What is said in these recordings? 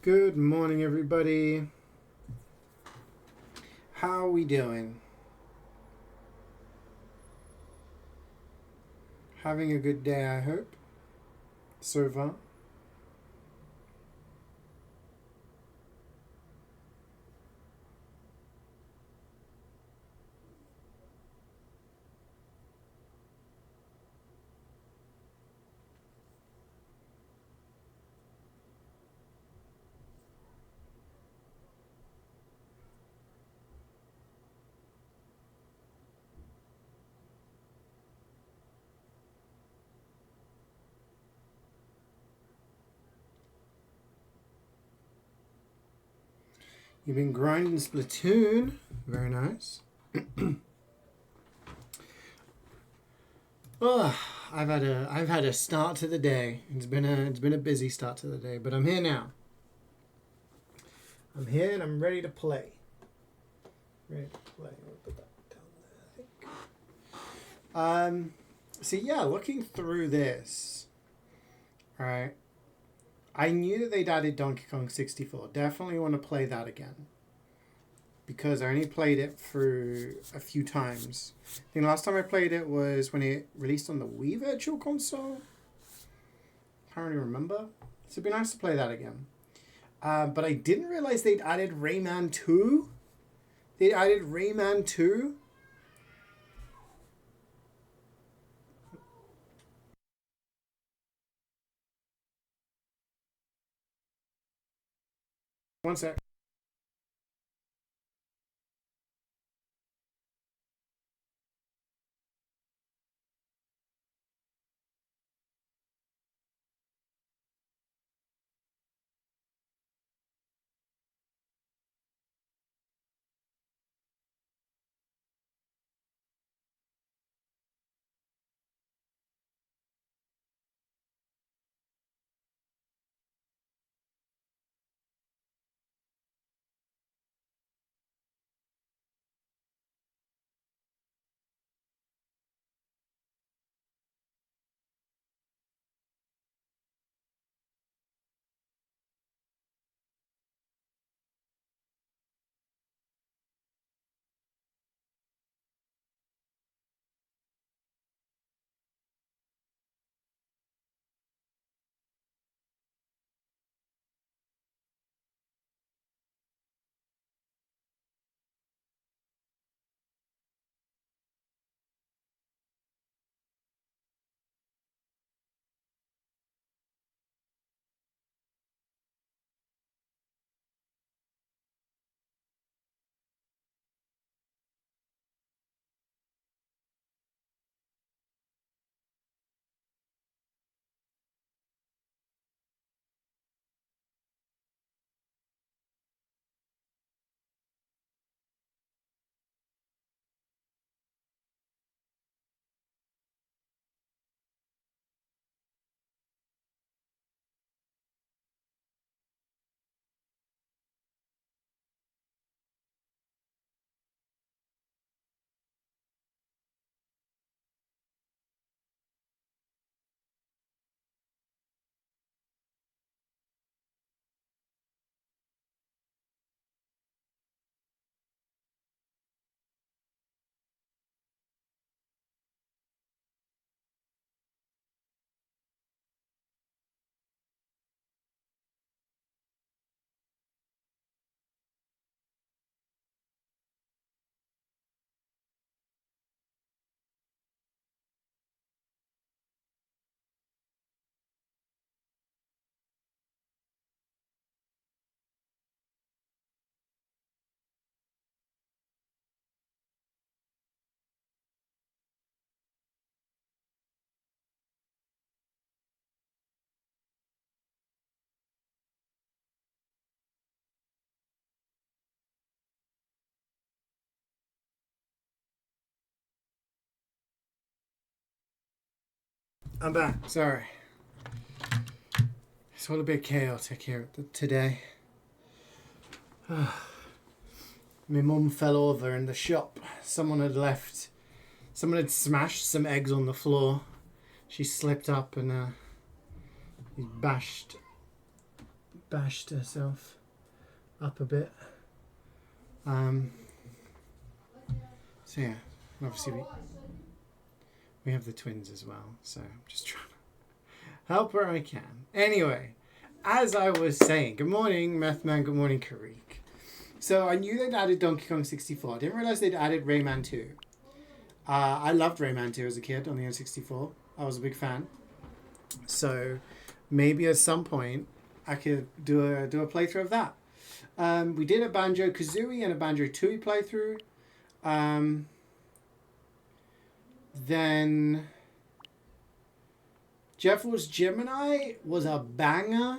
Good morning, everybody. How are we doing? Having a good day, I hope. So far. You've been grinding Splatoon. Very nice. Oh, I've had a start to the day. It's been a busy start to the day, but I'm here now. I'm here and I'm ready to play. Ready to play. I'll put that down there, I think. So yeah, looking through this, right? I knew that they'd added Donkey Kong 64. Definitely want to play that again. Because I only played it through a few times. I think last time I played it was when it released on the Wii Virtual Console. Can't really remember. So it'd be nice to play that again. But I didn't realize they'd added Rayman 2. They added Rayman 2. One sec. I'm back. Sorry. It's all a bit chaotic here today. My mum fell over in the shop. Someone had smashed some eggs on the floor. She slipped up and bashed herself up a bit. So yeah, obviously we have the twins as well, so I'm just trying to help where I can. Anyway, as I was saying, good morning, Methman, good morning, Karik. So I knew they'd added Donkey Kong 64. I didn't realize they'd added Rayman 2. I loved Rayman 2 as a kid on the N64. I was a big fan. So maybe at some point I could do a playthrough of that. We did a Banjo-Kazooie and a Banjo-Tooie playthrough. Then Jeffrey's Gemini was a banger.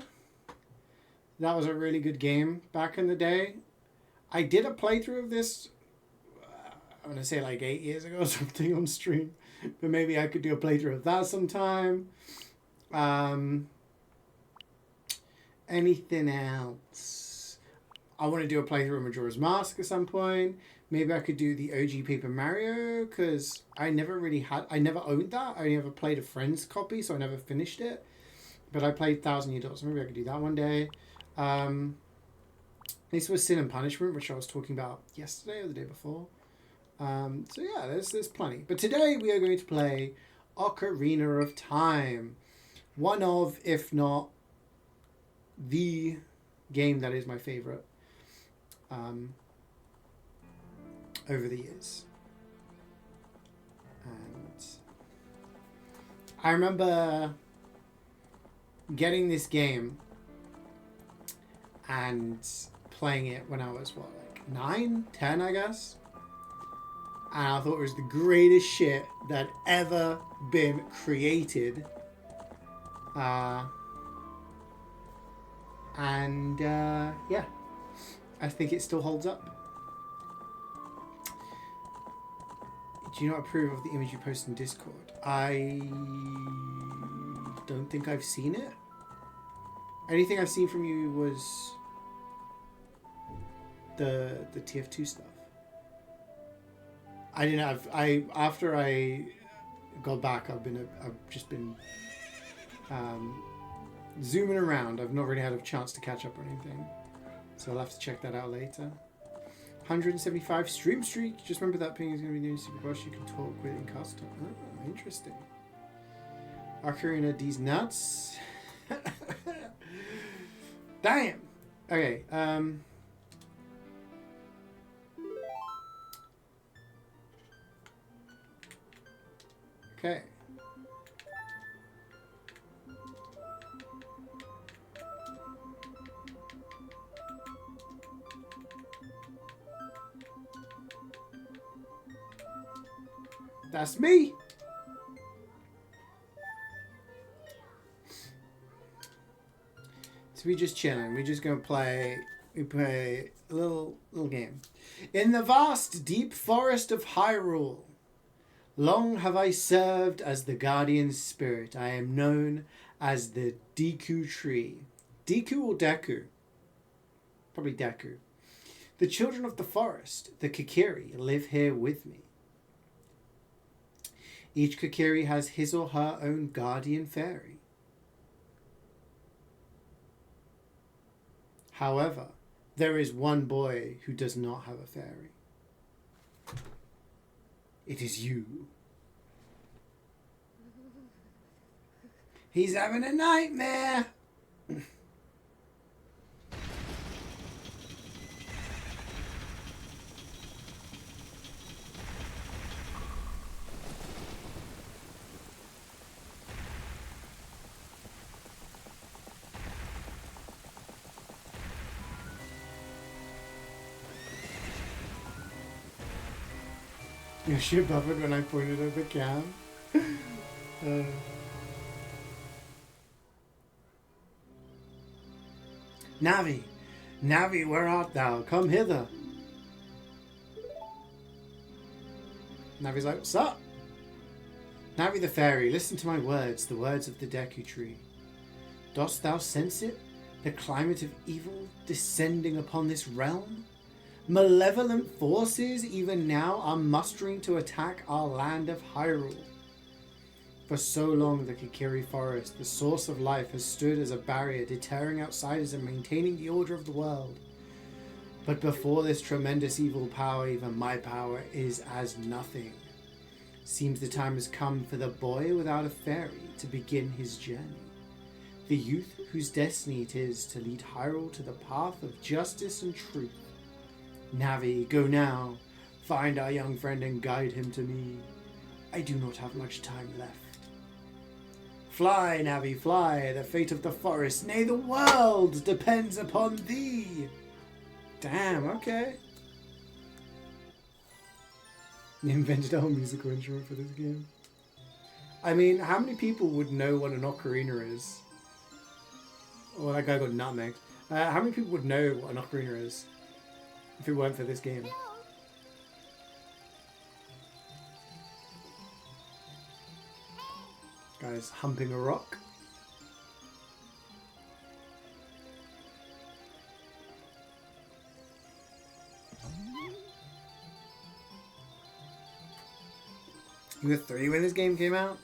That was a really good game back in the day. I did a playthrough of this, I want to say like 8 years ago or something on stream. But maybe I could do a playthrough of that sometime. Anything else? I want to do a playthrough of Majora's Mask at some point. Maybe I could do the OG Paper Mario, because I never owned that. I never played a friend's copy, so I never finished it. But I played Thousand Year Door, so maybe I could do that one day. This was Sin and Punishment, which I was talking about yesterday or the day before. So yeah, there's plenty. But today we are going to play Ocarina of Time. One of, if not the game that is my favorite over the years. And I remember getting this game and playing it when I was, 9, 10, I guess. And I thought it was the greatest shit that ever been created. Yeah, I think it still holds up. Do you not approve of the image you post in Discord? I don't think I've seen it. Anything I've seen from you was the TF2 stuff. I didn't have. After I got back, I've just been zooming around. I've not really had a chance to catch up or anything, so I'll have to check that out later. 175 stream streak. Just remember that ping is going to be new Super Boss. You can talk with in custom. Oh, interesting. Ocarina D's nuts. Damn. Okay. Okay. That's me. So we just chilling. We just gonna play. We play a little game. In the vast deep forest of Hyrule, long have I served as the guardian spirit. I am known as the Deku tree. Deku or Deku? Probably Deku. The children of the forest, the Kokiri, live here with me. Each Kokiri has his or her own guardian fairy. However, there is one boy who does not have a fairy. It is you. He's having a nightmare. You should have buffered when I pointed at the cam. Navi, Navi, where art thou? Come hither. Navi's like, what's up? Navi the fairy, listen to my words, the words of the Deku Tree. Dost thou sense it? The climate of evil descending upon this realm? Malevolent forces even now are mustering to attack our land of Hyrule. For so long the Kikiri Forest, the source of life, has stood as a barrier deterring outsiders and maintaining the order of the world. But before this tremendous evil power, even my power is as nothing. Seems the time has come for the boy without a fairy to begin his journey. The youth whose destiny it is to lead Hyrule to the path of justice and truth. Navi, go now. Find our young friend and guide him to me. I do not have much time left. Fly, Navi, fly. The fate of the forest, nay, the world, depends upon thee. Damn, okay. They invented a whole musical instrument for this game. I mean, how many people would know what an ocarina is? Well, that guy got nutmegged. How many people would know what an ocarina is if it weren't for this game? Guy's humping a rock. You were 3 when this game came out?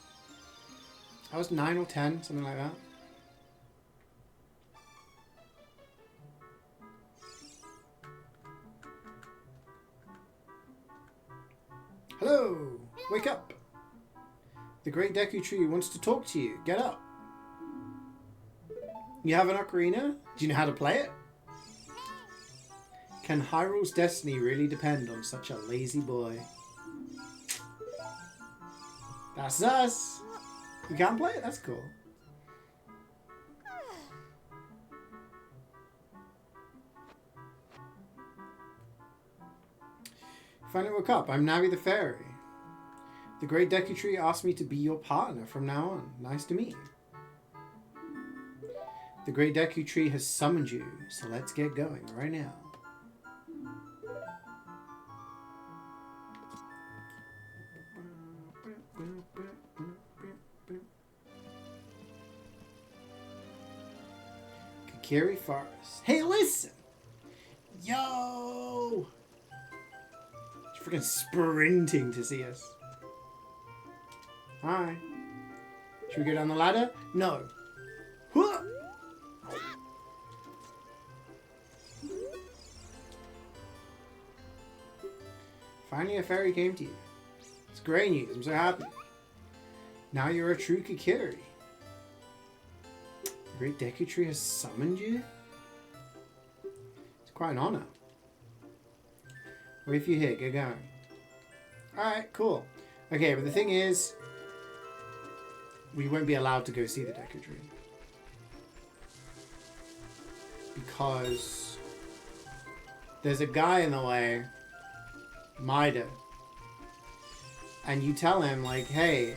I was 9 or 10, something like that. Hello! Wake up! The great Deku Tree wants to talk to you. Get up! You have an ocarina? Do you know how to play it? Can Hyrule's destiny really depend on such a lazy boy? That's us! You can't play it? That's cool. Finally woke up. I'm Navi the Fairy. The great Deku Tree asked me to be your partner from now on. Nice to meet you. The great Deku Tree has summoned you, so let's get going right now. Kikiri Forest. Hey, listen! Yo! She's freaking sprinting to see us. Hi. Should we go down the ladder? No. Huh! Finally a fairy came to you. It's great news. I'm so happy. Now you're a true Kikiri. The great Deku Tree has summoned you? It's quite an honor. Wait for you here. Get going. Alright, cool. Okay, but the thing is, we won't be allowed to go see the Deku Tree. Because there's a guy in the way, Mida. And you tell him, like, hey,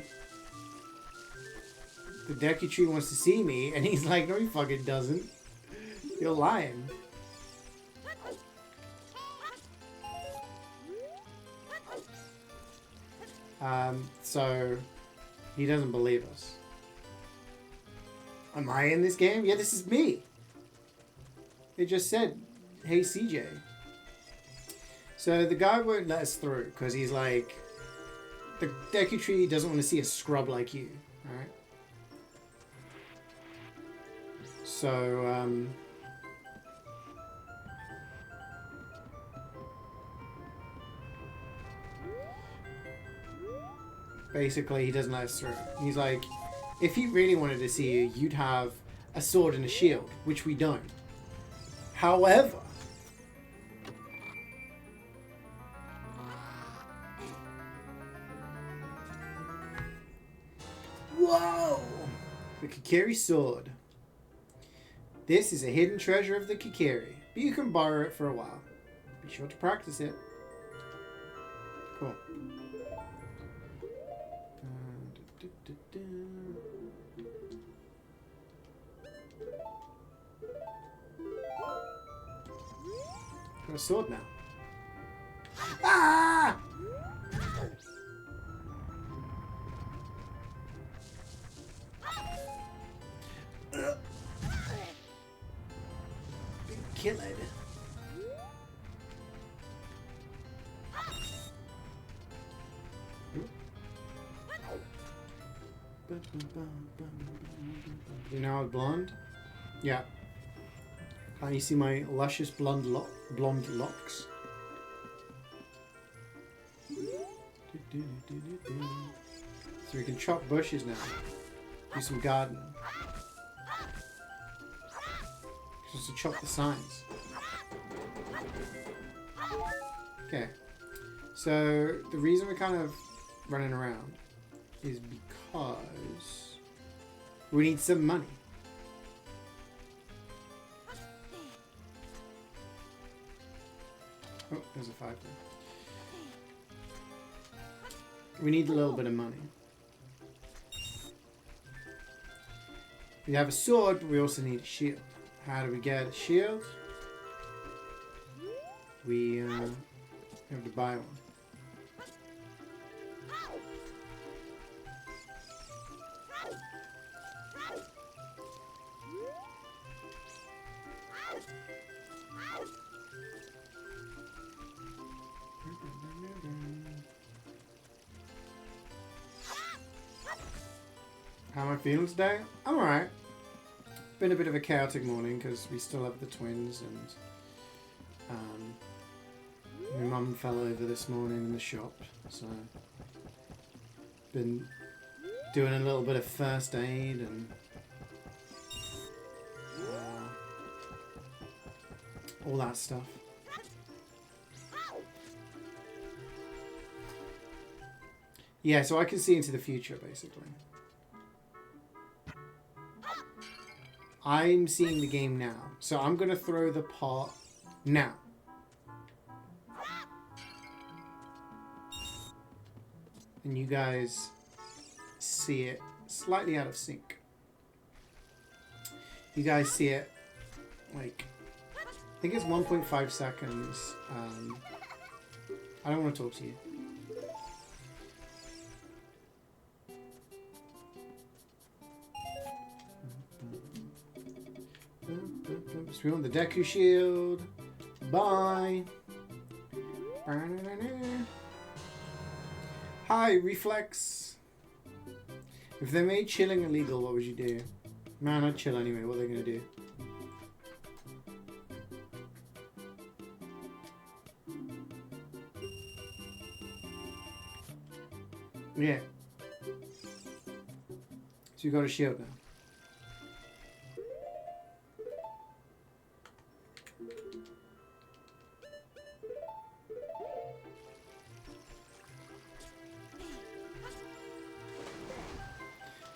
the Deku Tree wants to see me. And he's like, no, he fucking doesn't. You're lying. So he doesn't believe us. Am I in this game? Yeah, this is me. It just said, hey, CeeJaey. So the guy won't let us through because he's like, the Deku Tree doesn't want to see a scrub like you. Alright? So, basically, he doesn't let us through. He's like, if he really wanted to see you, you'd have a sword and a shield, which we don't. However, whoa! The Kikiri sword. This is a hidden treasure of the Kikiri, but you can borrow it for a while. Be sure to practice it. Cool. Got a sword now. Kill it. You know I'm blonde? Yeah. Can't you see my luscious blonde locks? So we can chop bushes now. Do some gardening. Just to chop the signs. Okay. So the reason we're kind of running around is because we need some money. Oh, there's a 5 there. We need a little bit of money. We have a sword, but we also need a shield. How do we get a shield? We have to buy one. How am I feeling today? I'm alright. Been a bit of a chaotic morning because we still have the twins and my mum fell over this morning in the shop, so been doing a little bit of first aid and all that stuff. Yeah, so I can see into the future basically. I'm seeing the game now, so I'm going to throw the pot now. And you guys see it slightly out of sync. You guys see it like, I think it's 1.5 seconds. I don't want to talk to you. So we want the Deku shield. Bye. Hi, Reflex. If they made chilling illegal, what would you do? Man, I'd chill anyway. What are they going to do? Yeah. So you got a shield now.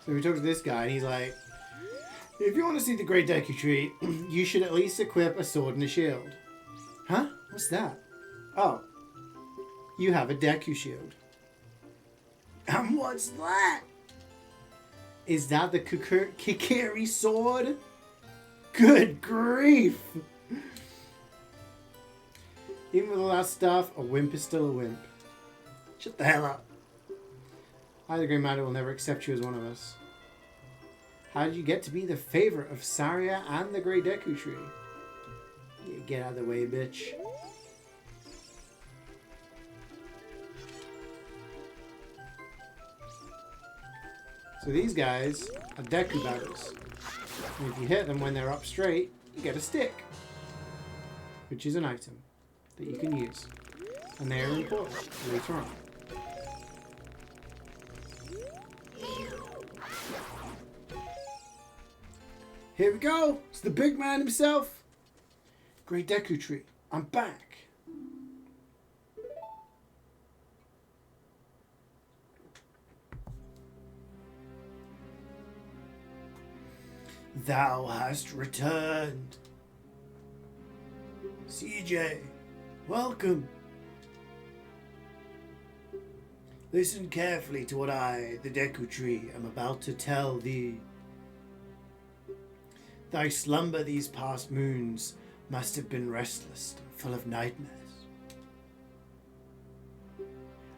So we talk to this guy, and he's like, if you want to see the Great Deku Tree, you should at least equip a sword and a shield. Huh? What's that? Oh. You have a Deku shield. And what's that? Is that the Kikiri sword? Good grief! Even with all that stuff, a wimp is still a wimp. Shut the hell up. Either Grey Matter will never accept you as one of us. How did you get to be the favorite of Saria and the Great Deku Tree? Yeah, get out of the way, bitch. So these guys are Deku battles. And if you hit them when they're up straight, you get a stick. Which is an item that you can use. And they are important later on. Here we go! It's the big man himself! Great Deku Tree, I'm back! Thou hast returned! CeeJaey, welcome! Listen carefully to what I, the Deku Tree, am about to tell thee. Thy slumber these past moons must have been restless and full of nightmares.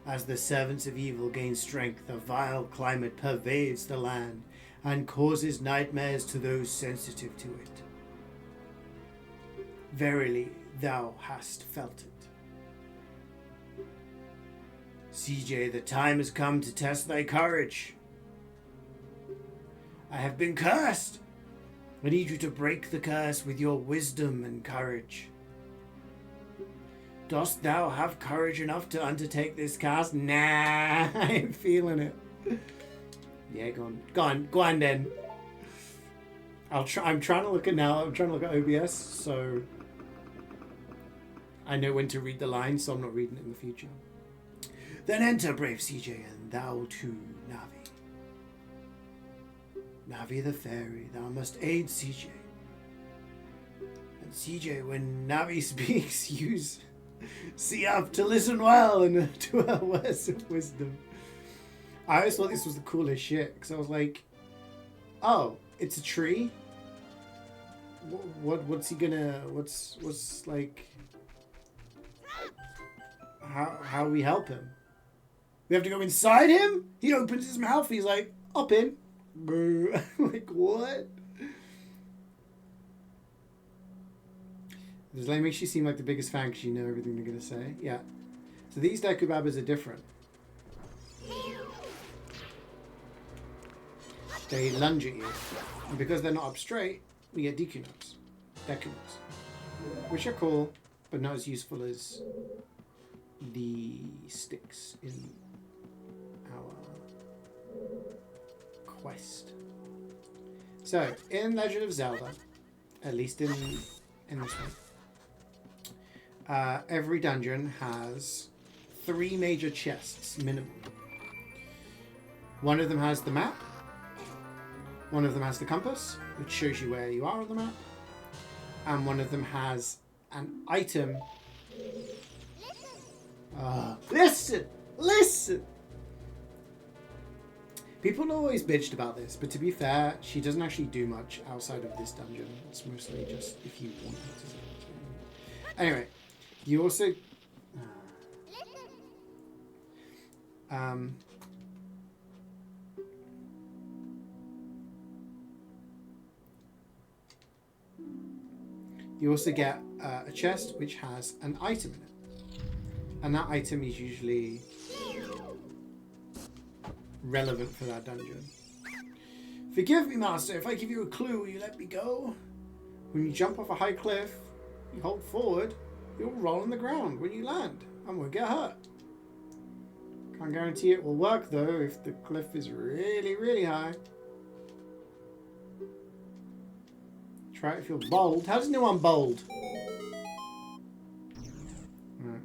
As the servants of evil gain strength, a vile climate pervades the land, and causes nightmares to those sensitive to it. Verily, thou hast felt it. CeeJaey, the time has come to test thy courage. I have been cursed. I need you to break the curse with your wisdom and courage. Dost thou have courage enough to undertake this cast? Nah, I ain't feeling it. Yeah, go on then. I'm trying to look at now. I'm trying to look at OBS, so I know when to read the lines, so I'm not reading it in the future. Then enter, brave CeeJaey, and thou too, Navi. Navi the fairy, thou must aid CeeJaey. And CeeJaey, when Navi speaks, use see up to listen well and to her words of wisdom. I always thought this was the coolest shit, because I was like, oh, it's a tree? What's he gonna, what's like, how we help him? We have to go inside him? He opens his mouth, he's like, up in. Like, what? This like makes you seem like the biggest fan because you know everything they're going to say. Yeah. So these Dekubabas are different. They lunge at you. And because they're not up straight, we get Dekunubs. Dekunubs. Which are cool, but not as useful as the sticks in our quest. So, in Legend of Zelda, at least in this one, every dungeon has 3 major chests minimum. One of them has the map. One of them has the compass, which shows you where you are on the map. And one of them has an item. Listen! People always bitched about this, but to be fair, she doesn't actually do much outside of this dungeon. It's mostly just if you want her to. Anyway, you also... you also get a chest which has an item in it. And that item is usually relevant for that dungeon. Forgive me, master, if I give you a clue, will you let me go? When you jump off a high cliff, you hold forward, you'll roll on the ground when you land and won't get hurt. Can't guarantee it will work though if the cliff is really, really high. Try it if you're bold. How does anyone bold? Right.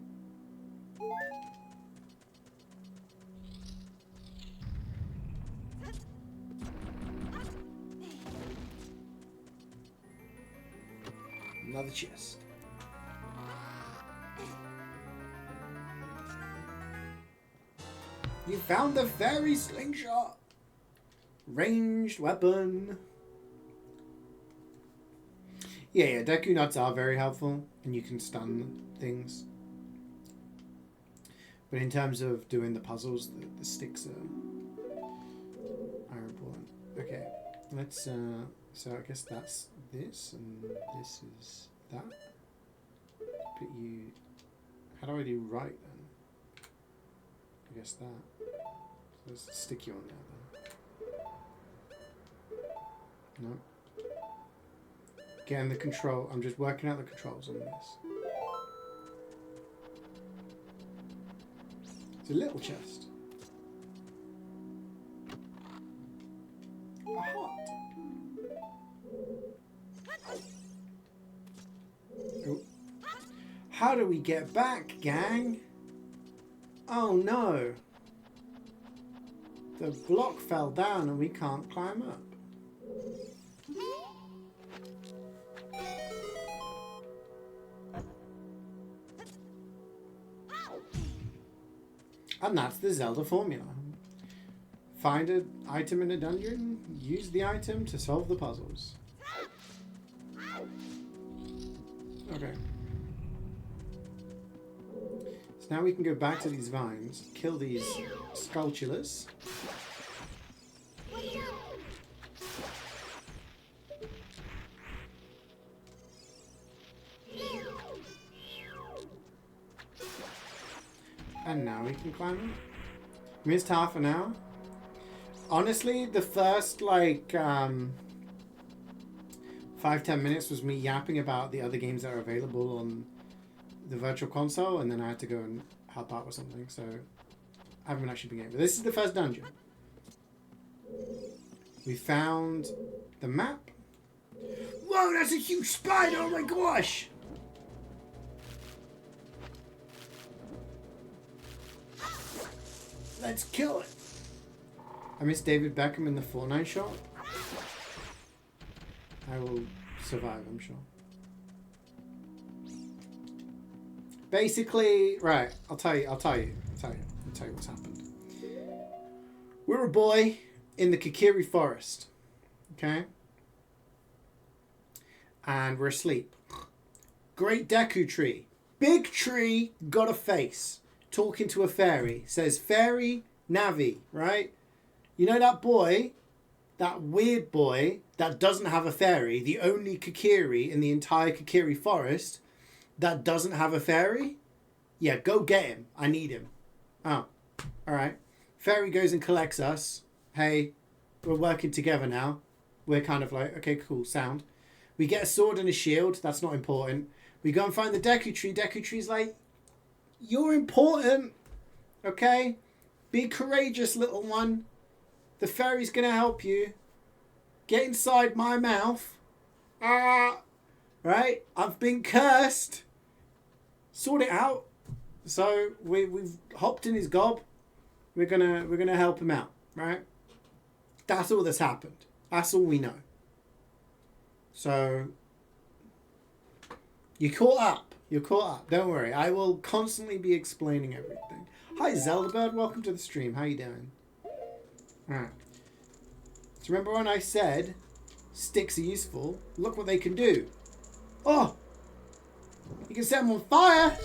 Another chest. You found the fairy slingshot. Ranged weapon. Yeah, Deku nuts are very helpful, and you can stun things. But in terms of doing the puzzles, the sticks are important. Okay, let's. So I guess that's this, and this is that. But you, how do I do right then? I guess that. So let's stick you on there then. No. Again, the control. I'm just working out the controls on this. It's a little chest. A heart. Oh. How do we get back, gang? Oh no. The block fell down and we can't climb up. And that's the Zelda formula. Find an item in a dungeon, use the item to solve the puzzles. Okay. So now we can go back to these vines, kill these sculptures. And now we can climb it. Missed half an hour. Honestly, the first, like, 5-10 minutes was me yapping about the other games that are available on the virtual console, and then I had to go and help out with something, so I haven't actually been getting it. But this is the first dungeon. We found the map. Whoa, that's a huge spider! Oh my gosh! Let's kill it! I miss David Beckham in the Fortnite shot. I will survive, I'm sure. Basically, right, I'll tell you what's happened. We're a boy in the Kakiri forest, okay? And we're asleep. Great Deku tree. Big tree, got a face. Talking to a fairy. Says, fairy, Navi, right? You know that boy, that weird boy that doesn't have a fairy, the only Kakiri in the entire Kakiri forest that doesn't have a fairy? Yeah, go get him. I need him. Oh, alright. Fairy goes and collects us. Hey, we're working together now. We're kind of like, okay, cool, sound. We get a sword and a shield. That's not important. We go and find the Deku tree. Deku tree's like, you're important. Okay? Be courageous, little one. The fairy's going to help you. Get inside my mouth. Right? I've been cursed. Sort it out. So we've hopped in his gob. We're gonna help him out, right? That's all that's happened. That's all we know. So you're caught up. You're caught up. Don't worry. I will constantly be explaining everything. Hi, Zelda Bird. Welcome to the stream. How you doing? Alright. So remember when I said sticks are useful? Look what they can do. Oh! You can set them on fire!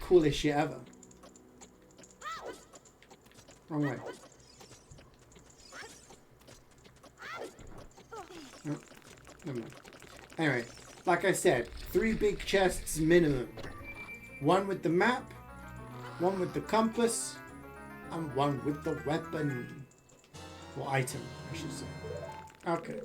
Coolest shit ever. Wrong way. Oh, never mind. Anyway, like I said, 3 big chests minimum. One with the map, one with the compass, and one with the weapon. Or item, I should say. Okay.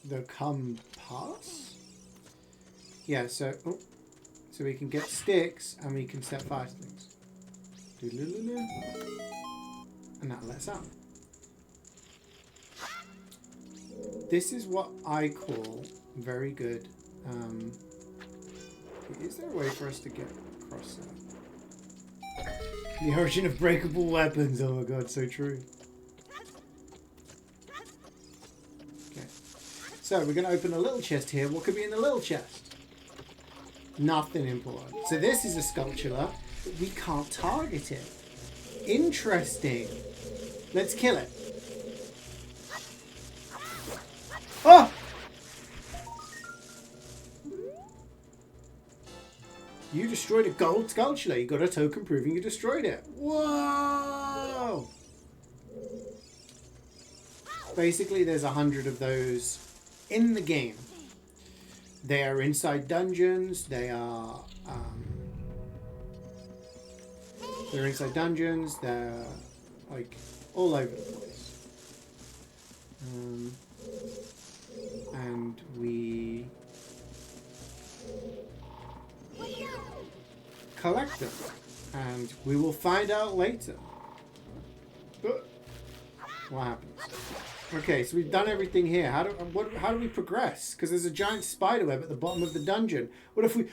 The compass? Yeah, so we can get sticks and we can set fire to things. And that lets out. This is what I call very good. Is there a way for us to get across that? The origin of breakable weapons. Oh my god, so true. Okay. So we're going to open a little chest here. What could be in the little chest? Nothing important. So this is a sculpture, but we can't target it. Interesting. Let's kill it. Oh! You destroyed a gold sculpture. You got a token proving you destroyed it. Whoa! Basically, there's 100 of those in the game. They are inside dungeons. They're inside dungeons. They're like all over the place. And we collect them, and we will find out later what happens. Okay, so we've done everything here. How do we progress? Because there's a giant spider web at the bottom of the dungeon. What if we...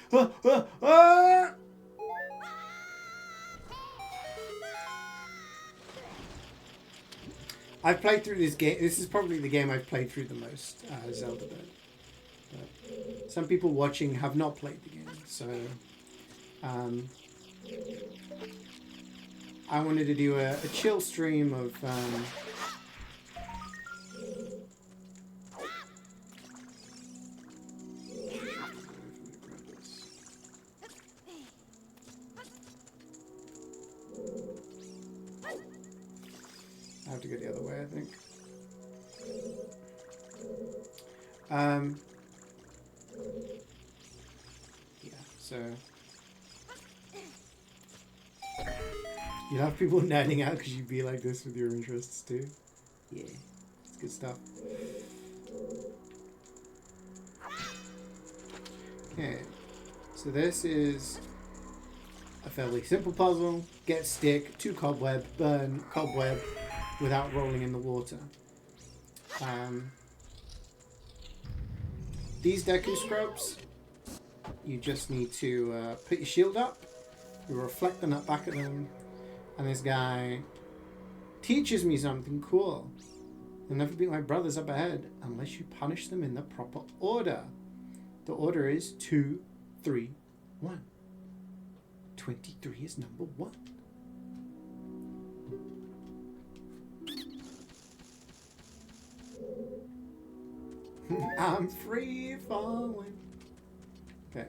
I've played through this game. This is probably the game I've played through the most, Zelda. But some people watching have not played the game, so I wanted to do a chill stream of I have to go the other way, I think. Yeah, so you have people nerding out because you be like this with your interests too. Yeah, it's good stuff. Okay, so this is a fairly simple puzzle. Get stick, 2 cobweb, burn cobweb without rolling in the water. These Deku Scrubs, you just need to put your shield up, you reflect the nut back at them, and this guy teaches me something cool. You'll never beat my brothers up ahead unless you punish them in the proper order. The order is 2, 3, 1. 23 is number 1. I'm free falling. Okay.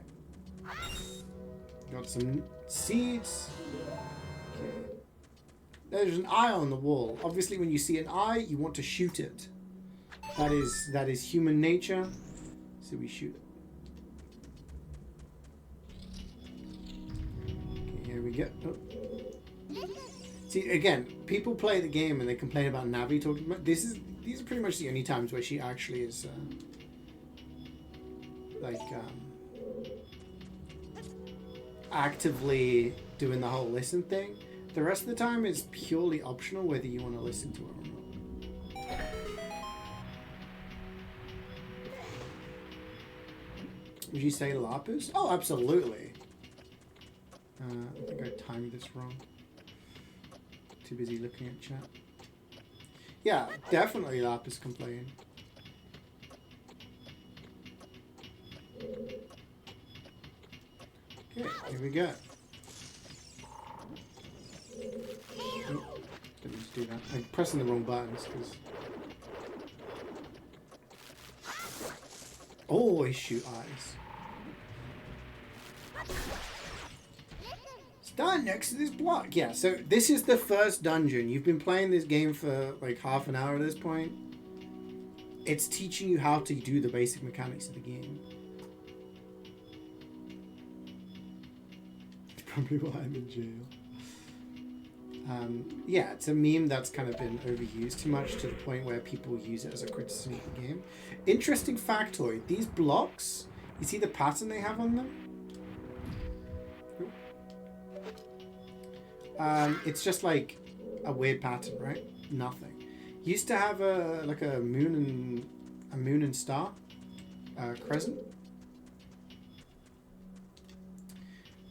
Got some seeds. Okay. There's an eye on the wall. Obviously, when you see an eye, you want to shoot it. That is human nature. So we shoot it. Okay, here we go. Oh. See, again, people play the game and they complain about Navi talking about these are pretty much the only times where she actually is actively doing the whole listen thing. The rest of the time is purely optional whether you want to listen to it or not. Would you say Lapis? Oh, absolutely. I think I timed this wrong. Too busy looking at chat. Yeah, definitely Lapis can play in. Okay, here we go. Oh, didn't just do that. I'm pressing the wrong buttons because. Always shoot eyes. Stand next to this block. Yeah, so this is the first dungeon. You've been playing this game for like half an hour at this point. It's teaching you how to do the basic mechanics of the game. It's probably why I'm in jail. Yeah, it's a meme that's kind of been overused too much to the point where people use it as a criticism of the game. Interesting factoid. These blocks, you see the pattern they have on them? It's just like a weird pattern, right? Nothing. Used to have a moon and star crescent,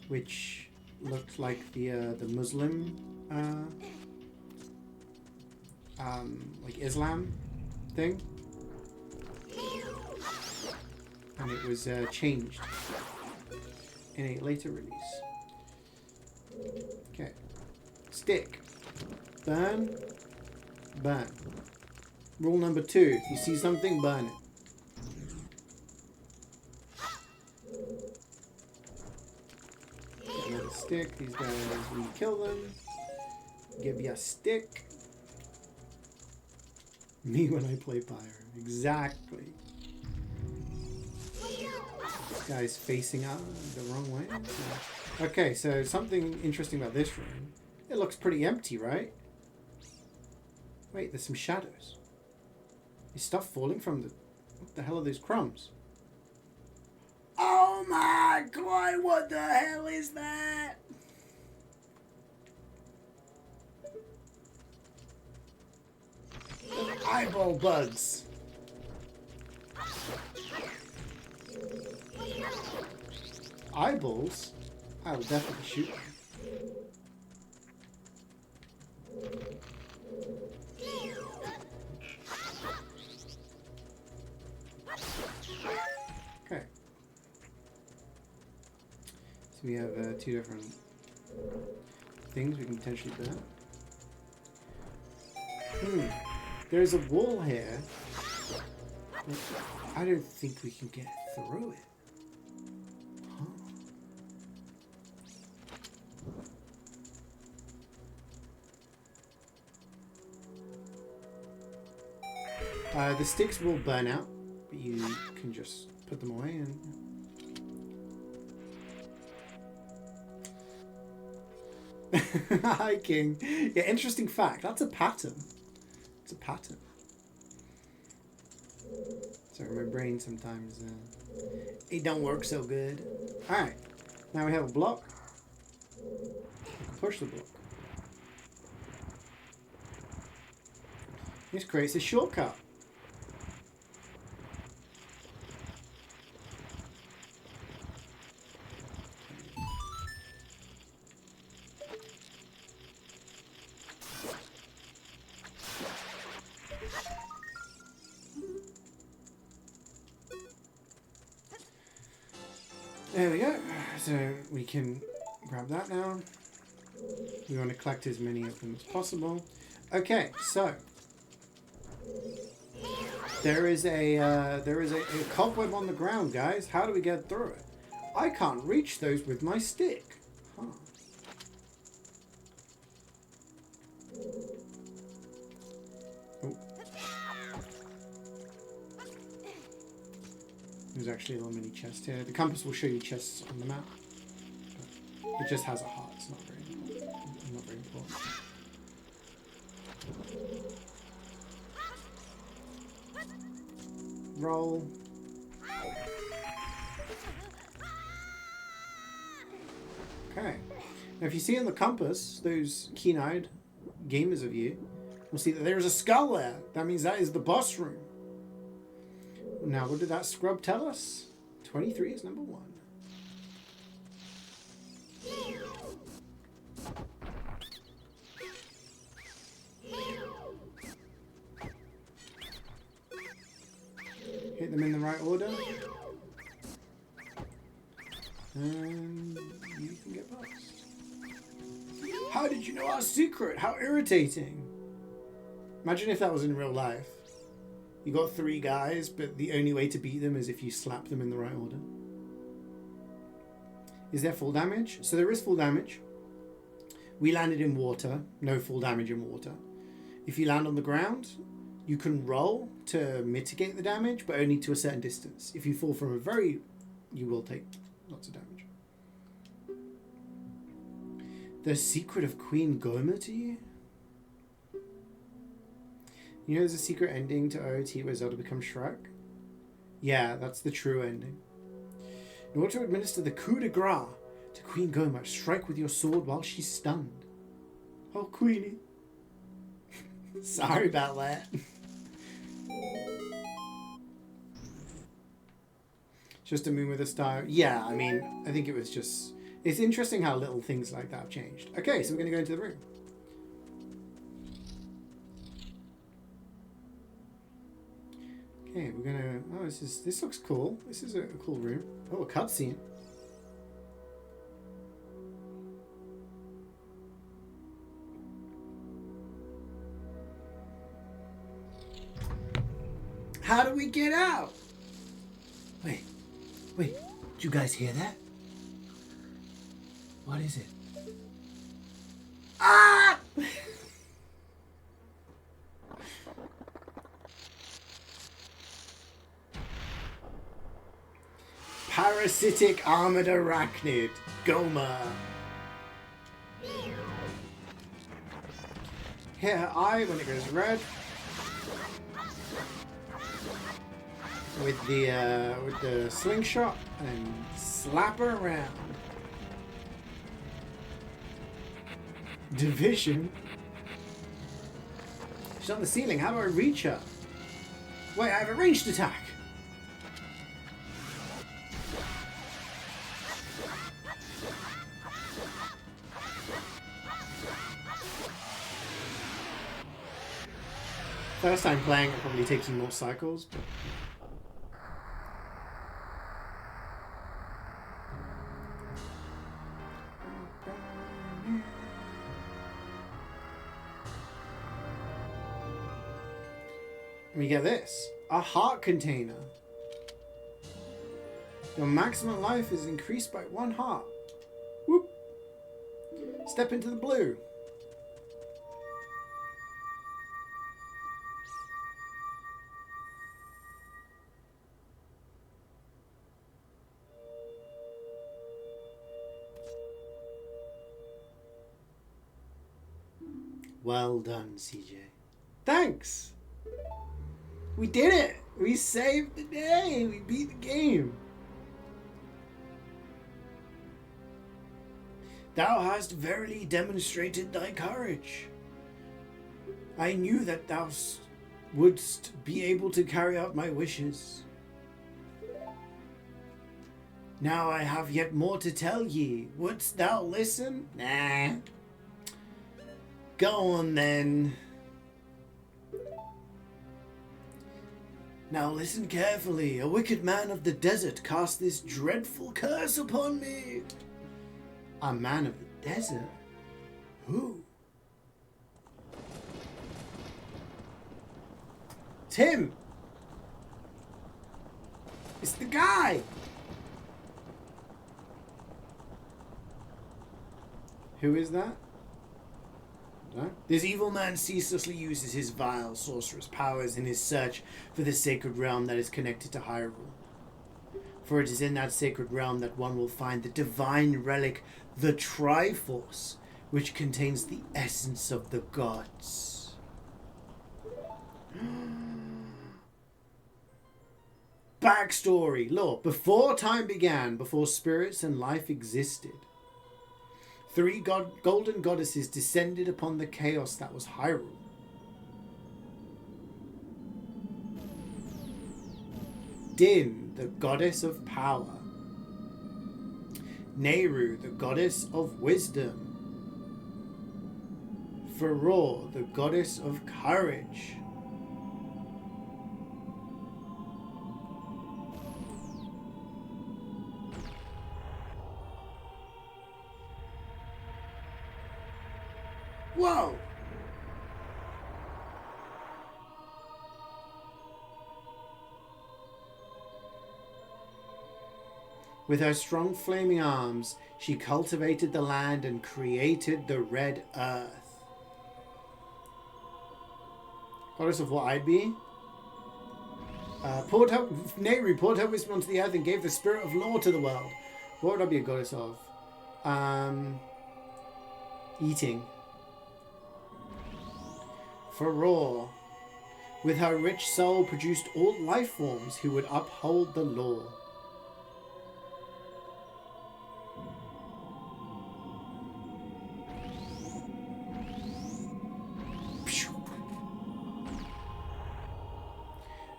which looked like the Muslim like Islam thing, and it was changed in a later release. Okay. Stick. Burn. Burn. Rule number 2. If you see something, burn it. Get another stick. These guys, when you kill them, give you a stick. Me when I play Pyro. Exactly. This guy's facing out the wrong way. Okay, so something interesting about this room. It looks pretty empty, right? Wait, there's some shadows. Is stuff falling from the... What the hell are those crumbs? Oh my god, what the hell is that? Eyeball bugs. Eyeballs? I will definitely shoot them. Okay. So we have 2 different things we can potentially burn. There's a wall here. I don't think we can get through it. The sticks will burn out, but you can just put them away and... Hiking. Yeah, interesting fact. That's a pattern. It's a pattern. Sorry, my brain sometimes... it don't work so good. Alright. Now we have a block. Push the block. This creates a shortcut. There we go. So we can grab that now. We want to collect as many of them as possible. Okay, so there is a cobweb on the ground, guys. How do we get through it? I can't reach those with my stick. Huh. Oh. There's actually a little mini chest here. The compass will show you chests on the map. It just has a heart. It's not very important. Not very important. Roll. Okay. Now if you see on the compass, those keen-eyed gamers of you will see that there is a skull there. That means that is the boss room. Now what did that scrub tell us? 23 is number 1. Hit them in the right order. And you can get past. How did you know our secret? How irritating. Imagine if that was in real life. You got 3 guys, but the only way to beat them is if you slap them in the right order. Is there full damage? So there is full damage. We landed in water. No full damage in water. If you land on the ground, you can roll to mitigate the damage, but only to a certain distance. If you fall from a very... you will take lots of damage. The secret of Queen Goma to you? You know there's a secret ending to OOT where Zelda becomes Shrek? Yeah, that's the true ending. In order to administer the coup de grace to Queen Goma, strike with your sword while she's stunned. Oh, Queenie. Sorry about that. Just a moon with a star. Yeah, I mean, I think it was just... it's interesting how little things like that have changed. Okay, so we're going to go into the room. Okay, we're going to... oh, this looks cool. This is a cool room. Oh, a cutscene. How do we get out? Wait, did you guys hear that? What is it? Ah! Parasitic armored arachnid, Goma. Hit her eye when it goes red. With the slingshot and slap her around. Division. She's on the ceiling. How do I reach her? Wait, I have a ranged attack. First time playing, it probably takes you more cycles, but... we get this. A heart container. Your maximum life is increased by 1 heart. Whoop. Step into the blue. Well done, CeeJaey. Thanks! We did it! We saved the day! We beat the game! Thou hast verily demonstrated thy courage. I knew that thou wouldst be able to carry out my wishes. Now I have yet more to tell ye. Wouldst thou listen? Nah. Go on then. Now listen carefully. A wicked man of the desert cast this dreadful curse upon me. A man of the desert? Who? Tim! It's the guy! Who is that? No? This evil man ceaselessly uses his vile sorcerous powers in his search for the sacred realm that is connected to Hyrule. For it is in that sacred realm that one will find the divine relic, the Triforce, which contains the essence of the gods. Backstory. Look, before time began, before spirits and life existed, 3 golden goddesses descended upon the chaos that was Hyrule. Din, the goddess of power. Nehru, the goddess of wisdom. Farore, the goddess of courage. Whoa! With her strong flaming arms, she cultivated the land and created the red earth. Goddess of what I'd be? Nehru poured her wisdom onto the earth and gave the spirit of law to the world. What would I be a goddess of? Eating. Farore, with her rich soul, produced all life forms who would uphold the law.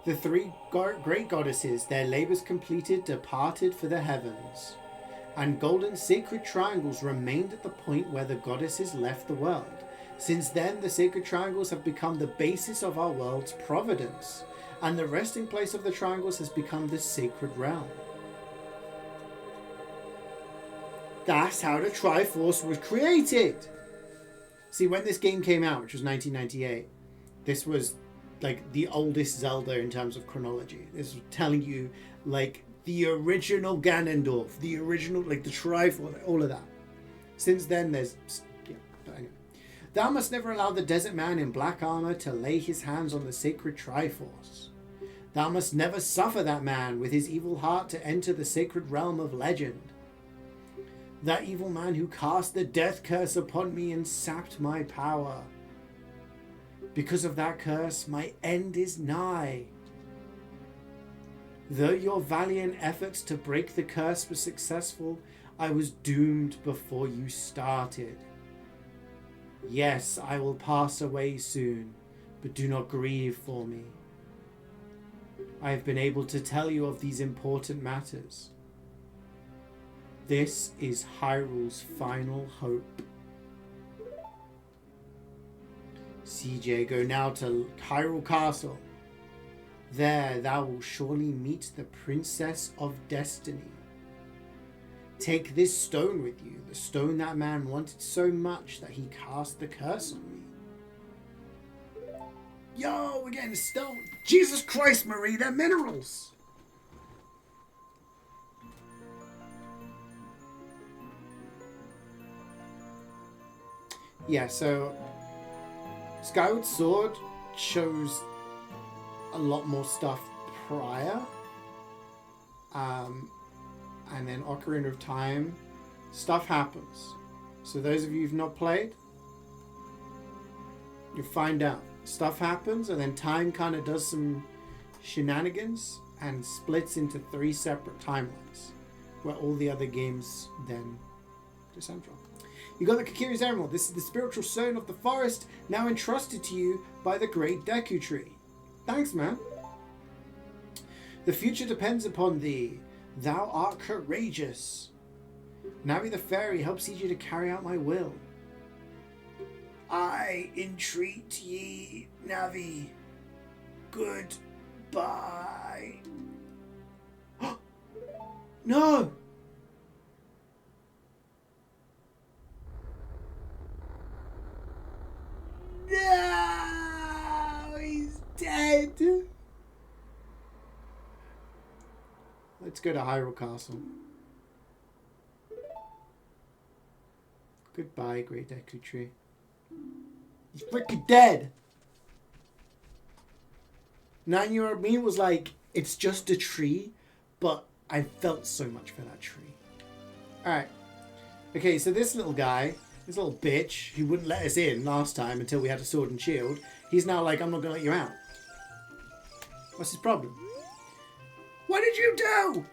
The 3 great goddesses, their labours completed, departed for the heavens, and golden sacred triangles remained at the point where the goddesses left the world. Since then, the sacred triangles have become the basis of our world's providence, and the resting place of the triangles has become the sacred realm. That's how the Triforce was created! See, when this game came out, which was 1998, this was like the oldest Zelda in terms of chronology. This was telling you like the original Ganondorf, the original, like the Triforce, all of that. Since then, there's... yeah, but anyway. Thou must never allow the desert man in black armor to lay his hands on the sacred Triforce. Thou must never suffer that man with his evil heart to enter the sacred realm of legend. That evil man who cast the death curse upon me and sapped my power. Because of that curse, my end is nigh. Though your valiant efforts to break the curse were successful, I was doomed before you started. Yes, I will pass away soon, but do not grieve for me. I have been able to tell you of these important matters. This is Hyrule's final hope. CeeJaey, go now to Hyrule Castle. There thou wilt surely meet the Princess of Destiny. Take this stone with you, the stone that man wanted so much that he cast the curse on me. Yo, we're getting stone. Jesus Christ, Marie, they're minerals. Yeah, so Skyward Sword shows a lot more stuff prior. And then Ocarina of Time, stuff happens. So those of you who've not played, You find out. Stuff happens, and then time kind of does some shenanigans and splits into 3 separate timelines, where all the other games then descend from. You got the Kokiri's Emerald. This is the spiritual stone of the forest, now entrusted to you by the great Deku Tree. Thanks, man. The future depends upon thee. Thou art courageous. Navi the fairy helps CeeJaey to carry out my will. I entreat ye, Navi. Goodbye. No! No! He's dead! Let's go to Hyrule Castle. Goodbye, Great Deku Tree. He's freaking dead! 9-year-old me was like, it's just a tree, but I felt so much for that tree. Alright. Okay, so this little guy, this little bitch, who wouldn't let us in last time until we had a sword and shield, he's now like, I'm not gonna let you out. What's his problem? What did you do?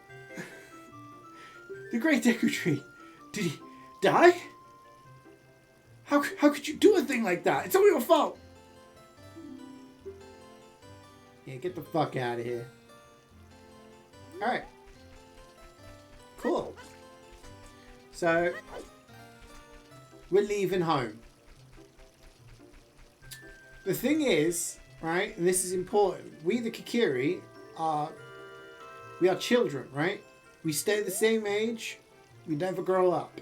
The Great Deku Tree. Did he die? How could you do a thing like that? It's all your fault. Yeah, get the fuck out of here. Alright. Cool. So, we're leaving home. The thing is, right, and this is important, we the Kokiri we are children, right? We stay the same age, we never grow up.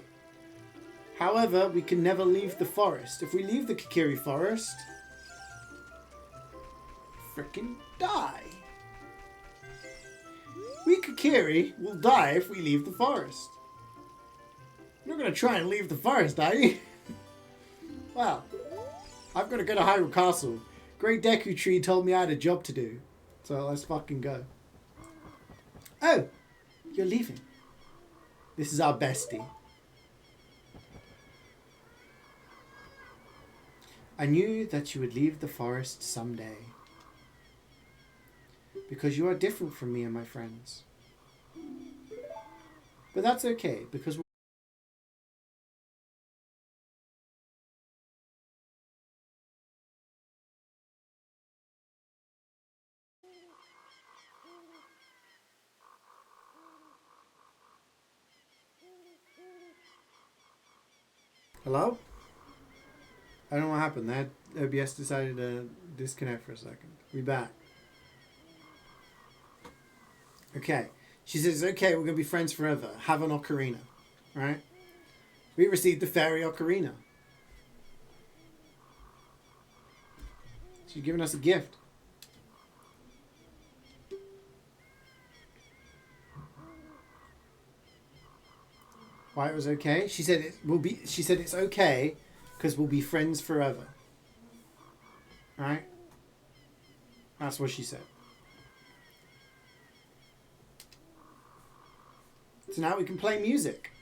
However, we can never leave the forest. If we leave the Kokiri forest, frickin' die. We Kokiri will die if we leave the forest. You're not going to try and leave the forest, are you? Well, I've got to go to Hyrule Castle. Great Deku Tree told me I had a job to do. So let's fucking go. Oh, you're leaving. This is our bestie. I knew that you would leave the forest someday. Because you are different from me and my friends. But that's okay, because hello? I don't know what happened. That OBS decided to disconnect for a second. We back. Okay. She says, okay, we're going to be friends forever. Have an ocarina. Right? We received the fairy ocarina. She's giving us a gift. Why it was okay? She said it will be. She said it's okay because we'll be friends forever. Right? That's what she said. So now we can play music.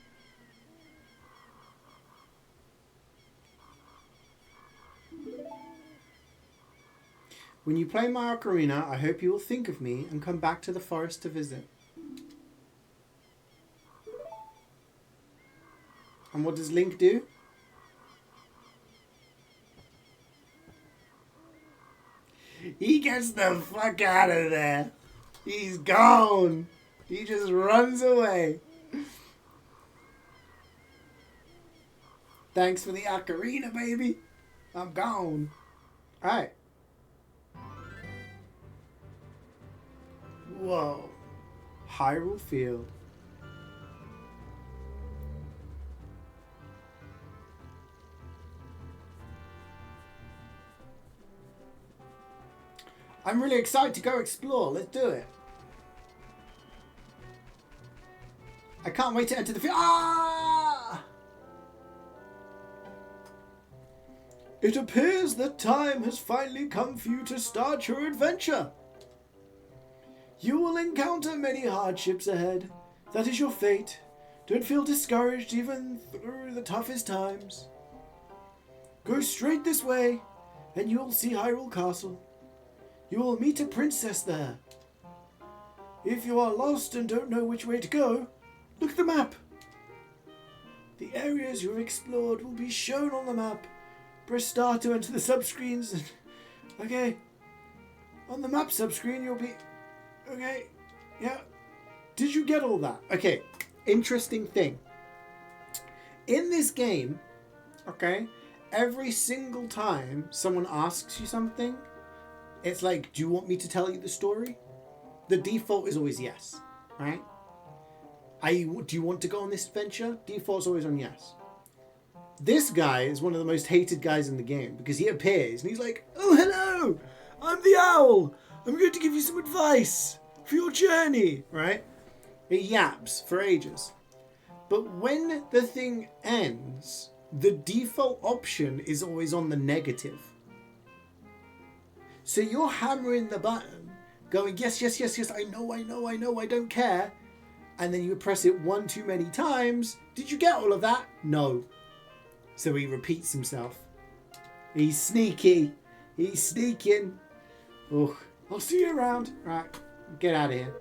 When you play my ocarina, I hope you will think of me and come back to the forest to visit. And what does Link do? He gets the fuck out of there. He's gone. He just runs away. Thanks for the ocarina, baby. I'm gone. Alright. Whoa. Hyrule Field. I'm really excited to go explore. Let's do it. I can't wait to enter the field. Ah! It appears that time has finally come for you to start your adventure. You will encounter many hardships ahead. That is your fate. Don't feel discouraged even through the toughest times. Go straight this way, and you will see Hyrule Castle. You will meet a princess there. If you are lost and don't know which way to go, look at the map. The areas you have explored will be shown on the map. Press start to enter the subscreens. Okay. On the map subscreen, you'll be... Okay. Yeah. Did you get all that? Okay. Interesting thing. In this game, okay, every single time someone asks you something, it's like, do you want me to tell you the story? The default is always yes, right? Do you want to go on this adventure? Default's always on yes. This guy is one of the most hated guys in the game because he appears and he's like, oh, hello, I'm the owl. I'm going to give you some advice for your journey, right? He yaps for ages. But when the thing ends, the default option is always on the negative. So you're hammering the button, going, yes, yes, yes, yes, I know, I don't care. And then you press it one too many times. Did you get all of that? No. So he repeats himself. He's sneaky. He's sneaking. Oh, I'll see you around. Right, get out of here.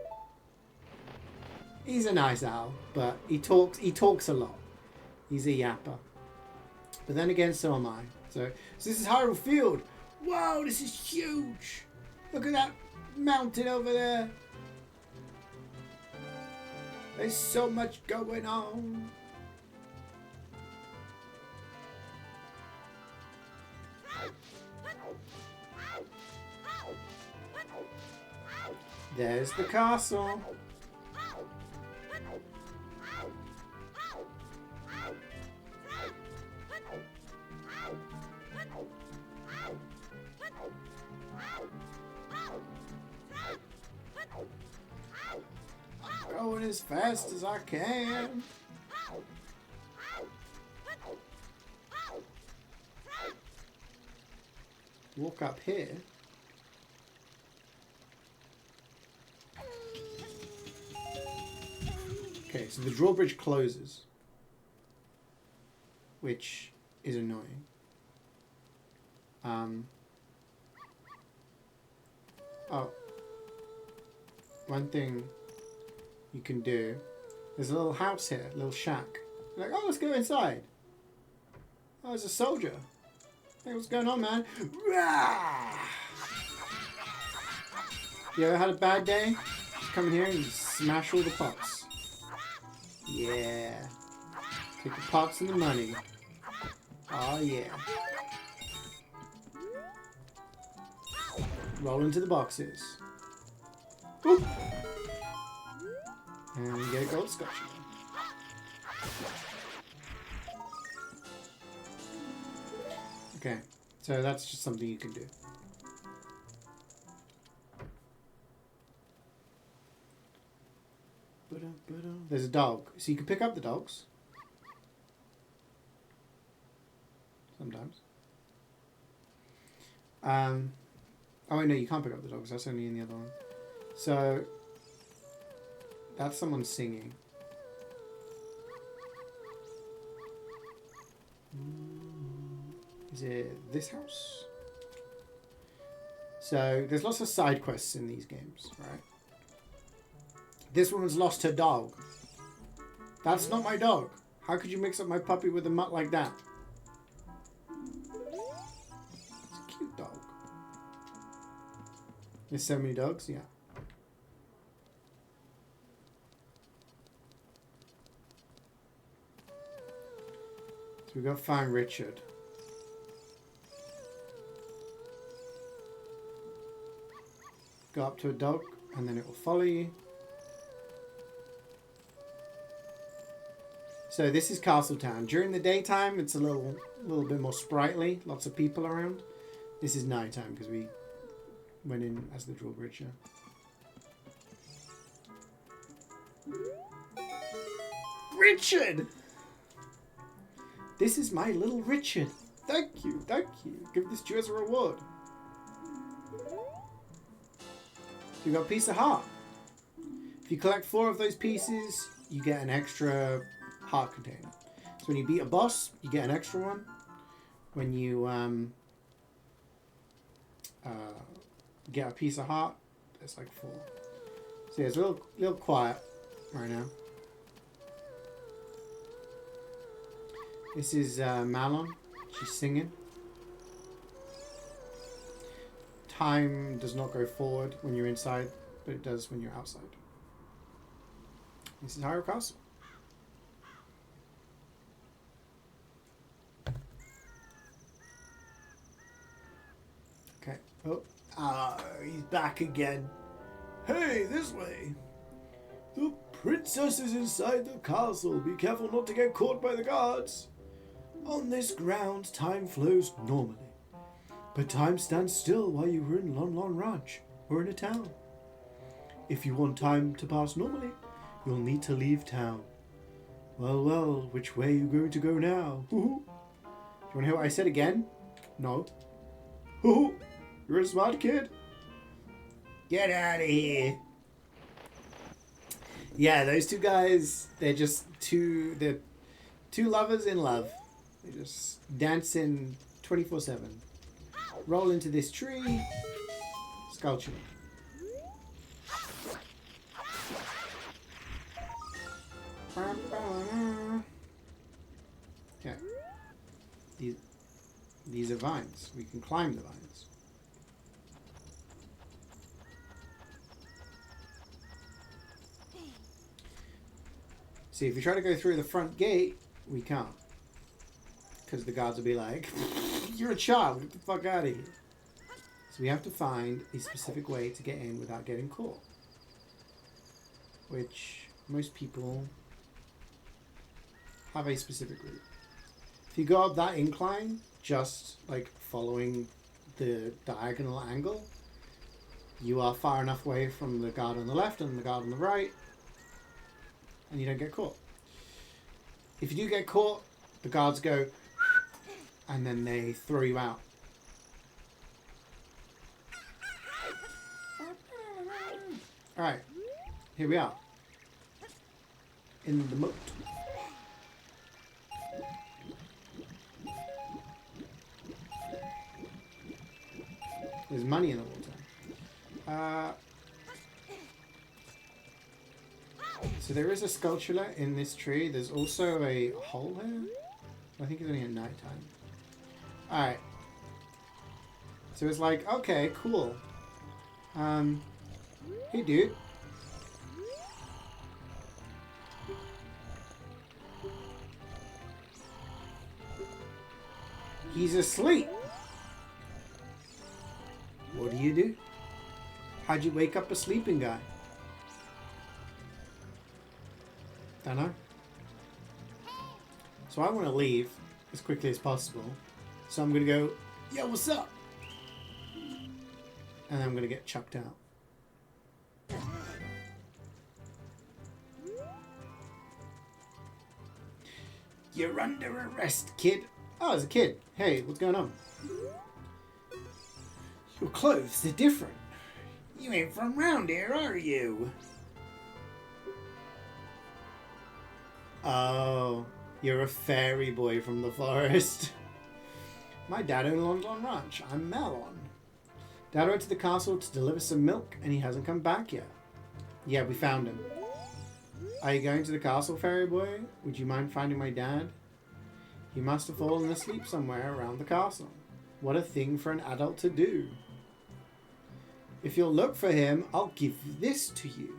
He's a nice owl, but he talks a lot. He's a yapper. But then again, so am I. So this is Hyrule Field. Wow, this is huge. Look at that mountain over there. There's so much going on. There's the castle. I'm going as fast as I can. Walk up here. Okay, so the drawbridge closes, which is annoying. Oh, one thing you can do, there's a little house here, a little shack. You're like, oh, let's go inside. Oh, there's a soldier. Hey, what's going on, man? You ever had a bad day? Just come in here and smash all the pots. Yeah. Take the pots and the money. Oh, yeah. Roll into the boxes. Boop. And we get a gold scotch. Okay, so that's just something you can do. There's a dog, so you can pick up the dogs. Sometimes. Oh wait, no, you can't pick up the dogs. That's only in the other one. So that's someone singing. Is it this house? So there's lots of side quests in these games, right? This woman's lost her dog. That's not my dog. How could you mix up my puppy with a mutt like that? It's a cute dog. There's so many dogs, yeah. So we got to find Richard. Go up to a dog and then it will follow you. So this is Castletown. During the daytime, it's a little bit more sprightly. Lots of people around. This is nighttime because we went in as the drawbridge. Richard! This is my little Richard. Thank you, thank you. Give this to you as a reward. You got a piece of heart. If you collect 4 of those pieces, you get an extra heart container. So when you beat a boss, you get an extra one. When you get a piece of heart. It's like 4. So yeah, it's a little quiet right now. This is Malon. She's singing. Time does not go forward when you're inside, but it does when you're outside. This is Hyrule Castle. Okay. Oh, he's back again. Hey, this way. The princess is inside the castle. Be careful not to get caught by the guards. On this ground, time flows normally. But time stands still while you are in Lon Lon Ranch or in a town. If you want time to pass normally, you'll need to leave town. Well, which way are you going to go now? Do you want to hear what I said again? No. You're a smart kid. Get out of here. Yeah, those two guys, they're two lovers in love. They're just dancing 24/7. Roll into this tree. Sculpture. Okay. These are vines. We can climb the vines. See, if we try to go through the front gate, we can't. Because the guards will be like, you're a child, get the fuck out of here. So we have to find a specific way to get in without getting caught. Which most people have a specific route. If you go up that incline, just like following the diagonal angle, you are far enough away from the guard on the left and the guard on the right, and you don't get caught. If you do get caught, the guards go, and then they throw you out. Alright, here we are. In the moat. There's money in the water. So there is a sculpture in this tree. There's also a hole here. I think it's only at night time. Alright. So it's like, okay, cool. Hey dude. He's asleep. What do you do? How'd you wake up a sleeping guy? Dunno. So I want to leave as quickly as possible. So I'm going to go, yo, what's up? And then I'm going to get chucked out. You're under arrest, kid. Oh, it's a kid. Hey, what's going on? Your clothes, they're different. You ain't from round here, are you? Oh, you're a fairy boy from the forest. My dad owned Lon Lon Ranch. I'm Malon. Dad went to the castle to deliver some milk, and he hasn't come back yet. Yeah, we found him. Are you going to the castle, fairy boy? Would you mind finding my dad? He must have fallen asleep somewhere around the castle. What a thing for an adult to do. If you'll look for him, I'll give this to you.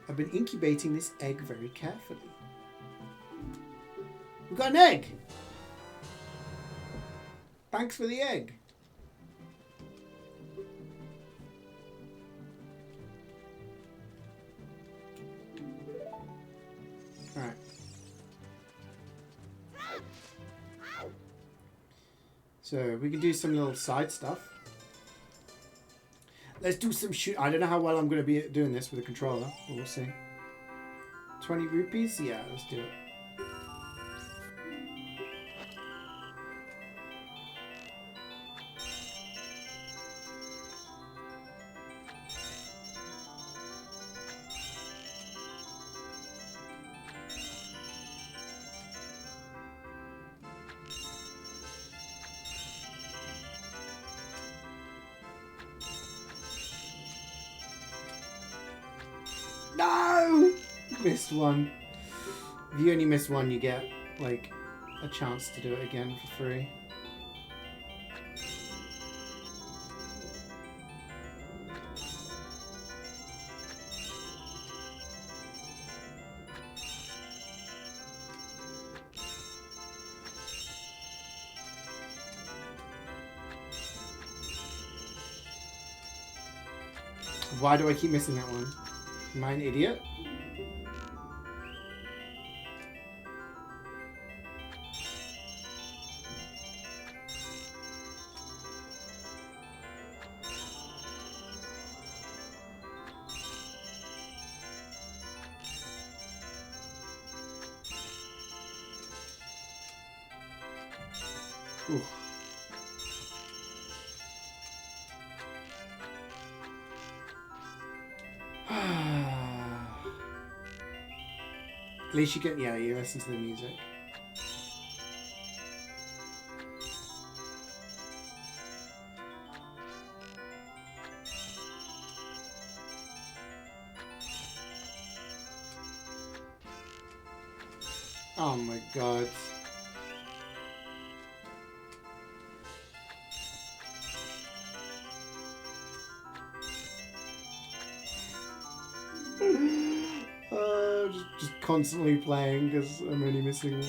I've been incubating this egg very carefully. We got an egg! Thanks for the egg. Alright. So we can do some little side stuff. Let's do some shoot. I don't know how well I'm going to be doing this with a controller, but we'll see. 20 rupees? Yeah, let's do it. missed one. If you only miss one, you get like a chance to do it again for free. Why do I keep missing that one? Am I an idiot? Ooh. At least you get, yeah, you listen to the music. Oh my god. Just constantly playing because I'm only missing one.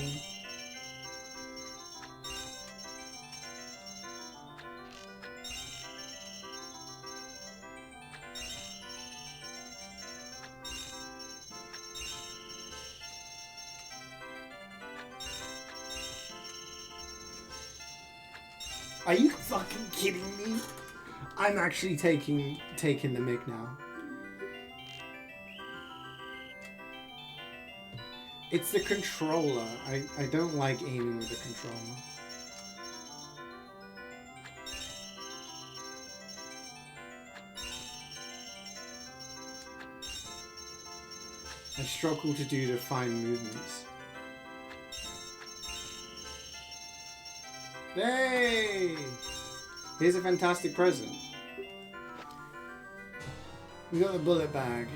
Are you fucking kidding me? I'm actually taking the mic now. It's the controller. I don't like aiming with the controller. I struggle to do the fine movements. Hey! Here's a fantastic present. We got the bullet bag.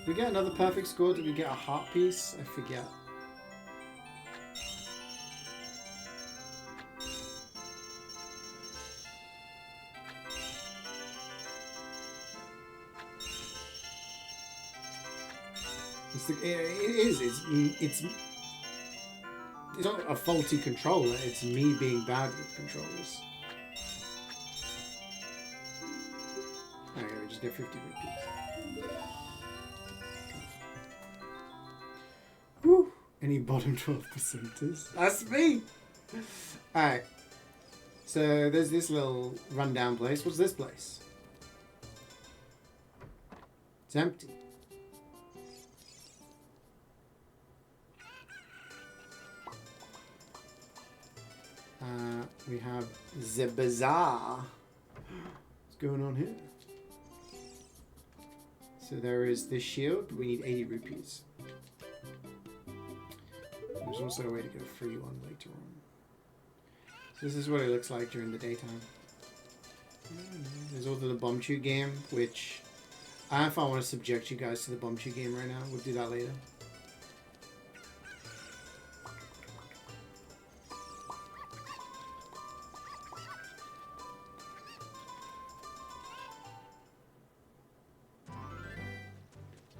Did we get another perfect score? Did we get a heart piece? I forget. It's not a faulty controller, it's me being bad with controllers. Okay, we just get 50 rupees. Woo! Any bottom 12%ers? That's me! Alright. So there's this little rundown place. What's this place? It's empty. We have the bazaar. What's going on here? So there is this shield. We need 80 rupees. There's also a way to get a free one later on. So this is what it looks like during the daytime. There's also the bomb shoot game, which I don't know if I want to subject you guys to the bomb shoot game right now. We'll do that later.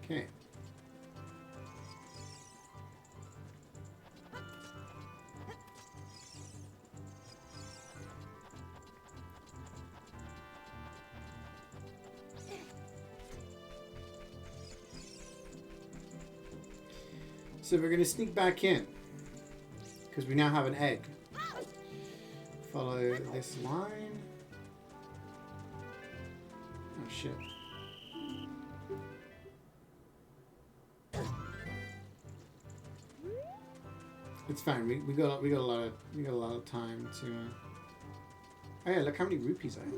Okay. So we're going to sneak back in because we now have an egg. Follow this line. Oh shit. It's fine. We got a lot of time to. Oh yeah, look how many rupees I have.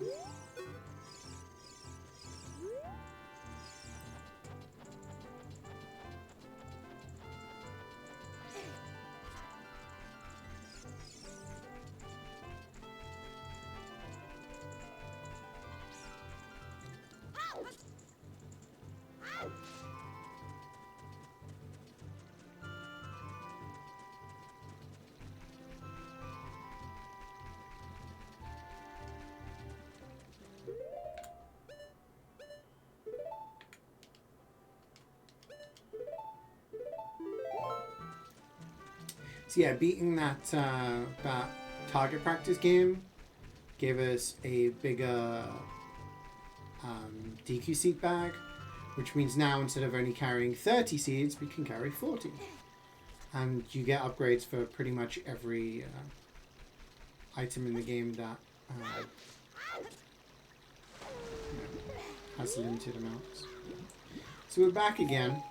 So yeah, beating that target practice game gave us a bigger DQ seed bag, which means now instead of only carrying 30 seeds, we can carry 40. And you get upgrades for pretty much every item in the game that has limited amounts. So we're back again.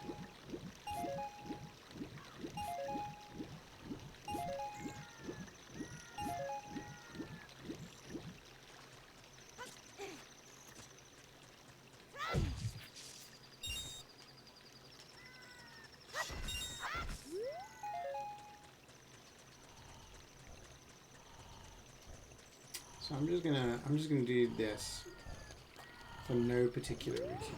So I'm just gonna do this for no particular reason.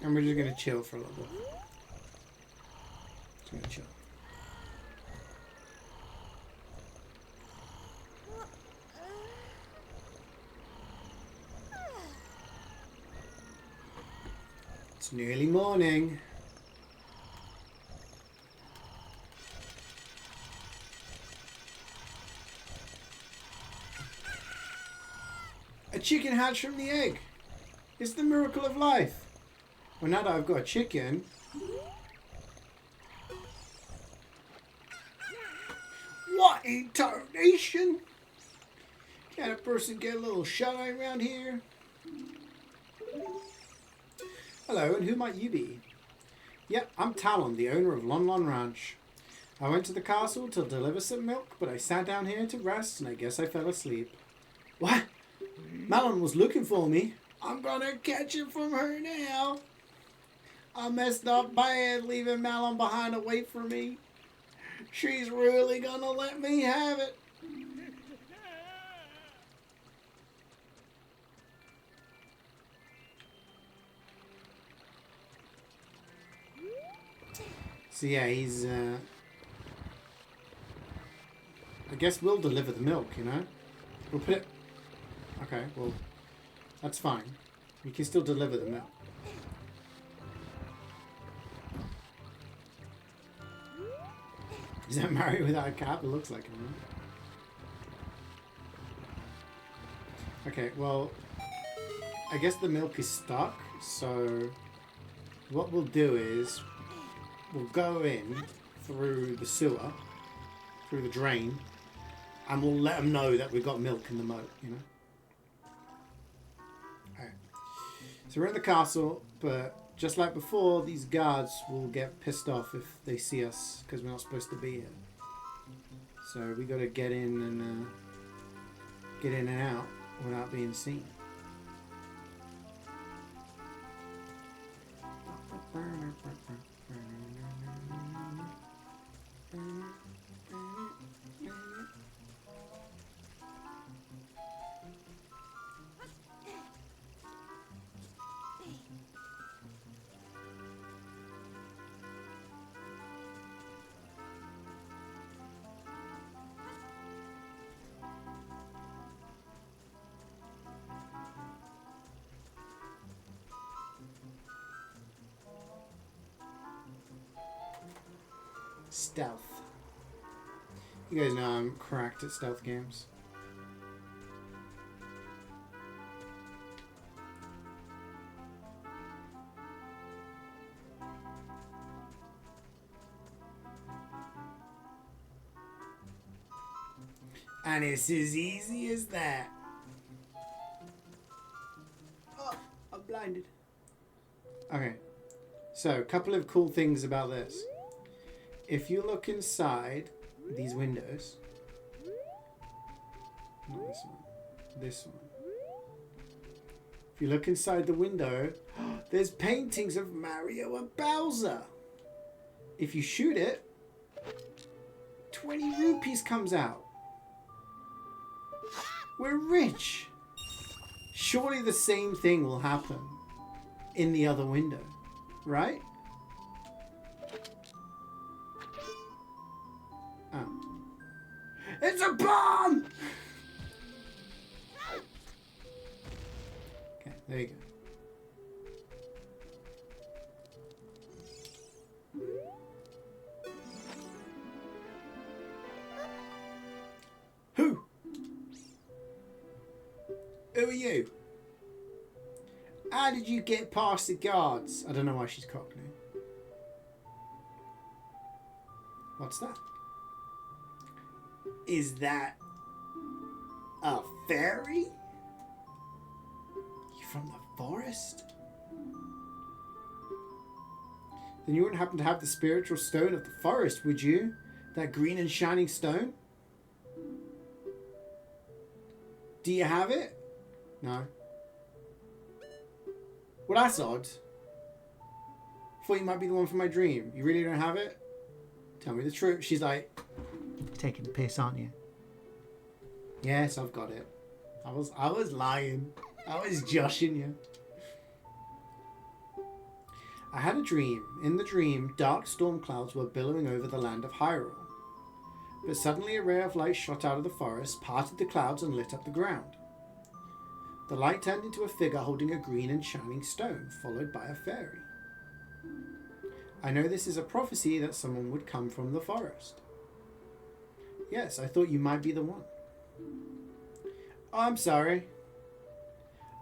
And we're just gonna chill for a little bit. Just gonna chill. It's nearly morning. A chicken hatched from the egg. It's the miracle of life. Well, now that I've got a chicken, what a tarnation! Can a person get a little shut-eye around here? Hello, and who might you be? Yep, I'm Talon, the owner of Lon Lon Ranch. I went to the castle to deliver some milk, but I sat down here to rest, and I guess I fell asleep. What? Malon was looking for me. I'm gonna catch it from her now. I messed up bad leaving Malon behind to wait for me. She's really gonna let me have it. So yeah, he's I guess we'll deliver the milk, you know? We'll put it... Okay, well, that's fine. We can still deliver the milk. Is that Mario without a cap? It looks like him, right? Okay, well, I guess the milk is stuck, so what we'll do is we'll go in through the sewer, through the drain, and we'll let them know that we've got milk in the moat, you know? Alright. So we're in the castle, but just like before, these guards will get pissed off if they see us because we're not supposed to be here. So we got to get in and out without being seen. Stealth. You guys know I'm cracked at stealth games. And it's as easy as that. Oh, I'm blinded. Okay. So, a couple of cool things about this. If you look inside these windows, not this one, this one. If you look inside the window, there's paintings of Mario and Bowser. If you shoot it, 20 rupees comes out. We're rich. Surely the same thing will happen in the other window, right? Oh. It's a bomb! Okay, there you go. Who? Who are you? How did you get past the guards? I don't know why she's Cockney. What's that? Is that a fairy? You from the forest? Then you wouldn't happen to have the spiritual stone of the forest, would you? That green and shining stone? Do you have it? No. Well, that's odd. Thought you might be the one from my dream. You really don't have it? Tell me the truth. She's like, taking the piss, aren't you? Yes, I've got it. I was lying. I was joshing you. I had a dream. In the dream, dark storm clouds were billowing over the land of Hyrule. But suddenly a ray of light shot out of the forest, parted the clouds and lit up the ground. The light turned into a figure holding a green and shining stone, followed by a fairy. I know this is a prophecy that someone would come from the forest. Yes, I thought you might be the one. Oh, I'm sorry.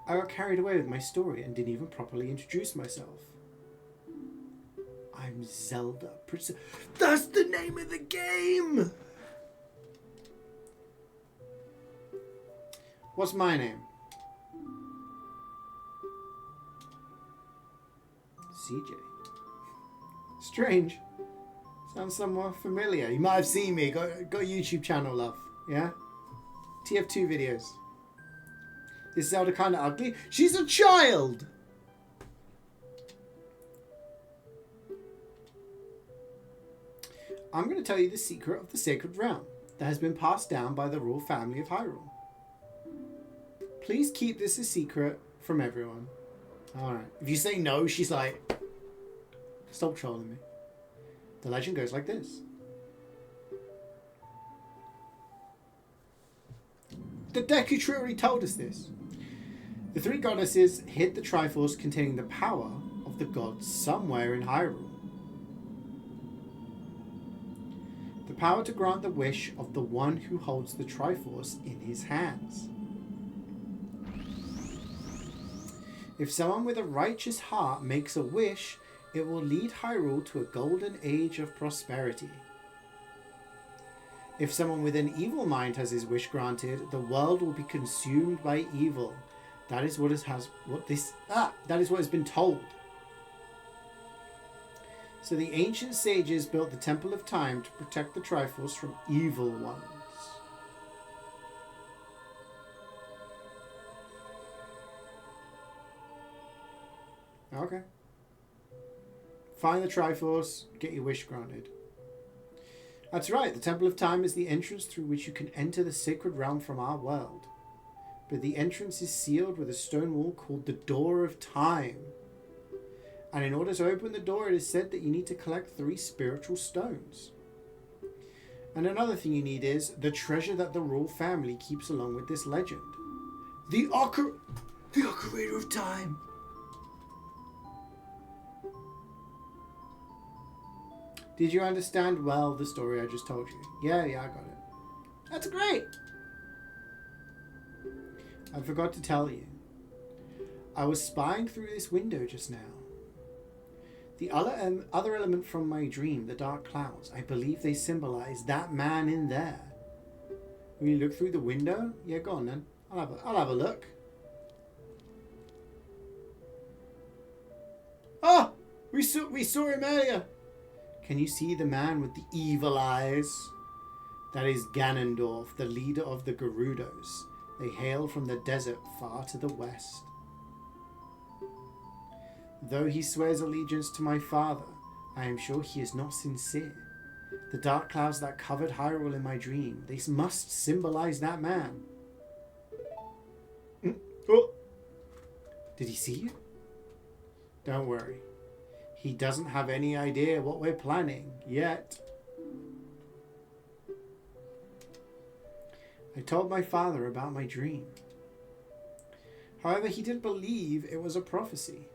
I got carried away with my story and didn't even properly introduce myself. I'm Zelda. That's the name of the game! What's my name? CeeJaey. Strange. Sounds somewhat familiar. You might have seen me. Got a YouTube channel, love. Yeah? TF2 videos. Is Zelda kind of ugly? She's a child! I'm going to tell you the secret of the Sacred Realm that has been passed down by the royal family of Hyrule. Please keep this a secret from everyone. Alright. If you say no, she's like, stop trolling me. The legend goes like this. The Deku Tree already told us this. The three goddesses hid the Triforce containing the power of the gods somewhere in Hyrule. The power to grant the wish of the one who holds the Triforce in his hands. If someone with a righteous heart makes a wish, it will lead Hyrule to a golden age of prosperity. If someone with an evil mind has his wish granted, the world will be consumed by evil. That is what has been told. So the ancient sages built the Temple of Time to protect the Triforce from evil ones. Okay. Find the Triforce, get your wish granted. That's right, the Temple of Time is the entrance through which you can enter the sacred realm from our world. But the entrance is sealed with a stone wall called the Door of Time. And in order to open the door, it is said that you need to collect 3 spiritual stones. And another thing you need is the treasure that the royal family keeps along with this legend. The Ocarina of Time. Did you understand well the story I just told you? Yeah, I got it. That's great. I forgot to tell you. I was spying through this window just now. The other element from my dream, the dark clouds, I believe they symbolize that man in there. Will you look through the window? Yeah, go on then. I'll have a look. Oh! We saw him earlier. Can you see the man with the evil eyes? That is Ganondorf, the leader of the Gerudos. They hail from the desert far to the west. Though he swears allegiance to my father, I am sure he is not sincere. The dark clouds that covered Hyrule in my dream, they must symbolize that man. Oh! Did he see you? Don't worry. He doesn't have any idea what we're planning yet. I told my father about my dream. However, he didn't believe it was a prophecy.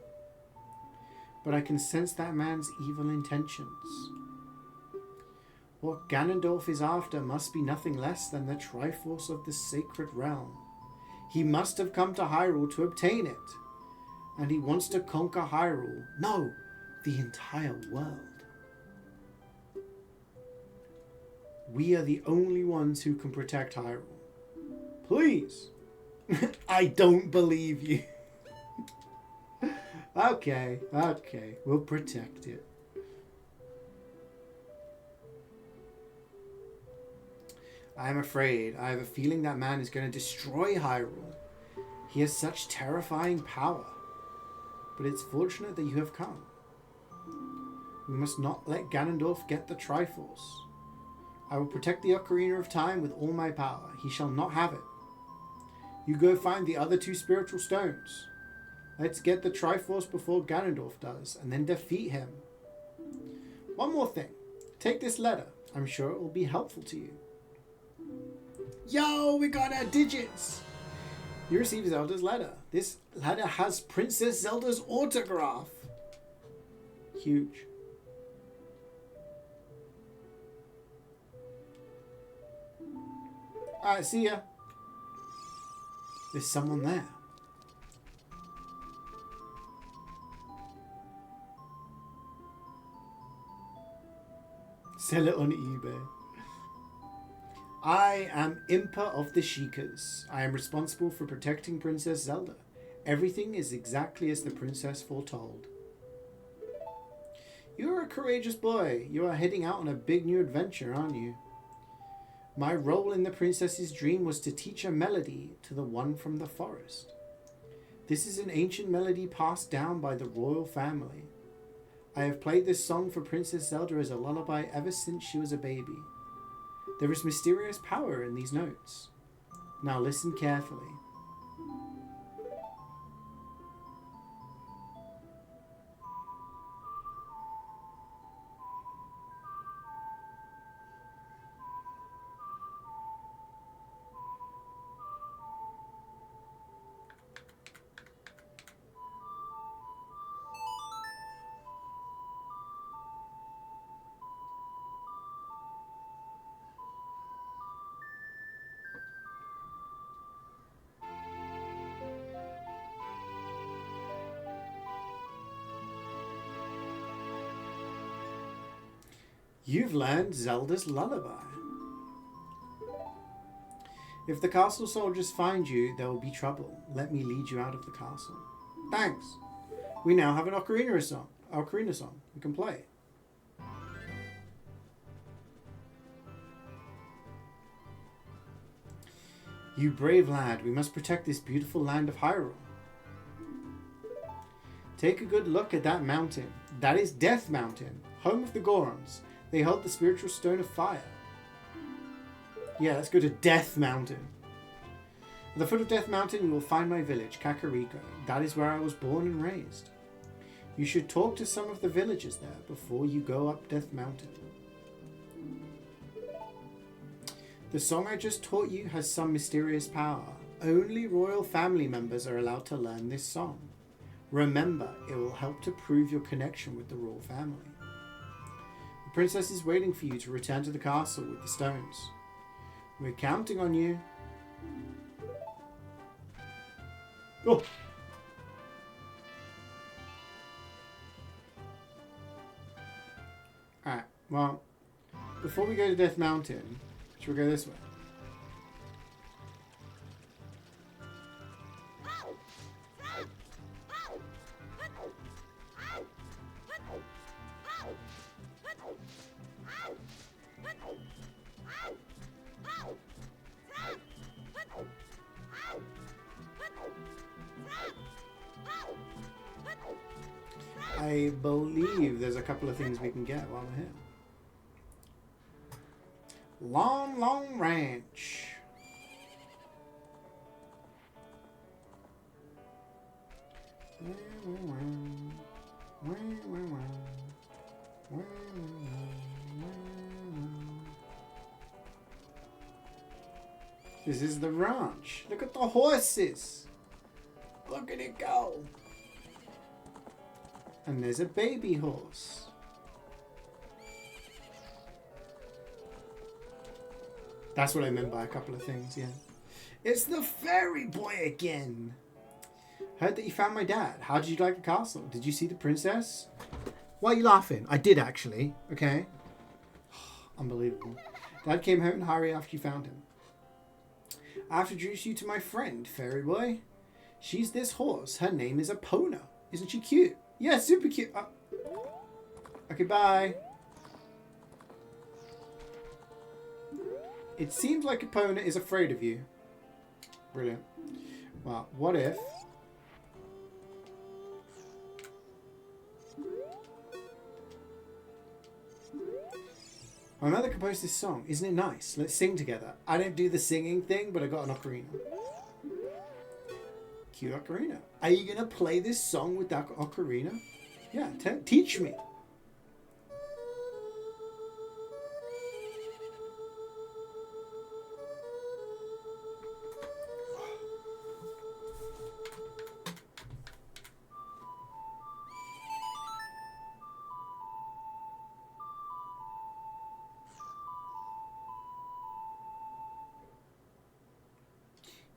But I can sense that man's evil intentions. What Ganondorf is after must be nothing less than the Triforce of the Sacred Realm. He must have come to Hyrule to obtain it. And he wants to conquer Hyrule. No, the entire world. We are the only ones who can protect Hyrule. Please. I don't believe you. Okay, we'll protect it. I am afraid. I have a feeling that man is going to destroy Hyrule. He has such terrifying power. But it's fortunate that you have come. We must not let Ganondorf get the Triforce. I will protect the Ocarina of Time with all my power. He shall not have it. You go find the other 2 spiritual stones. Let's get the Triforce before Ganondorf does, and then defeat him. One more thing. Take this letter. I'm sure it will be helpful to you. Yo, we got our digits! You received Zelda's letter. This letter has Princess Zelda's autograph. Huge. Alright, see ya. There's someone there. Sell it on eBay. I am Impa of the Sheikahs. I am responsible for protecting Princess Zelda. Everything is exactly as the princess foretold. You are a courageous boy. You are heading out on a big new adventure, aren't you? My role in the princess's dream was to teach a melody to the one from the forest. This is an ancient melody passed down by the royal family. I have played this song for Princess Zelda as a lullaby ever since she was a baby. There is mysterious power in these notes. Now listen carefully. You've learned Zelda's lullaby. If the castle soldiers find you, there will be trouble. Let me lead you out of the castle. Thanks. We now have an Ocarina song. We can play. You brave lad, we must protect this beautiful land of Hyrule. Take a good look at that mountain. That is Death Mountain, home of the Gorons. They hold the spiritual stone of fire. Yeah, let's go to Death Mountain. At the foot of Death Mountain, you will find my village, Kakariko. That is where I was born and raised. You should talk to some of the villagers there before you go up Death Mountain. The song I just taught you has some mysterious power. Only royal family members are allowed to learn this song. Remember, it will help to prove your connection with the royal family. The princess is waiting for you to return to the castle with the stones. We're counting on you. Oh! Alright, well, before we go to Death Mountain, should we go this way? I believe there's a couple of things we can get while we're here. Long Ranch. This is the ranch. Look at the horses. Look at it go. And there's a baby horse. That's what I meant by a couple of things, yeah. It's the fairy boy again. Heard that you found my dad. How did you like the castle? Did you see the princess? Why are you laughing? I did actually, okay? Unbelievable. Dad came home in a hurry after you found him. I have to introduce you to my friend, fairy boy. She's this horse. Her name is Epona. Isn't she cute? Yeah, super cute. Okay, bye. It seems like Epona is afraid of you. Brilliant. Well, what if... My mother composed this song. Isn't it nice? Let's sing together. I don't do the singing thing, but I got an ocarina. Cute ocarina. Are you going to play this song with that ocarina? Yeah, teach me.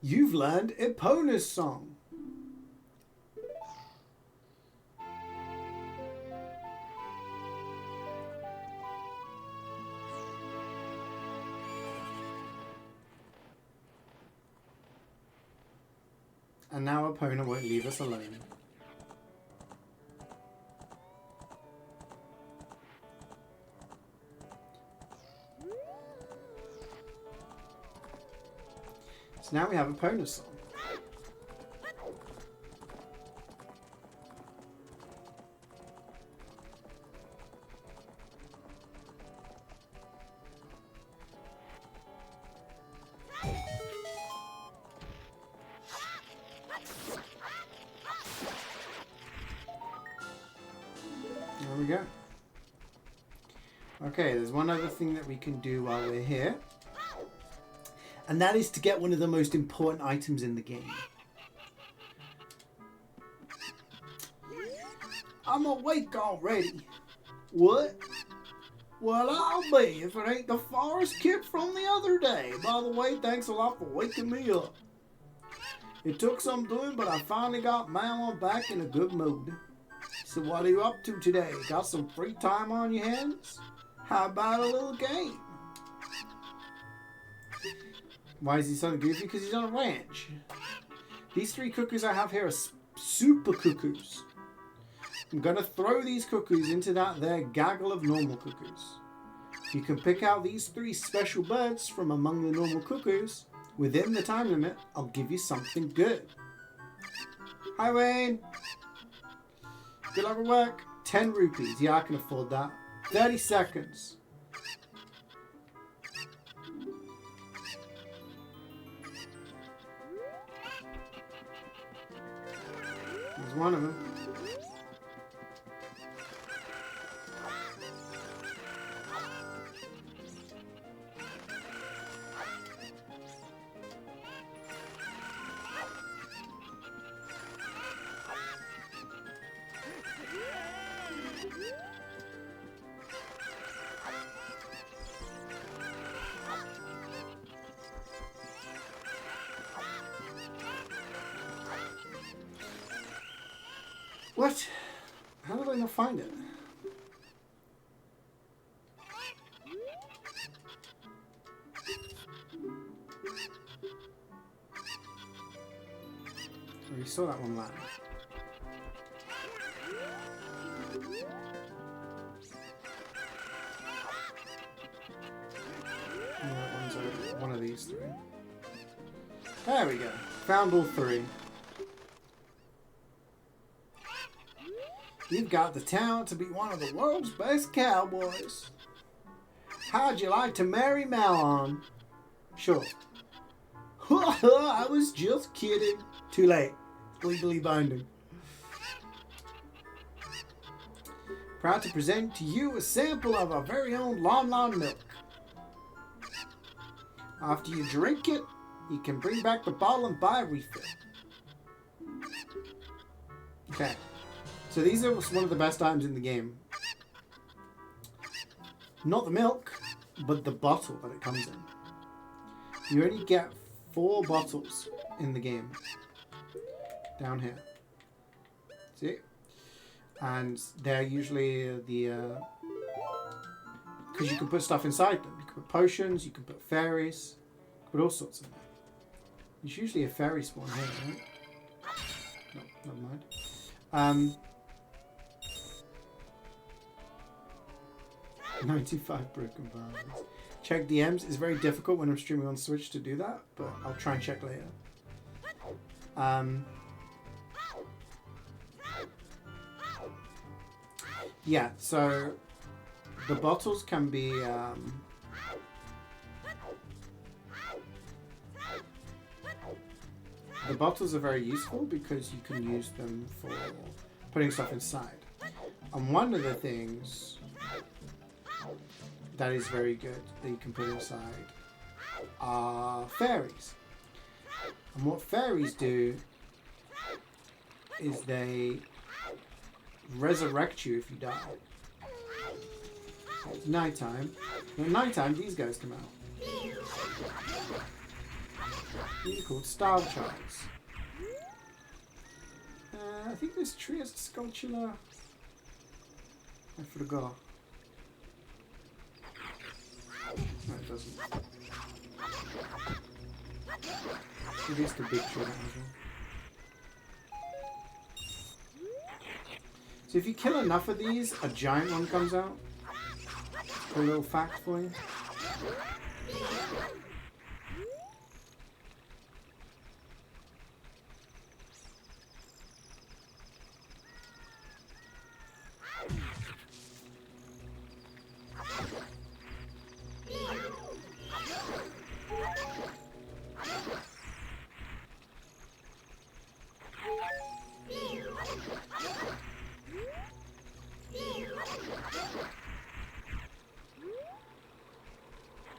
You've learned Epona's song. And now Epona won't leave us alone. So now we have Epona's song. There we go. Okay, there's one other thing that we can do while we're here. And that is to get one of the most important items in the game. I'm awake already. What? Well, I'll be if it ain't the forest kid from the other day. By the way, thanks a lot for waking me up. It took some doing, but I finally got Mama back in a good mood. So what are you up to today? Got some free time on your hands? How about a little game? Why is he so goofy? Because he's on a ranch. These 3 cuckoos I have here are super cuckoos. I'm going to throw these cuckoos into that there gaggle of normal cuckoos. You can pick out these 3 special birds from among the normal cuckoos. Within the time limit, I'll give you something good. Hi, Wayne. Good luck at work. 10 rupees. Yeah, I can afford that. 30 seconds. There's one of them. What? How did I not find it? Oh, you saw that one land. No, that one's over. One of these 3. There we go. Found all 3. You've got the talent to be one of the world's best cowboys. How'd you like to marry Malon? Sure. I was just kidding. Too late. Legally binding. Proud to present to you a sample of our very own Lon Lon milk. After you drink it, you can bring back the bottle and buy a refill. Okay. So these are one of the best items in the game. Not the milk, but the bottle that it comes in. You only get 4 bottles in the game. Down here. See? And they're usually the... because you can put stuff inside them. You can put potions, you can put fairies, you can put all sorts of them. There's usually a fairy spawn here, right? No, never mind. 95 broken bars. Check DMs. It's very difficult when I'm streaming on Switch to do that, but I'll try and check later. Yeah, so the bottles can be the bottles are very useful because you can use them for putting stuff inside. And one of the things that is very good that you can put inside are fairies. And what fairies do is they resurrect you if you die. It's nighttime. At nighttime, these guys come out. These are called Star Charts. I think this tree has a sculpture. I forgot. No, it doesn't. Maybe it's the big tree as well. So if you kill enough of these, a giant one comes out. A little fact for you.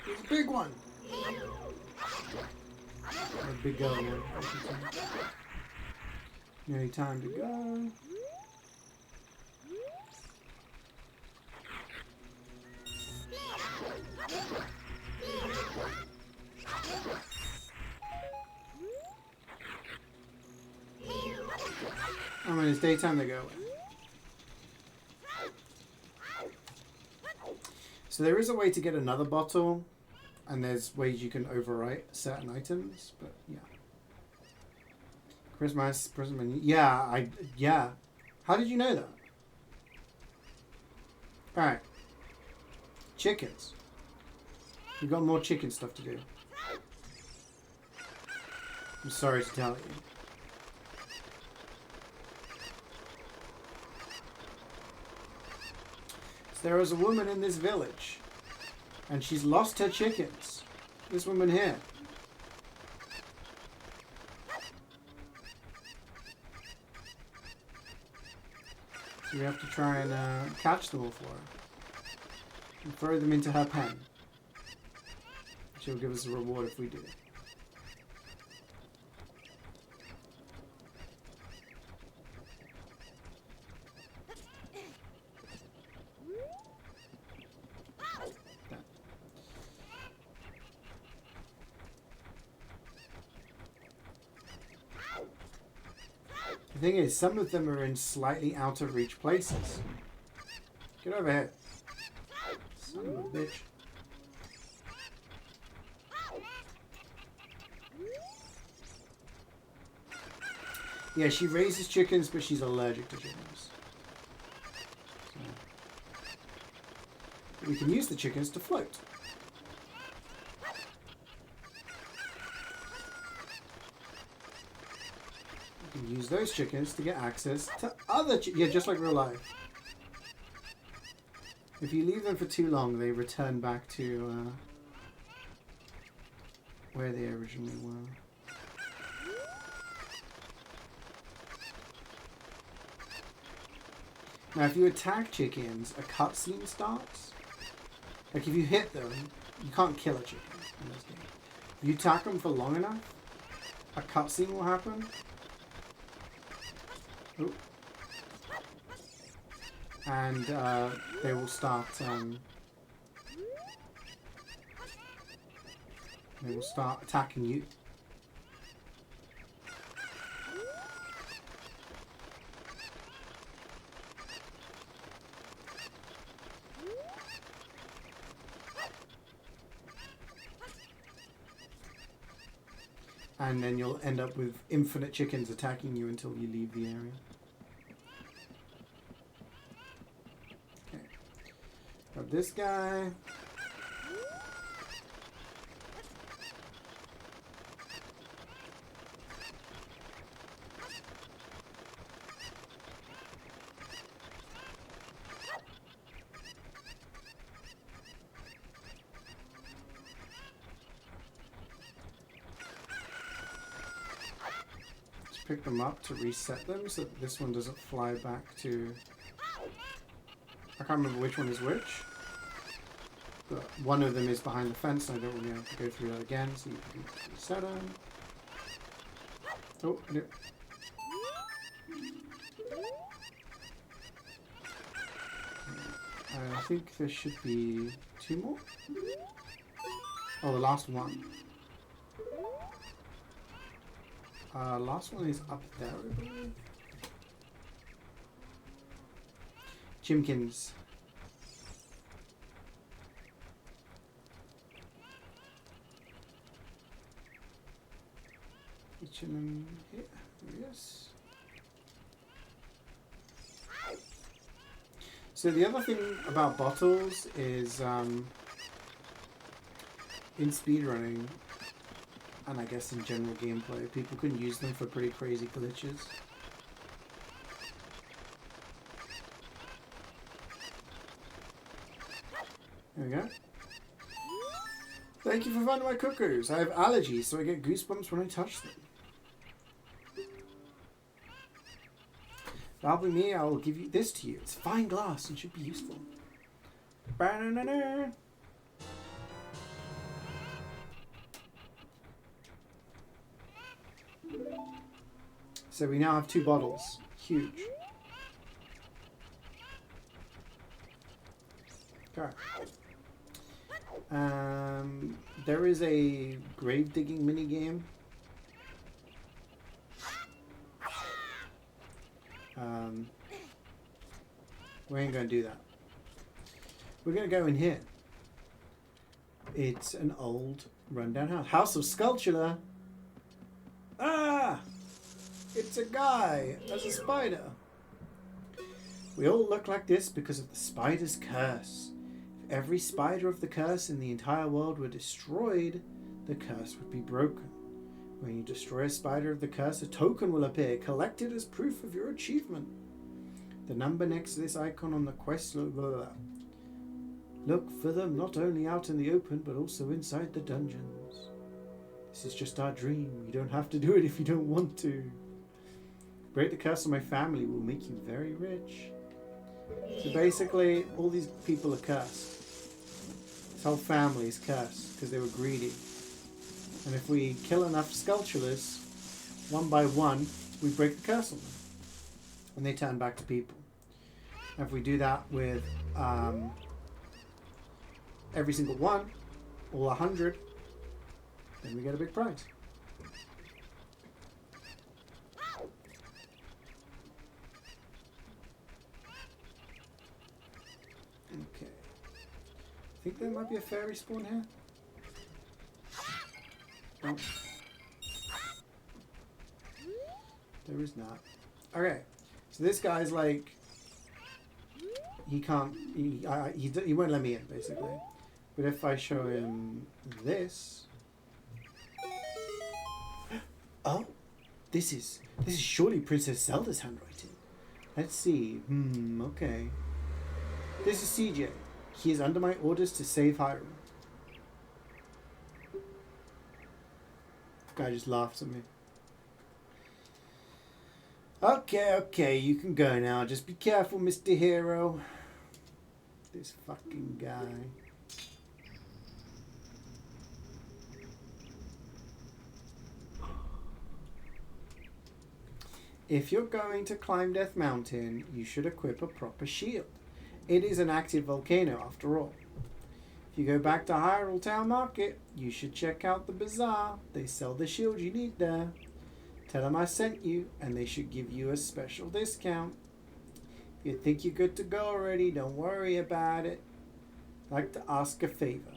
There's a big one. A big guy. Nearly time to go. Oh, when it's daytime, they go away. So there is a way to get another bottle, and there's ways you can overwrite certain items, but yeah. Christmas, present. Yeah. How did you know that? Alright. Chickens. We've got more chicken stuff to do. I'm sorry to tell you. There is a woman in this village, and she's lost her chickens. This woman here. So we have to try and catch them all for her. And throw them into her pen. She'll give us a reward if we do. The thing is, some of them are in slightly out of reach places. Get over here. Son of a bitch. Yeah, she raises chickens, but she's allergic to chickens. So, we can use the chickens to float. Use those chickens to get access to other yeah, just like real life. If you leave them for too long, they return back to where they originally were. Now, if you attack chickens, a cutscene starts. Like, if you hit them, you can't kill a chicken in this game. If you attack them for long enough, a cutscene will happen. Ooh. And they will start. They will start attacking you. And then you'll end up with infinite chickens attacking you until you leave the area. Okay. Got this guy. Pick them up to reset them so that this one doesn't fly back to... I can't remember which one is which. But one of them is behind the fence and I don't really have to go through that again, so you can reset them. Oh, I do. I think there should be 2 more. Oh, the last one. Last one is up there, I believe. Chimkins. Each of them here. Yes. So the other thing about bottles is in speedrunning, and I guess in general gameplay, people can use them for pretty crazy glitches. There we go. Thank you for finding my cuckoos. I have allergies, so I get goosebumps when I touch them. That'll be me. I'll give you this to you. It's fine glass and should be useful. Ba-na-na-na. So we now have 2 bottles. Huge. Okay. There is a grave digging mini game. We ain't gonna do that. We're gonna go in here. It's an old rundown house. House of Sculpture. Ah! It's a guy as a spider. We all look like this because of the spider's curse. If every spider of the curse in the entire world were destroyed, the curse would be broken. When you destroy a spider of the curse, a token will appear, collected as proof of your achievement. The number next to this icon on the quest look for them not only out in the open, but also inside the dungeons. This is just our dream. You don't have to do it if you don't want to. Break the curse on my family will make you very rich. So basically, all these people are cursed. This whole family is cursed because they were greedy. And if we kill enough Skulltulas, one by one, we break the curse on them. And they turn back to people. And if we do that with every single one, all 100, then we get a big prize. Okay. I think there might be a fairy spawn here. No. There is not. Okay. So this guy's like, he can't, he won't let me in, basically. But if I show him this, oh, this is surely Princess Zelda's handwriting. Let's see. Okay. This is CeeJaey. He is under my orders to save Hyrule. The guy just laughs at me. Okay, you can go now. Just be careful, Mr. Hero. This fucking guy. If you're going to climb Death Mountain, you should equip a proper shield. It is an active volcano after all. If you go back to Hyrule Town Market, you should check out the bazaar. They sell the shield you need there. Tell them I sent you, and they should give you a special discount. If you think you're good to go already, don't worry about it. I'd like to ask a favor.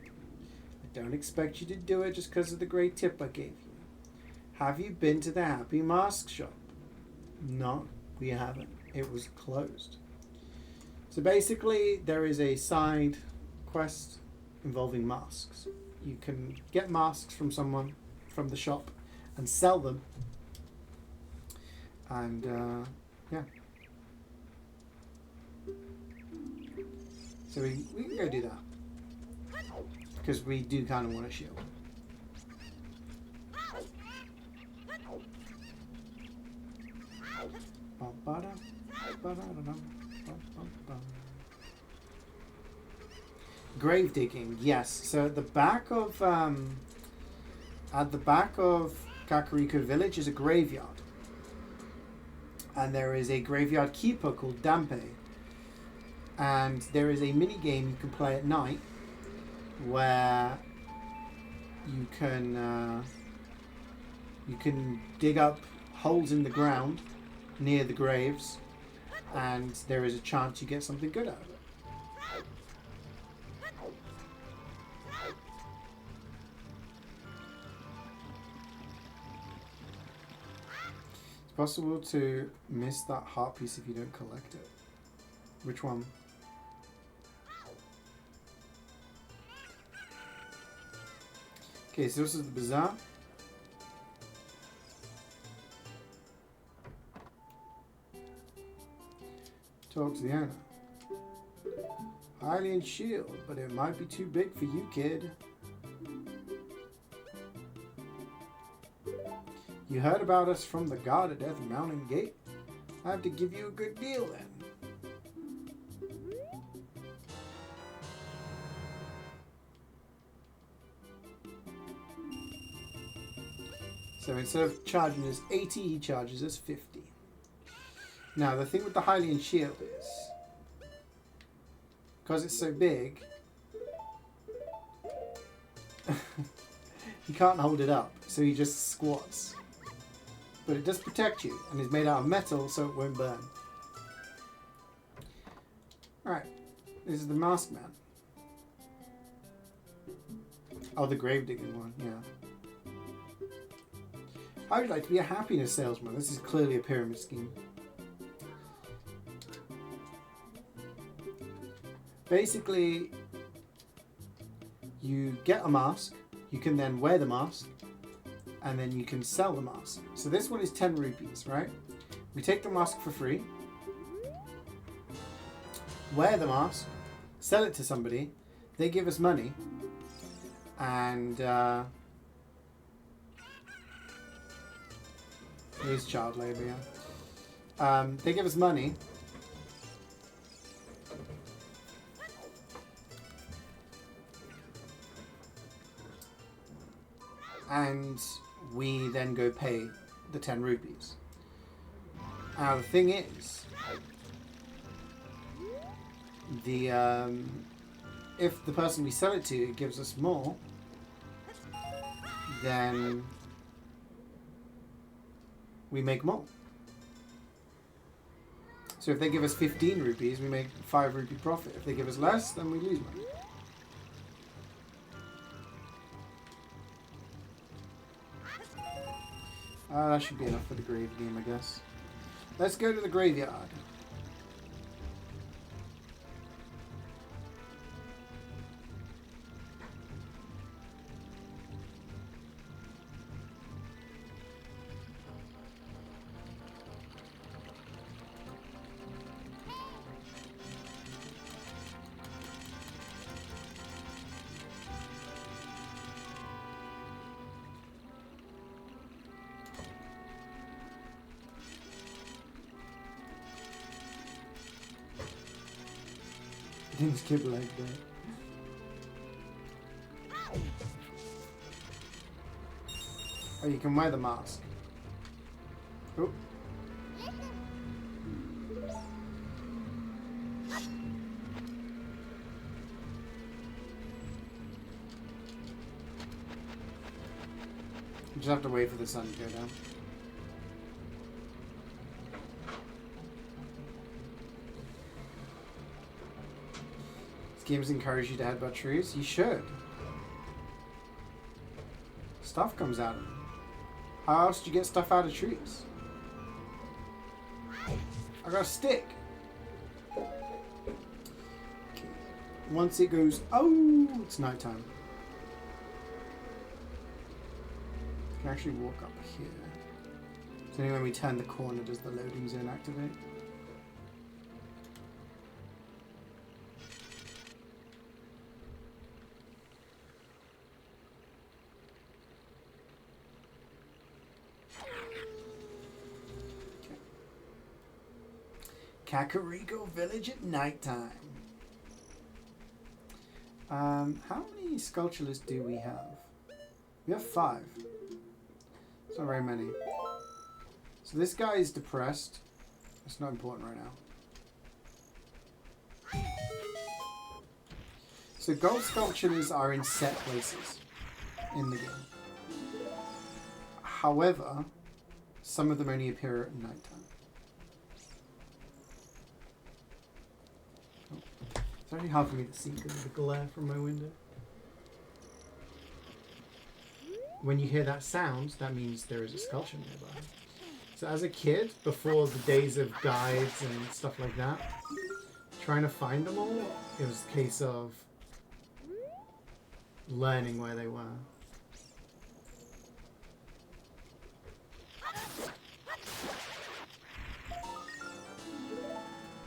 I don't expect you to do it just because of the great tip I gave you. Have you been to the Happy Mask shop? No, we haven't. It was closed. So basically, there is a side quest involving masks. You can get masks from someone from the shop and sell them. And, yeah. So we can go do that. Because we do kind of want a shield. Grave digging, yes. So at the back of Kakariko Village is a graveyard, and there is a graveyard keeper called Dampe, and there is a mini game you can play at night where you can dig up holes in the ground near the graves, and there is a chance you get something good out of it. It's possible to miss that heart piece if you don't collect it. Which one? Okay, so this is the bazaar. Talk to the owner. Hylian shield, but it might be too big for you, kid. You heard about us from the guard at Death Mountain Gate? I have to give you a good deal then. So instead of charging us 80, he charges us 50. Now, the thing with the Hylian shield is, because it's so big, he can't hold it up, so he just squats. But it does protect you, and is made out of metal, so it won't burn. Alright, this is the Mask Man. Oh, the grave digging one, yeah. How would you like to be a happiness salesman? This is clearly a pyramid scheme. Basically, you get a mask, you can then wear the mask, and then you can sell the mask. So this one is 10 rupees, right? We take the mask for free, wear the mask, sell it to somebody, they give us money, and here's child labor, yeah. They give us money, and we then go pay the 10 rupees. Now the thing is, if the person we sell it to gives us more, then we make more. So if they give us 15 rupees, we make 5 rupee profit. If they give us less, then we lose money. That should be enough for the grave game, I guess. Let's go to the graveyard. Didn't skip like that. Oh, you can wear the mask. Oh. You just have to wait for the sun to go down. These games encourage you to headbutt trees. You should. Stuff comes out of them. How else do you get stuff out of trees? I got a stick. Okay. Once it goes, oh, it's nighttime. I can actually walk up here. So only when we turn the corner does the loading zone activate. Kakariko Village at nighttime. How many sculptures do we have? We have 5. It's not very many. So this guy is depressed. It's not important right now. So gold sculptures are in set places in the game. However, some of them only appear at nighttime. It's actually hard for me to see because of the glare from my window. When you hear that sound, that means there is a sculpture nearby. So as a kid, before the days of guides and stuff like that, trying to find them all, it was a case of learning where they were.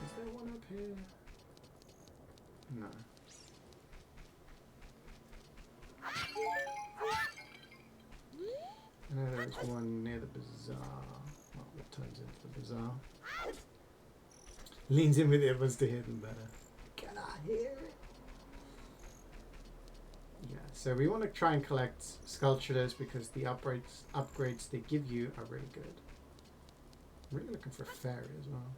Is there one up here? No. I know there's one near the bazaar. Well, what turns into the bazaar. Leans in with earbuds to hear them better. Can I hear it? Yeah, so we want to try and collect sculptures because the upgrades they give you are really good. I'm really looking for a fairy as well.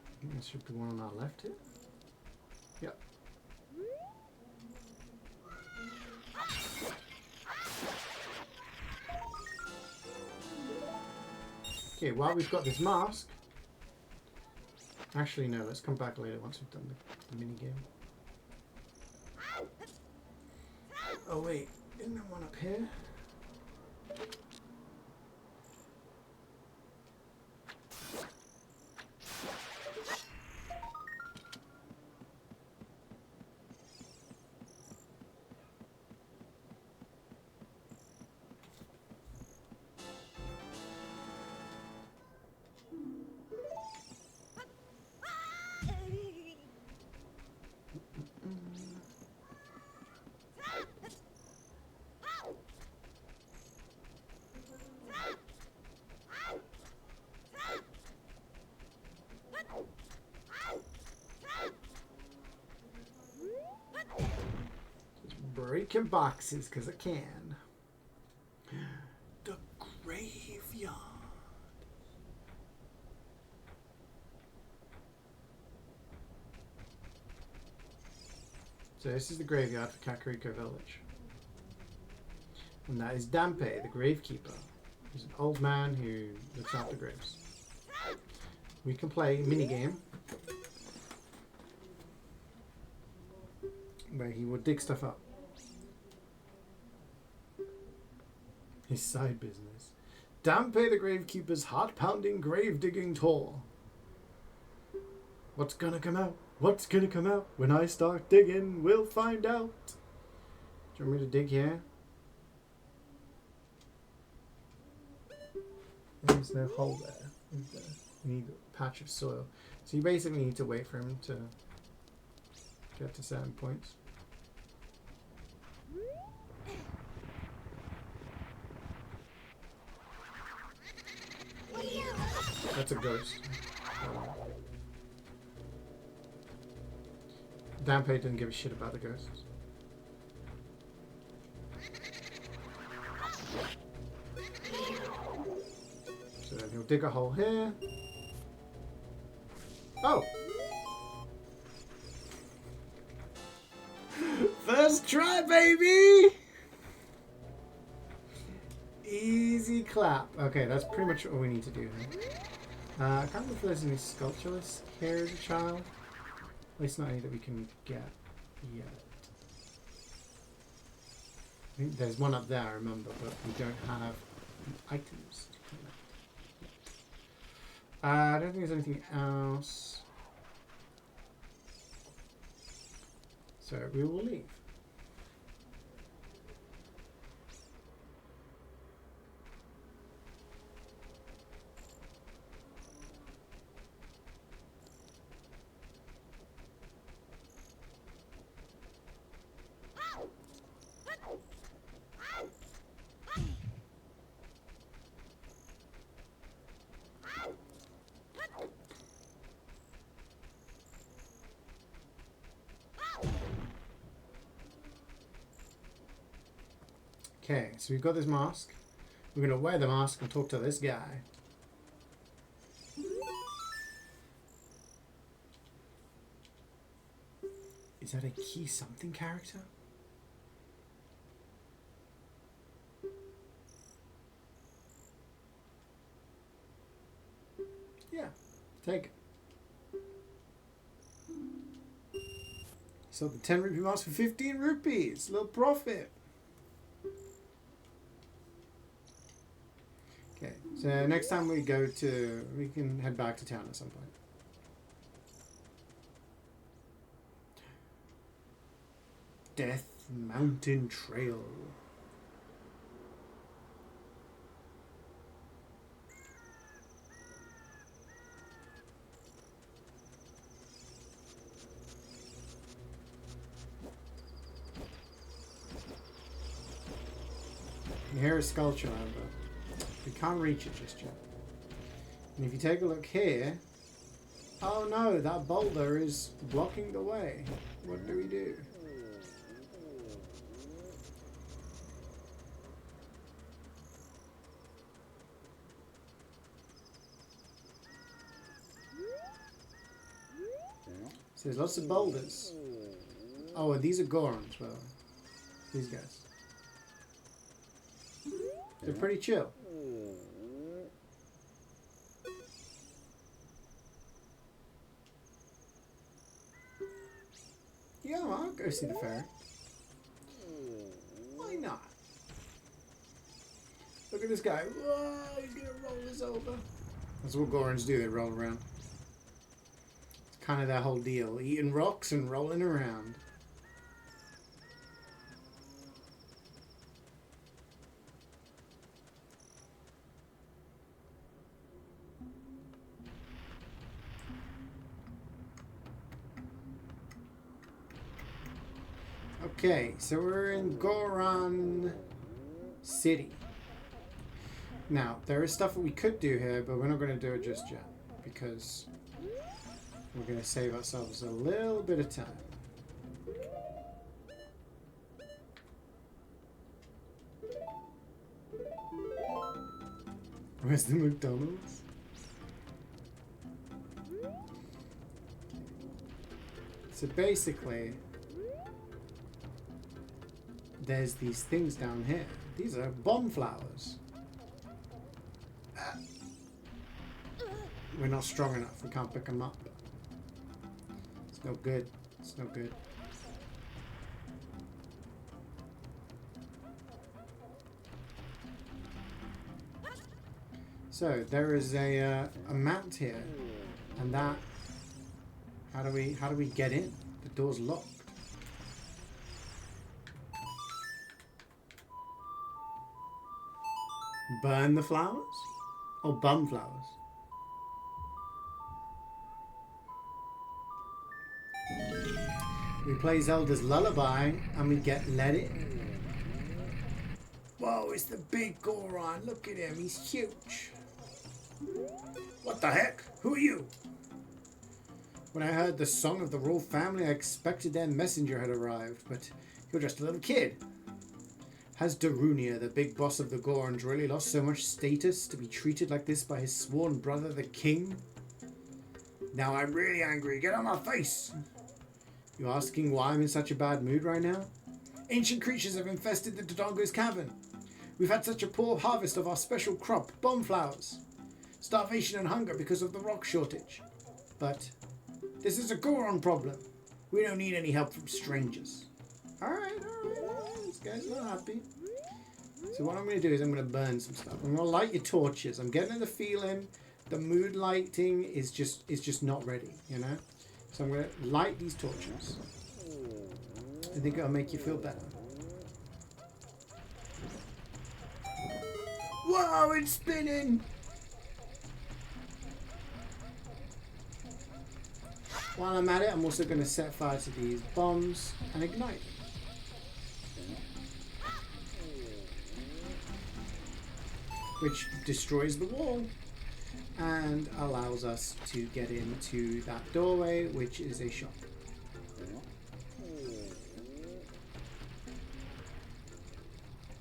I think there should be one on our left here. Yep. Okay, while we've got this mask... Actually, no, let's come back later once we've done the mini game. Oh wait, isn't there one up here? Breaking boxes because I can. The graveyard. So this is the graveyard for Kakariko Village. And that is Dampe, the gravekeeper. He's an old man who looks after graves. We can play a minigame where he will dig stuff up. His side business. Dampe the Gravekeeper's heart-pounding grave-digging tour. What's gonna come out? What's gonna come out? When I start digging, we'll find out. Do you want me to dig here? There's no hole there. Is there? You need a patch of soil. So you basically need to wait for him to get to certain points. That's a ghost. Dampé didn't give a shit about the ghosts. So then he'll dig a hole here. Oh! First try, baby! Easy clap. Okay, that's pretty much all we need to do here. I can't remember if there's any sculptures here as a child. At least not any that we can get yet. I think there's one up there, I remember, but we don't have items to collect. I don't think there's anything else. So we will leave. Okay, so we've got this mask. We're going to wear the mask and talk to this guy. Is that a key something character? Yeah, take it. Sold the 10 rupee mask for 15 rupees. Little profit. Okay, so next time we go to, we can head back to town at some point. Death Mountain Trail. You hear a sculpture, but we can't reach it just yet. And if you take a look here, oh no, that boulder is blocking the way. What do we do? So there's lots of boulders. Oh, and these are Gorons, well, these guys. They're pretty chill. Yeah, I'll go see the fair. Why not? Look at this guy. Whoa, he's gonna roll us over. That's what Gorons do, they roll around. It's kind of that whole deal. Eating rocks and rolling around. Okay, so we're in Goron City. Now, there is stuff that we could do here, but we're not going to do it just yet, because we're going to save ourselves a little bit of time. Where's the McDonald's? So basically, there's these things down here. These are bomb flowers. We're not strong enough. We can't pick them up. It's no good. It's no good. So there is a mount here, and that. How do we get in? The door's locked. Burn the flowers? Or bum flowers? We play Zelda's Lullaby and we get let in. Whoa, it's the big Goron. Look at him, he's huge. What the heck? Who are you? When I heard the song of the royal family, I expected their messenger had arrived, but you're just a little kid. Has Darunia, the big boss of the Gorons, really lost so much status to be treated like this by his sworn brother, the king? Now I'm really angry. Get on my face! You asking why I'm in such a bad mood right now? Ancient creatures have infested the Dodongo's cavern. We've had such a poor harvest of our special crop, bomb flowers. Starvation and hunger because of the rock shortage. But this is a Goron problem. We don't need any help from strangers. Alright. This guy's not happy. So what I'm going to do is I'm going to burn some stuff. I'm going to light your torches. I'm getting the feeling the mood lighting is just not ready, you know? So I'm going to light these torches. I think it'll make you feel better. Whoa, it's spinning! While I'm at it, I'm also going to set fire to these bombs and ignite them. Which destroys the wall and allows us to get into that doorway, which is a shop.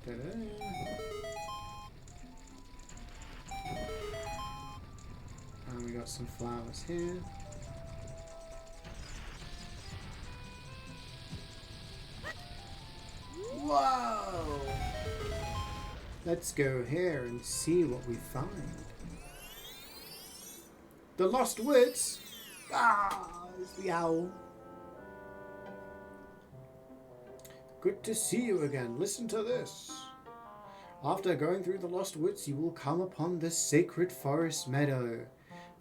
Ta-da. And we got some flowers here. Whoa! Let's go here and see what we find. The Lost Woods! Ah, it's the owl. Good to see you again. Listen to this. After going through the Lost Woods, you will come upon the Sacred Forest Meadow.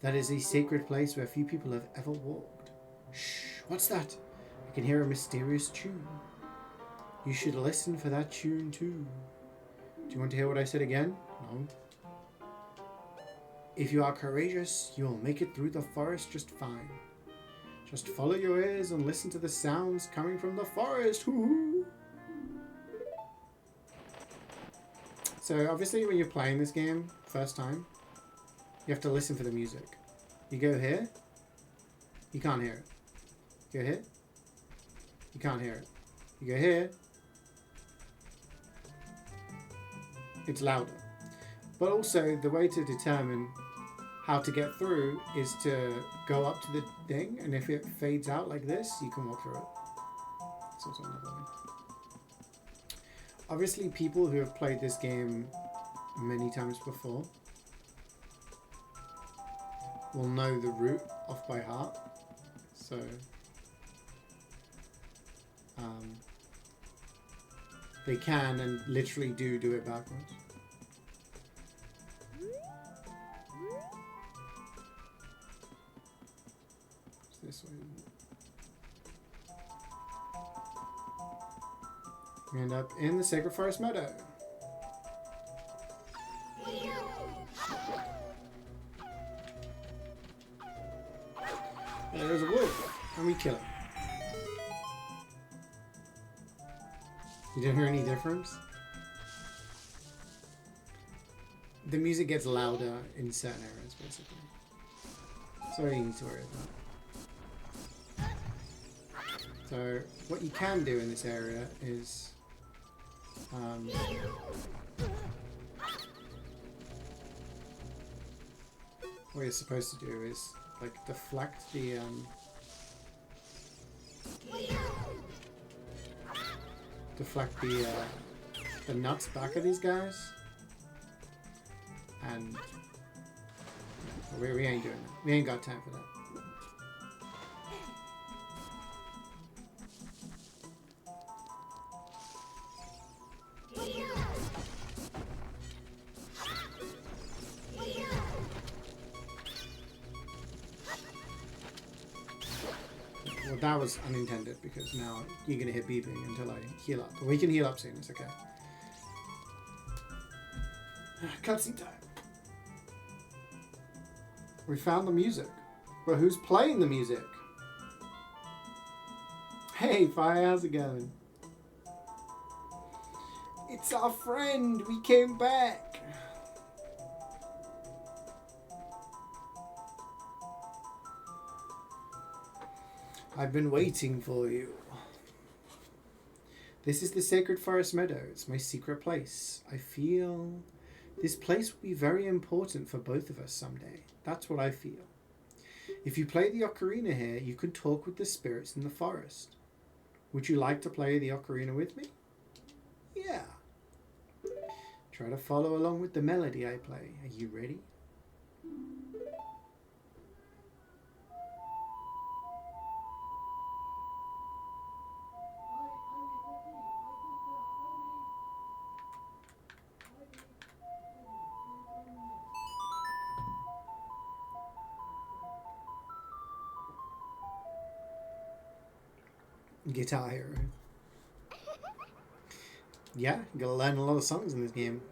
That is a sacred place where few people have ever walked. Shh, what's that? I can hear a mysterious tune. You should listen for that tune too. Do you want to hear what I said again? No. If you are courageous, you will make it through the forest just fine. Just follow your ears and listen to the sounds coming from the forest. Hoo-hoo. So obviously when you're playing this game first time, you have to listen for the music. You go here, you can't hear it. You go here, you can't hear it. You go here, it's louder. But also the way to determine how to get through is to go up to the thing, and if it fades out like this, you can walk through it. That's also another way. Obviously people who have played this game many times before will know the route off by heart. So they can and literally do it backwards. This way. We end up in the Sacred Forest Meadow. There's a wolf, and we kill him. You didn't hear any difference? The music gets louder in certain areas, basically. So you need to worry about. So what you can do in this area is what you're supposed to do is like deflect the nuts back at these guys, and we ain't doing that. We ain't got time for that. Well, that was unintended because now you're gonna hit beeping until I heal up. But we can heal up soon, it's okay. Cutscene time. We found the music. But who's playing the music? Hey, Fire, how's it going? It's our friend. We came back. I've been waiting for you. This is the Sacred Forest Meadow. It's my secret place. I feel this place will be very important for both of us someday. That's what I feel. If you play the ocarina here, you can talk with the spirits in the forest. Would you like to play the ocarina with me? Yeah. Try to follow along with the melody I play. Are you ready? Guitar Hero. Yeah, you gotta learn a lot of songs in this game.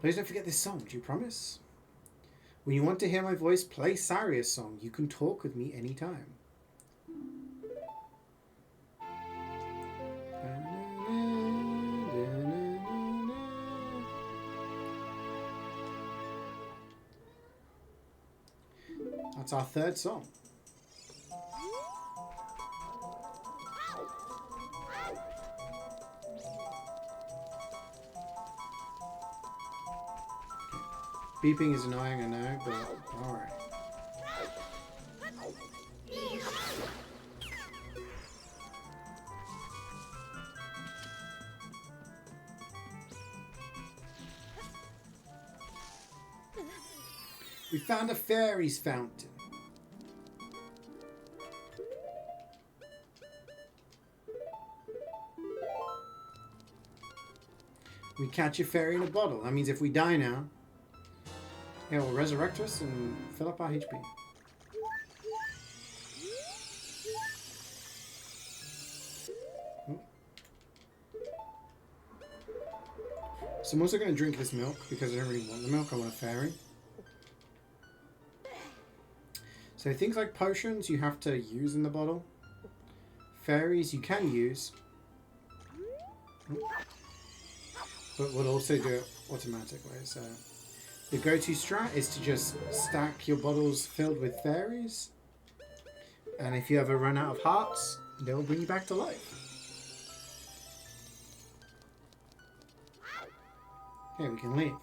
Please don't forget this song, do you promise? When you want to hear my voice, play Saria's song. You can talk with me anytime. That's our third song. Beeping is annoying, I know, but alright. We found a fairy's fountain. We catch a fairy in a bottle. That means if we die now, it will resurrect us and fill up our HP. So I'm also going to drink this milk because I don't really want the milk. I want a fairy. So things like potions you have to use in the bottle. Fairies you can use. But we'll also do it automatically. So the go-to strat is to just stack your bottles filled with fairies. And if you ever run out of hearts, they will bring you back to life. Okay, we can leave.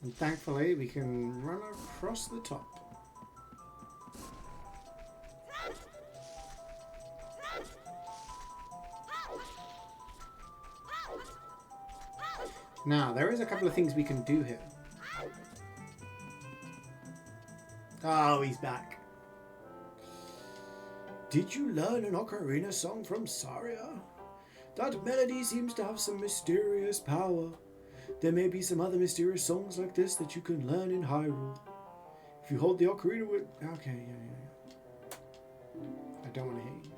And thankfully, we can run across the top. Now, there is a couple of things we can do here. Oh, he's back. Did you learn an ocarina song from Saria? That melody seems to have some mysterious power. There may be some other mysterious songs like this that you can learn in Hyrule. If you hold the ocarina with... Okay, yeah. I don't want to hear you.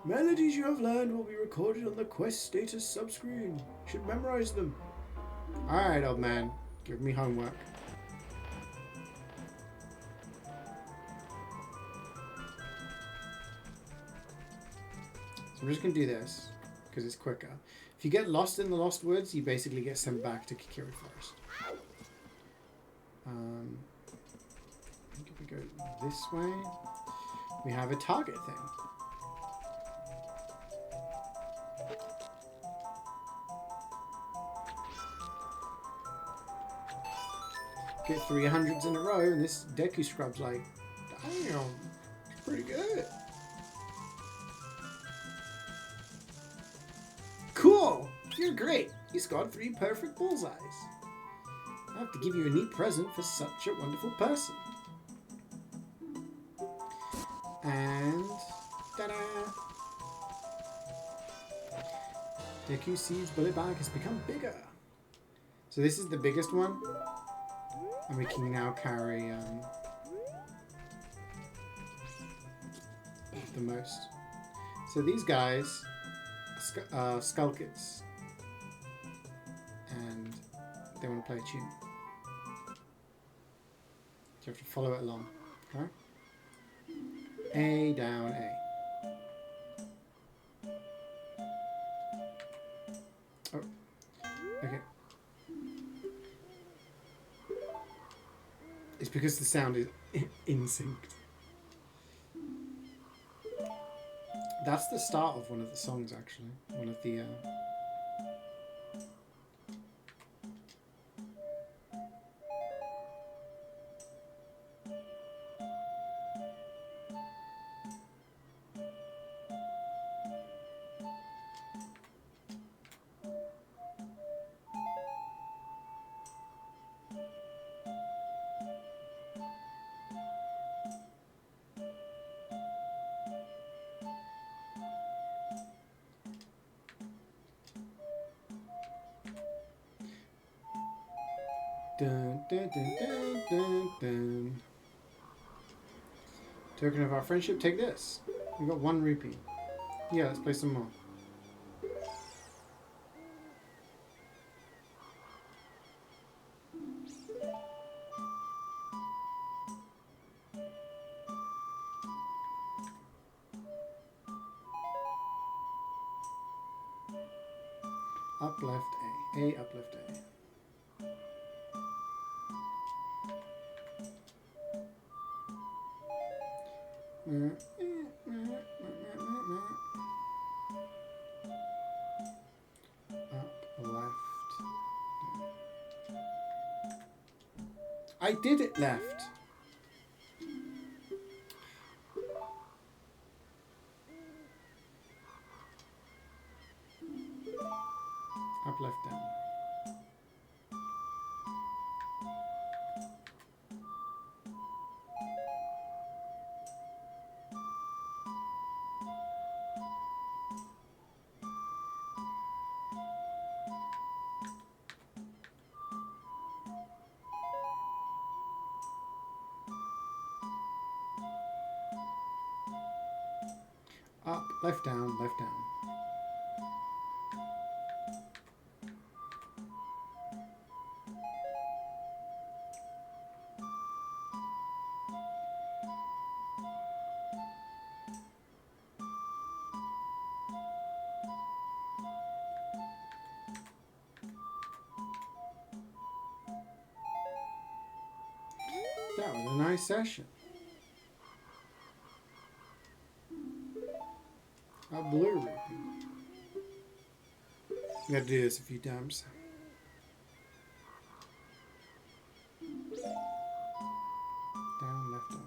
Melodies you have learned will be recorded on the quest status subscreen. You should memorize them. Alright, old man. Give me homework. So I'm just going to do this, because it's quicker. If you get lost in the Lost Woods, you basically get sent back to Kikiri Forest. I think if we go this way, we have a target thing. Get 300s in a row, and this Deku Scrub's like, damn, it's pretty good. Cool! You're great. You scored 3 perfect bullseyes. I have to give you a neat present for such a wonderful person. And ta-da! Deku Seed's bullet bag has become bigger. So this is the biggest one. And we can now carry the most. So these guys are Skull Kids. And they want to play a tune. You have to follow it along. Okay? A down A. Oh. Okay. It's because the sound is in sync. That's the start of one of the songs, actually. One of the. Dun, dun, dun, dun, dun, dun. Token of our friendship, take this. We got 1 rupee. Yeah, let's play some more. Up left A. A up left A. Up left. I did it left. Up left down. Up, left down, left down. That was a nice session. A blue rupee. You gotta do this a few times. Down, left, up.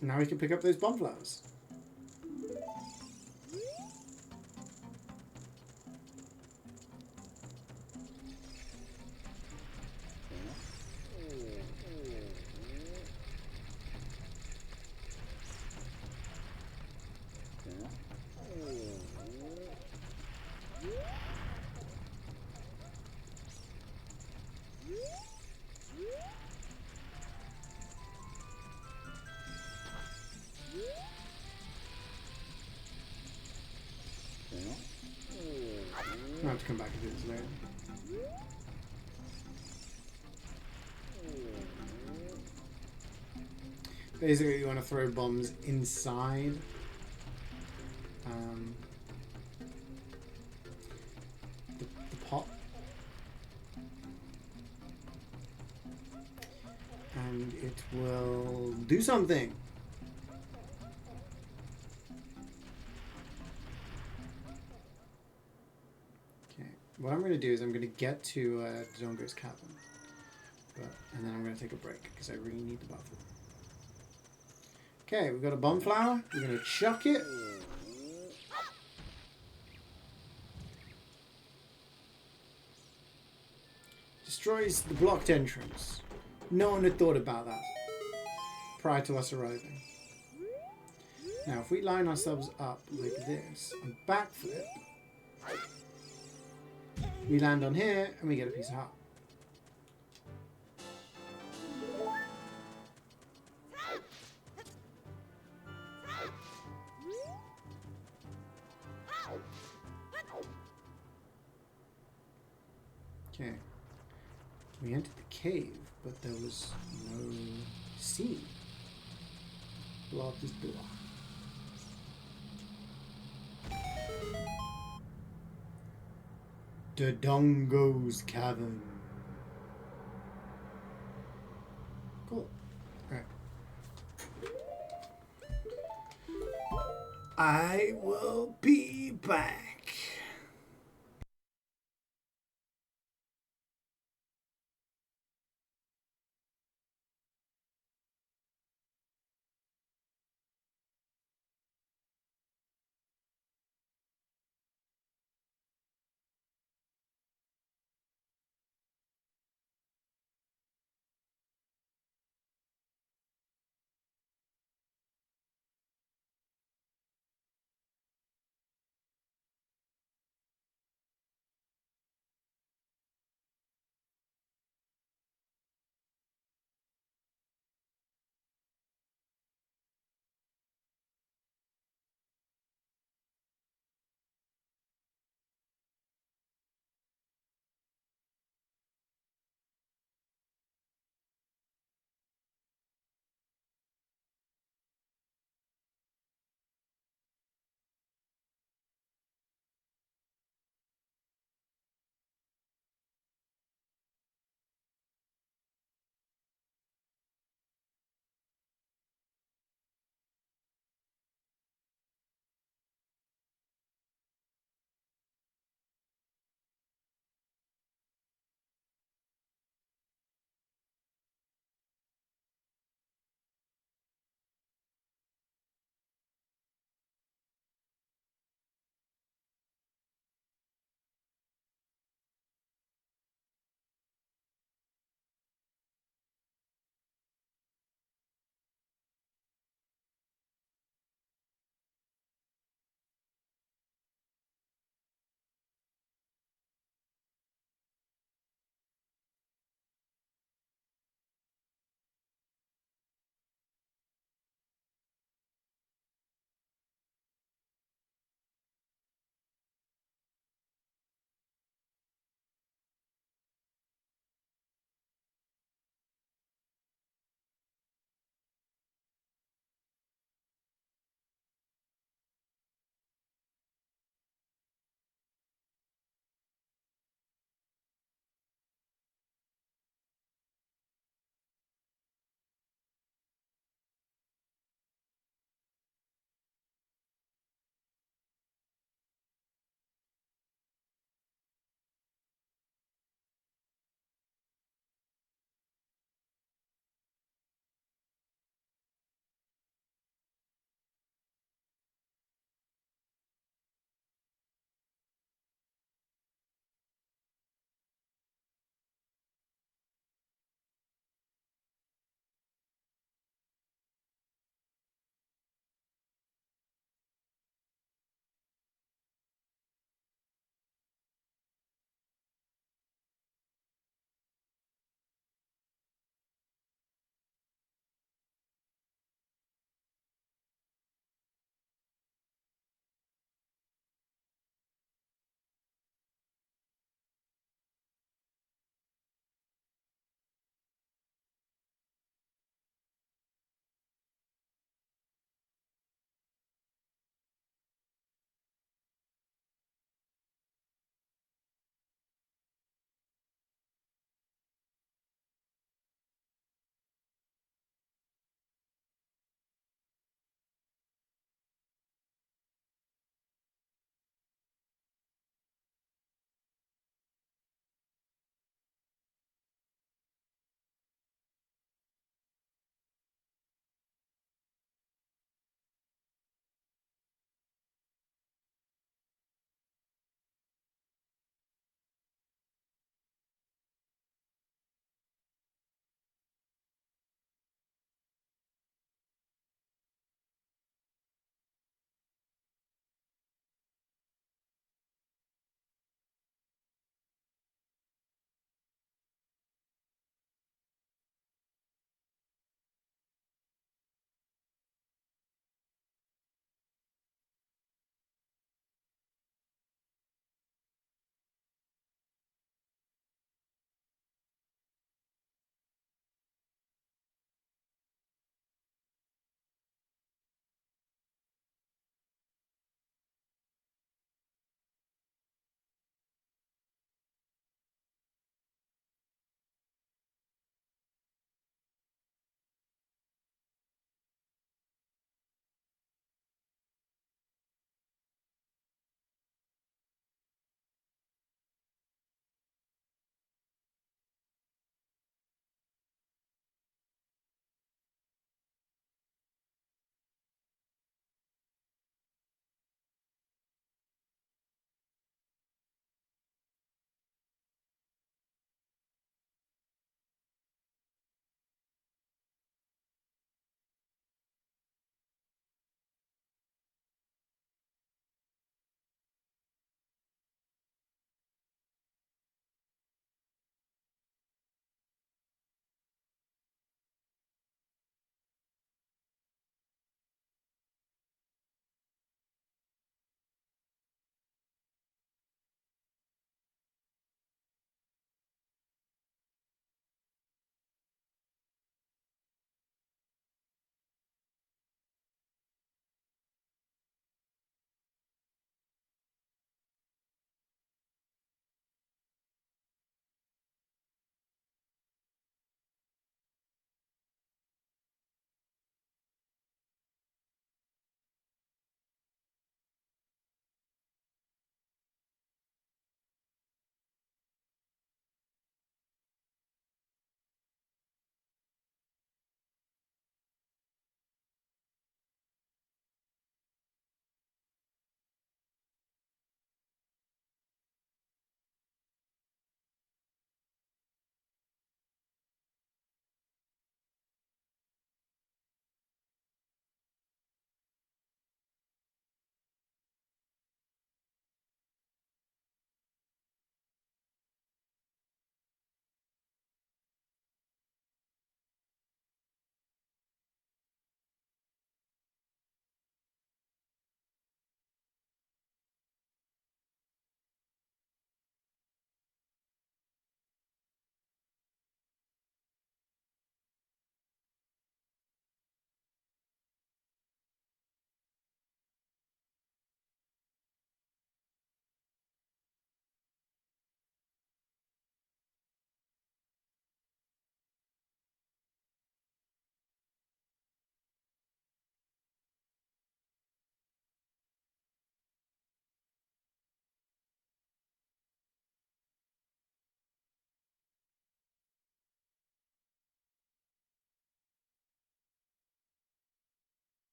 Now we can pick up those bomb flowers. I'll have to come back and do this later. Basically, you want to throw bombs inside the pot. And it will do something. What I'm going to do is I'm going to get to Zongo's cabin, and then I'm going to take a break because I really need the bathroom. Okay, we've got a bomb flower. We're going to chuck it. Destroys the blocked entrance. No one had thought about that prior to us arriving. Now, if we line ourselves up like this and backflip, we land on here and we get a piece of heart. Okay. We entered the cave, but there was no scene. Blah is blah. Dodongo's Cavern. Cool. Alright. I will be back.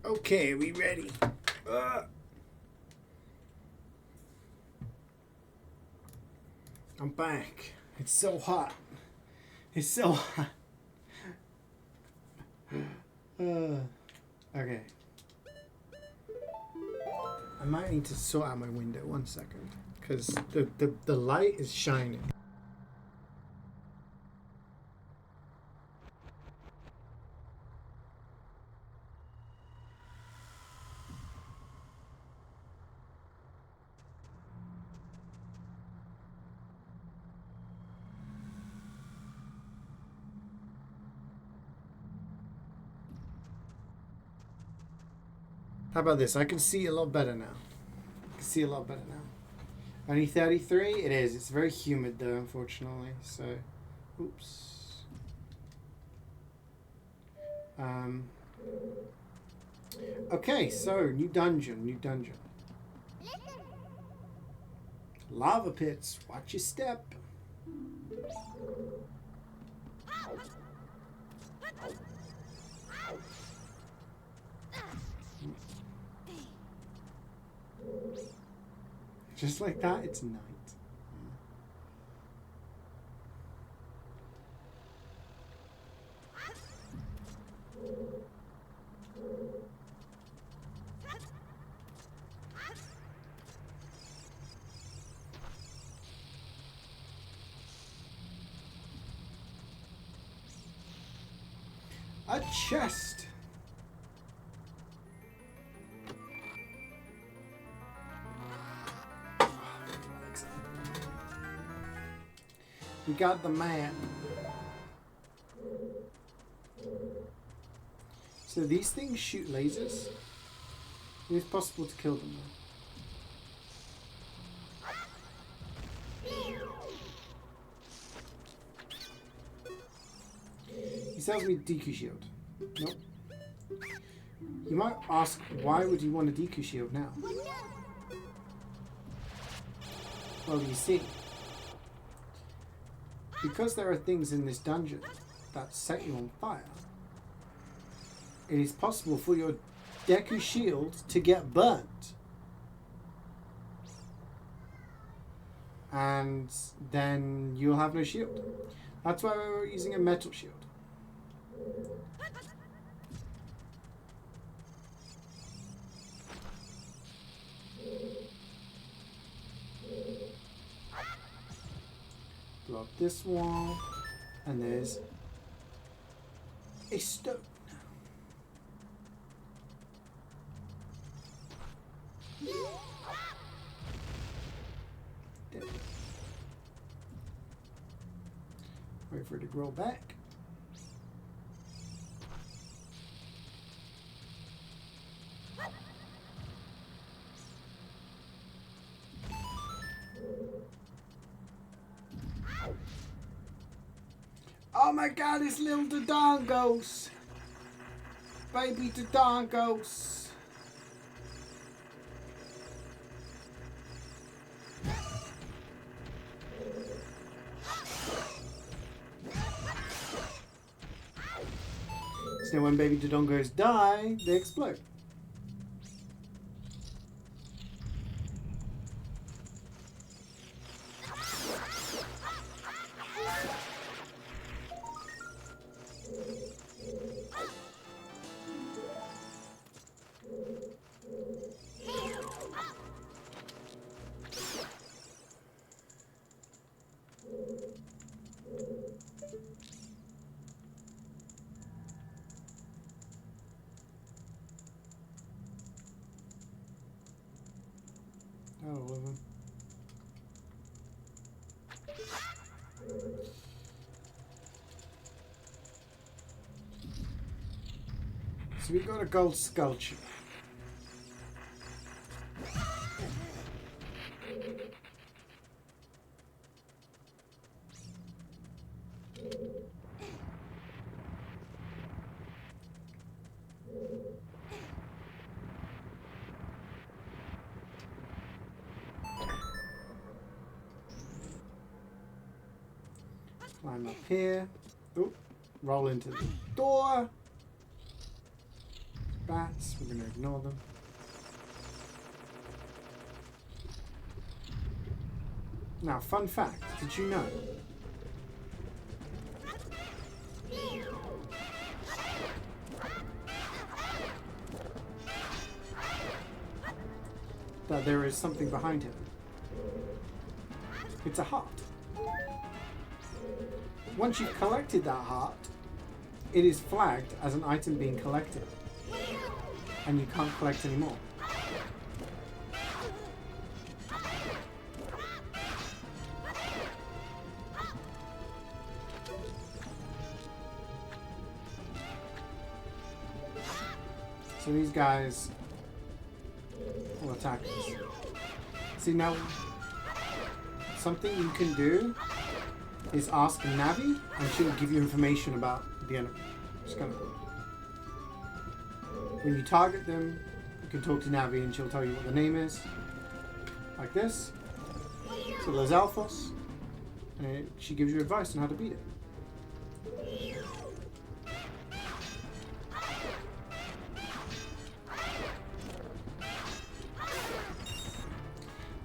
Okay, we ready? I'm back. It's so hot. It's so hot. Okay. I might need to sort out my window 1 second, because the light is shining. How about this? I can see a lot better now. I can see a lot better now. Only 33? It is. It's very humid though, unfortunately. So, oops. Okay, so new dungeon. Lava pits. Watch your step. Just like that, it's night. A chest. We got the map. So these things shoot lasers. It is possible to kill them though. He sells me DQ shield. Nope. You might ask, why would you want a DQ shield now? Well, you see, because there are things in this dungeon that set you on fire, it is possible for your Deku shield to get burnt. And then you'll have no shield. That's why we were using a metal shield. Block this wall, and there's a stone. There. Wait for it to grow back. Oh my god, it's little Dodongos! Baby Dodongos! So when baby Dodongos die, they explode. Oh, 11. So we got a gold sculpture. Climb up here. Oop, roll into the door. bats. We're going to ignore them. Now, fun fact. Did you know that there is something behind him? It's a heart. Once you've collected that heart, it is flagged as an item being collected. And you can't collect anymore. So these guys will attack us. See, now something you can do is ask Navi and she'll give you information about the enemy. It's kind of cool. When you target them, you can talk to Navi and she'll tell you what the name is. Like this. So there's Alphos. And she gives you advice on how to beat it.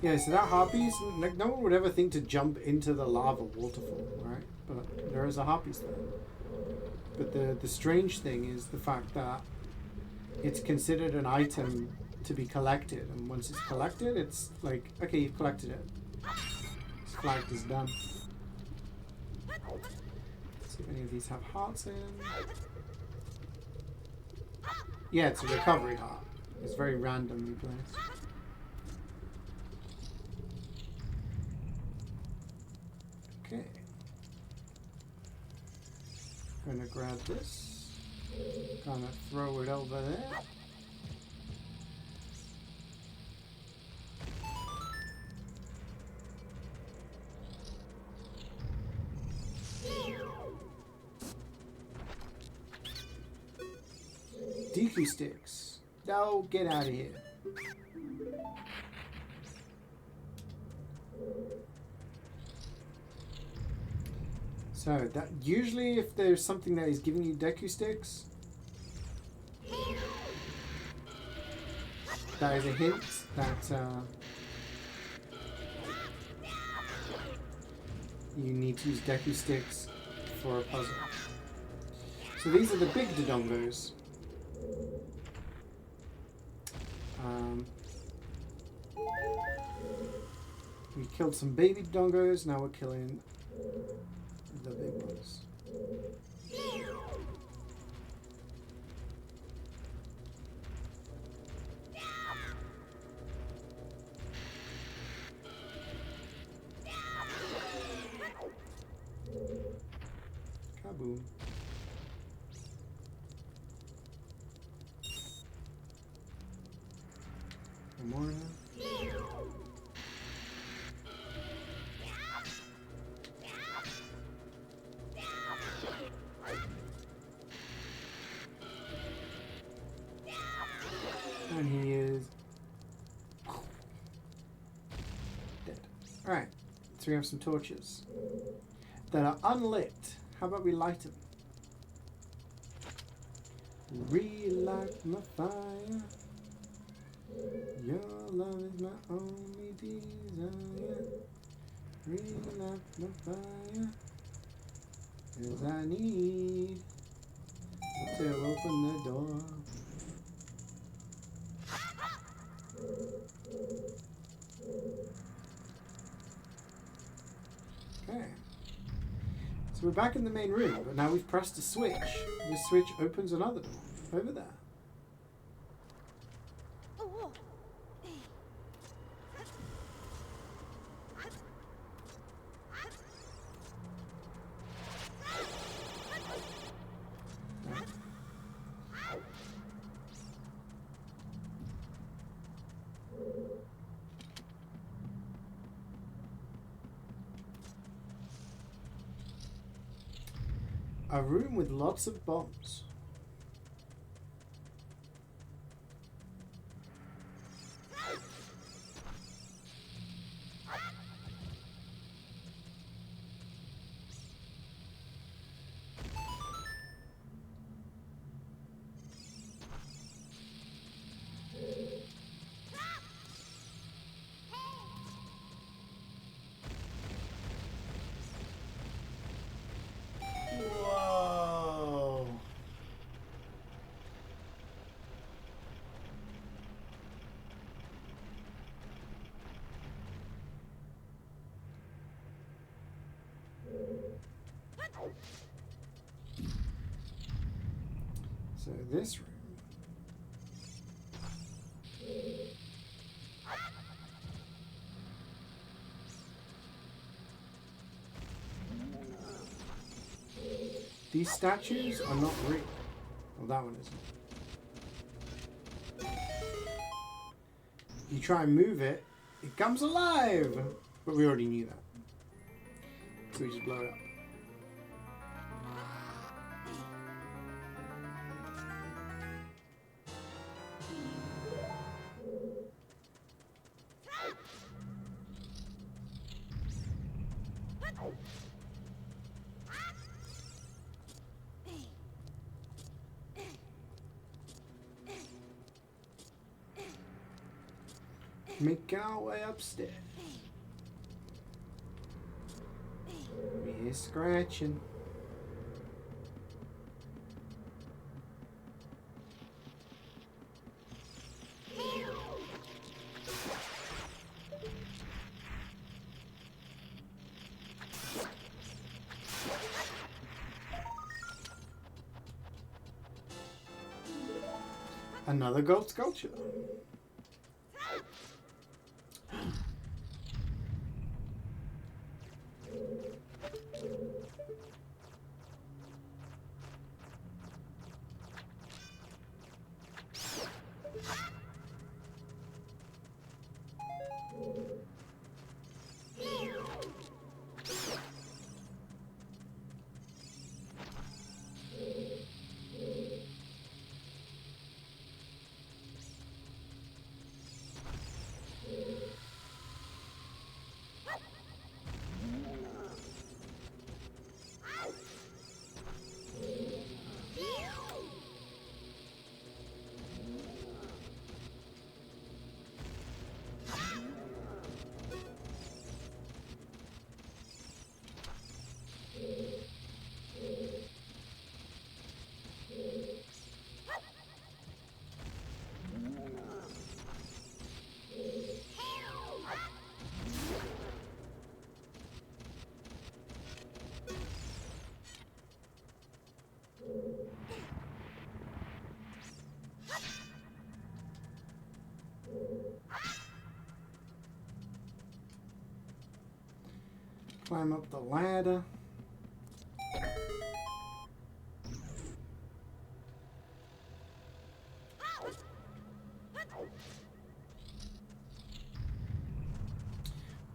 Yeah, so that harpies, like, no one would ever think to jump into the lava waterfall, right? But there is a harpies there. But the strange thing is the fact that it's considered an item to be collected, and once it's collected, it's like, okay, you've collected it. It's flagged as done. Let's see if any of these have hearts in. Yeah, it's a recovery heart. It's very randomly placed. Okay. Gonna grab this. Gonna throw it over there. DQ sticks. No, get out of here. So that usually, if there's something that is giving you Deku sticks, that is a hint that you need to use Deku sticks for a puzzle. So these are the big Dodongos. We killed some baby Dodongos. Now we're killing the big ones. Kaboom. One more now. And he is dead. Alright, so we have some torches that are unlit. How about we light them? Relight my fire. Your love is my only desire. Relight my fire. 'Cause I need to open the door. Okay. So we're back in the main room, but now we've pressed a switch. This switch opens another door over there. A room with lots of bombs. So this room. These statues are not real. Well, that one isn't. You try and move it, it comes alive! But we already knew that. So we just blow it up. Make our way upstairs. We hear scratching. Another gold sculpture. Climb up the ladder.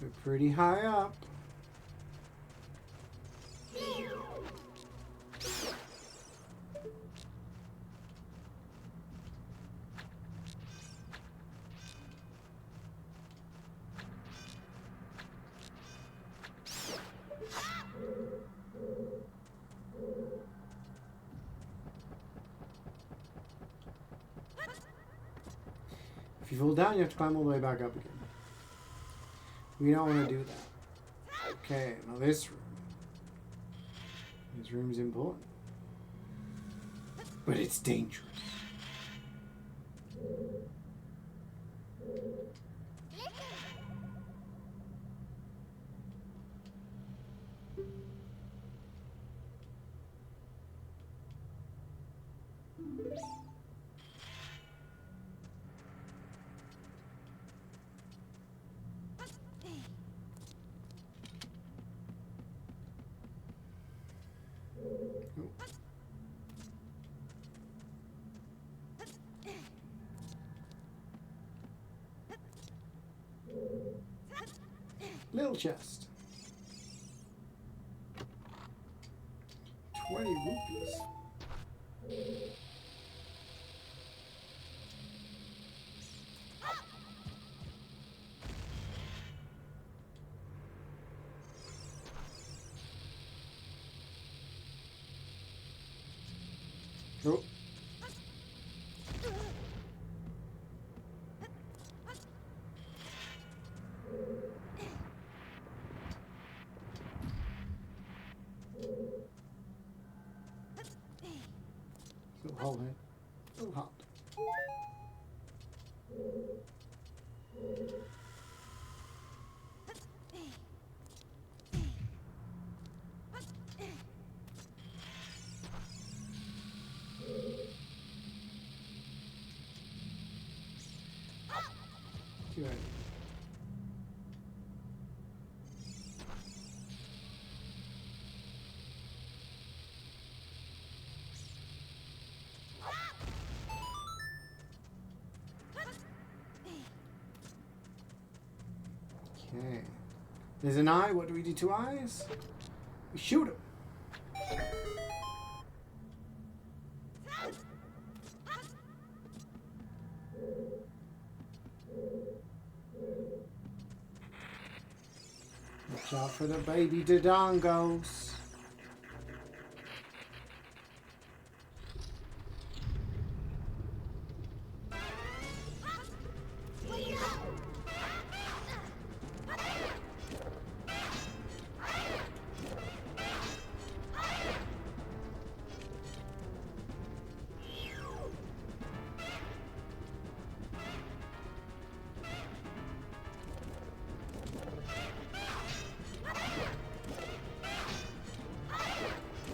We're pretty high up. If you fall down, you have to climb all the way back up again. We don't want to do that. Okay, now this room. This room's important. But it's dangerous. Little chest. 20 rupees. Oh. Still hold it. Still hot. There's an eye. What do we do to eyes? We shoot him. Watch out for the baby Dodongos.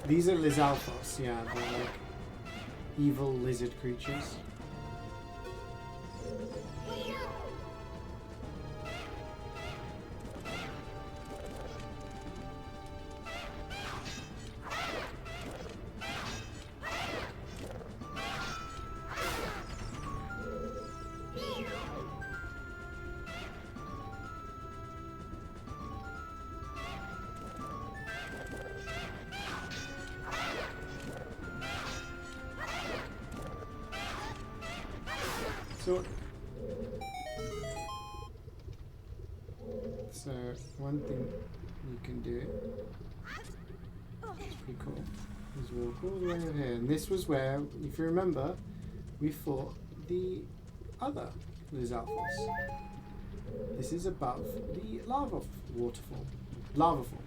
These are Lizalfos, yeah, they're like evil lizard creatures. So one thing you can do, it's pretty cool, is walk all the way over here. And this was where, if you remember, we fought the other Lizalfos. This is above the lava waterfall. Lava fall.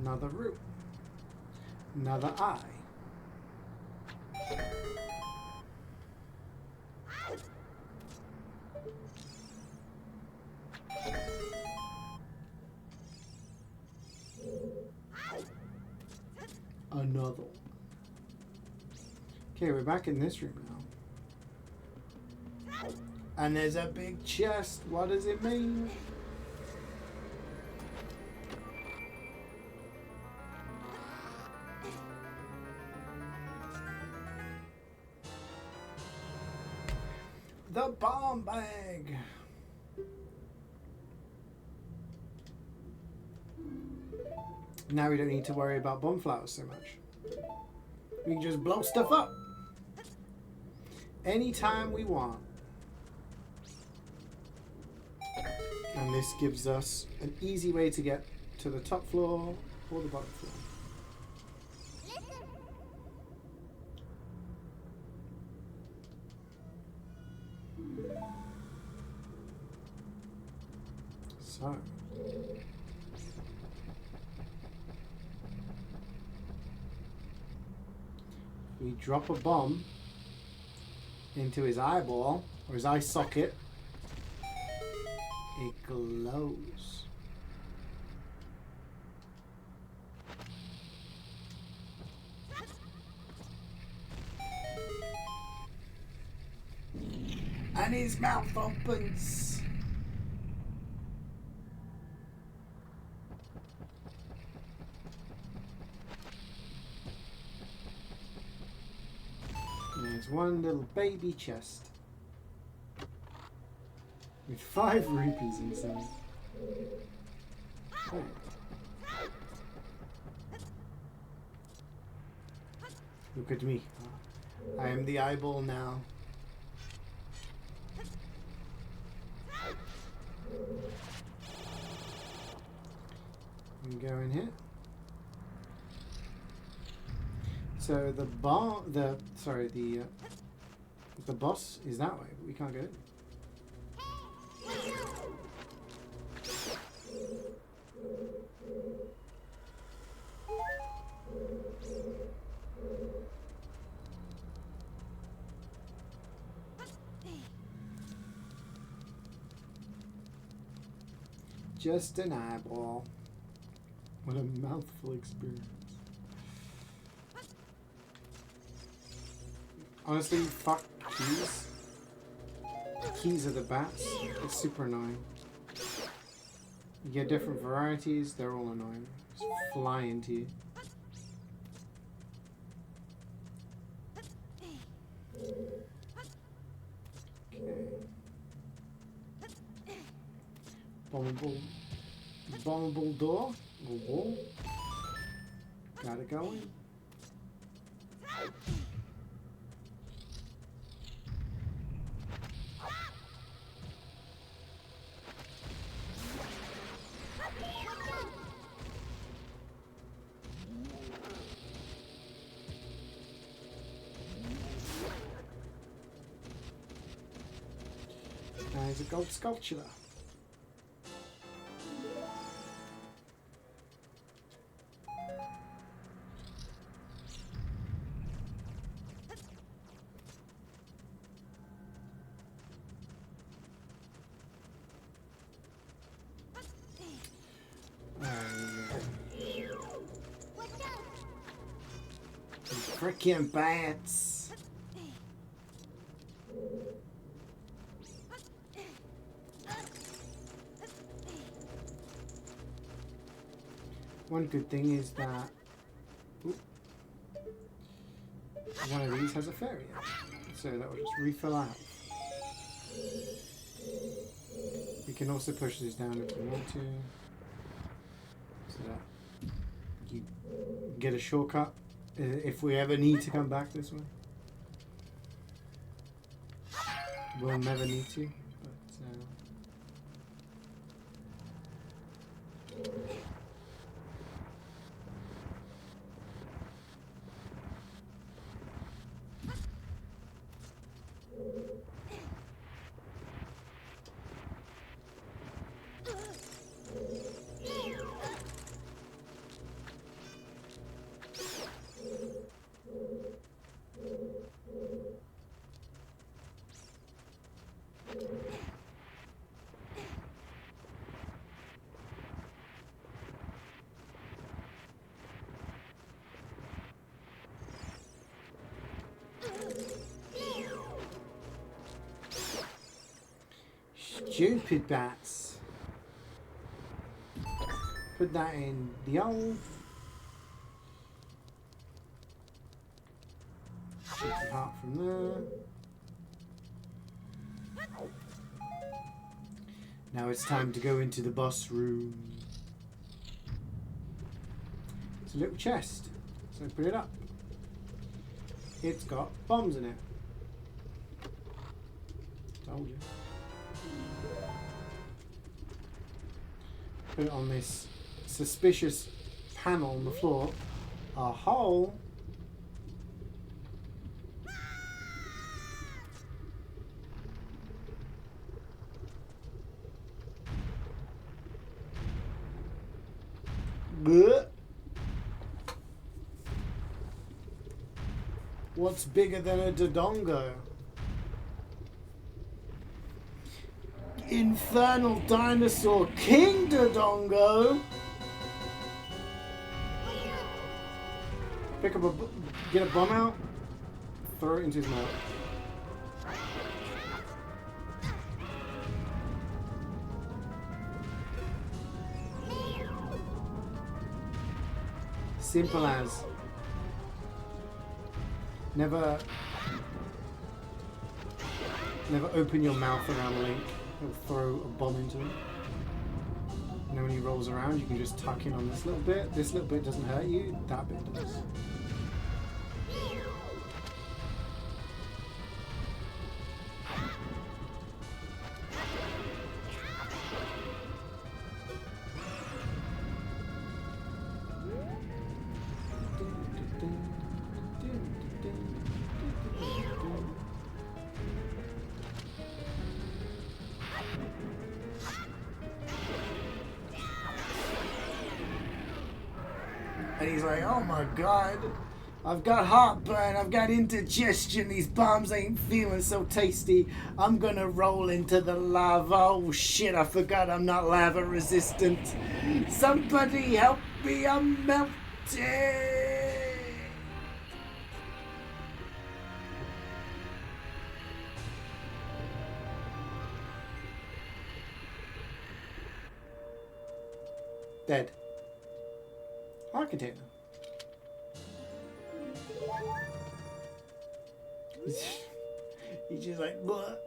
Another root. Another eye. Another. Okay, we're back in this room now. And there's a big chest. What does it mean? The bomb bag. Now we don't need to worry about bomb flowers so much. We can just blow stuff up anytime we want. And this gives us an easy way to get to the top floor or the bottom floor. So, we drop a bomb into his eyeball or his eye socket, it glows. And his mouth opens. There's one little baby chest with 5 rupees inside. Oh. Look at me. I am the eyeball now. We go in here. So the the boss is that way, but we can't get it. Just an eyeball. What a mouthful experience. Honestly, fuck keys. Keys are the bats. It's super annoying. You get different varieties, they're all annoying. Just fly into you. bombable door or wall. Got it going. There's a gold sculpture there. Freaking bats. One good thing is that one of these has a fairy in it, so that will just refill out. We can also push this down if we want to, so that you get a shortcut if we ever need to come back this way. We'll never need to, but stupid bats. Put that in the old. Apart from there. Now it's time to go into the boss room. It's a little chest, so put it up. It's got bombs in it. Told you. Put it on this suspicious panel on the floor. A hole. Blech. What's bigger than a Dodongo? Infernal Dinosaur King Dodongo. Pick up get a bomb out, throw it into his mouth. Simple as. Never open your mouth around Link. He'll throw a bomb into him. And then when he rolls around, you can just tuck in on this little bit. This little bit doesn't hurt you. That bit does. And he's like, oh my god, I've got heartburn, I've got indigestion, these bombs ain't feeling so tasty. I'm gonna roll into the lava. Oh shit, I forgot I'm not lava resistant. Somebody help me, I'm melting. Dead. Heart container. He's just like, what?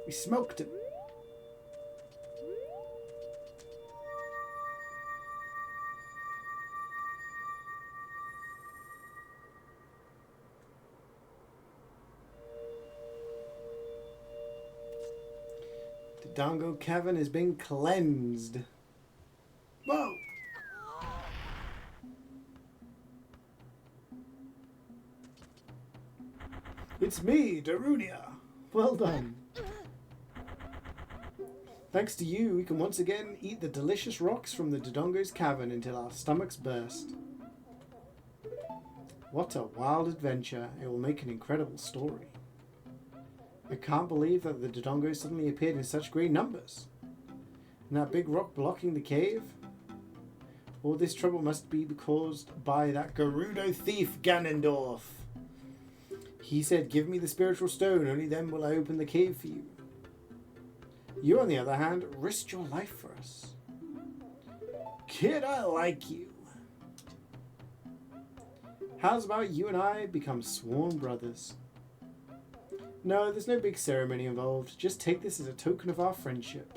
We smoked him. Dodongo cavern has been cleansed. Whoa! It's me, Darunia. Well done. Thanks to you, we can once again eat the delicious rocks from the Dodongo's cavern until our stomachs burst. What a wild adventure. It will make an incredible story. I can't believe that the Dodongos suddenly appeared in such great numbers. And that big rock blocking the cave? All this trouble must be caused by that Gerudo thief, Ganondorf. He said, give me the spiritual stone, only then will I open the cave for you. You, on the other hand, risked your life for us. Kid, I like you. How's about you and I become sworn brothers? No, there's no big ceremony involved. Just take this as a token of our friendship.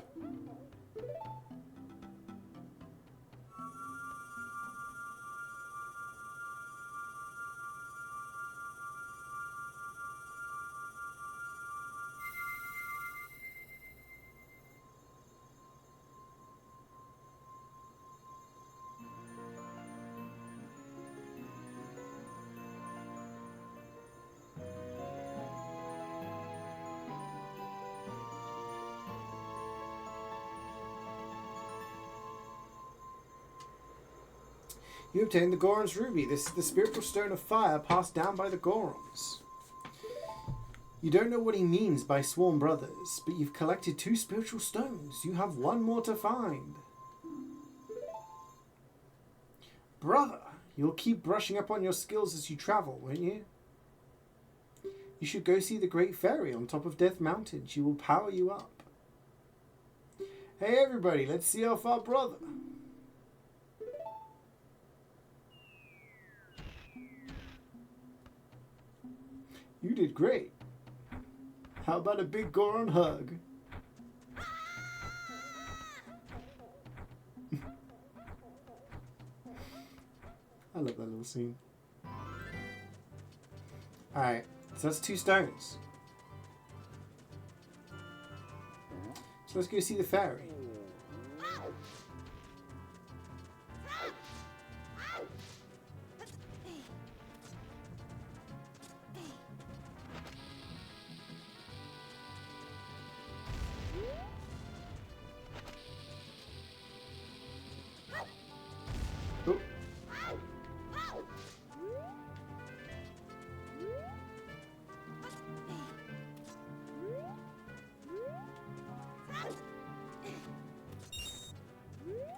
You obtained the Goron's Ruby. This is the spiritual stone of fire passed down by the Gorons. You don't know what he means by sworn brothers, but you've collected 2 spiritual stones. You have 1 more to find. Brother, you'll keep brushing up on your skills as you travel, won't you? You should go see the Great Fairy on top of Death Mountain. She will power you up. Hey everybody, let's see off our brother. You did great. How about a big Goron hug? I love that little scene. Alright, so that's 2 stones. So let's go see the fairy.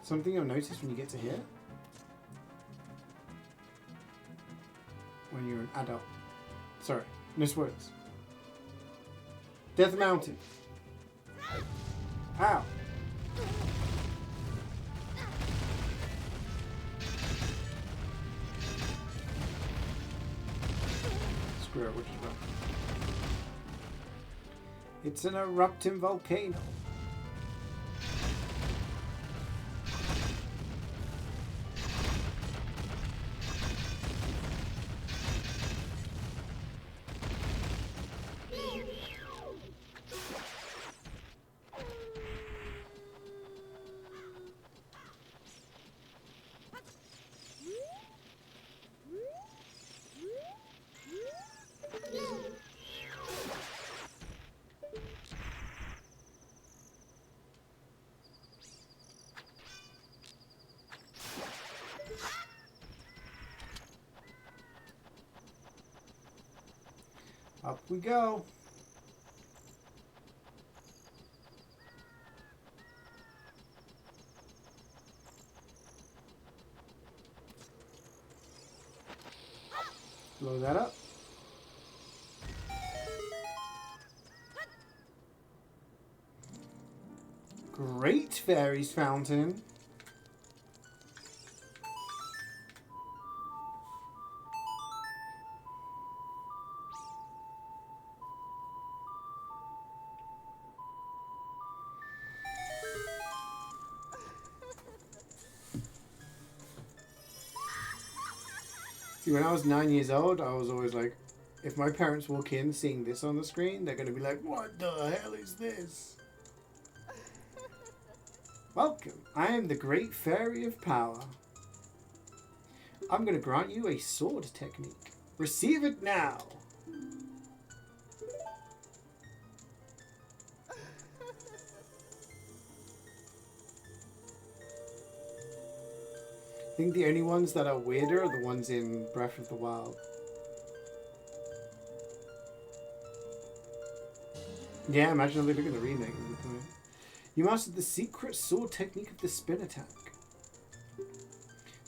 Something you'll notice when you get to here, when you're an adult. Sorry, miss words. Death Mountain. Ow. Screw it, which is wrong. It's an erupting volcano. Up we go. Blow that up. Great Fairy's Fountain. See, when I was 9 years old, I was always like, if my parents walk in seeing this on the screen, they're going to be like, what the hell is this? Welcome. I am the Great Fairy of Power. I'm going to grant you a sword technique. Receive it now. I think the only ones that are weirder are the ones in Breath of the Wild. Yeah, imagine if they look at the remake. You mastered the secret sword technique of the spin attack.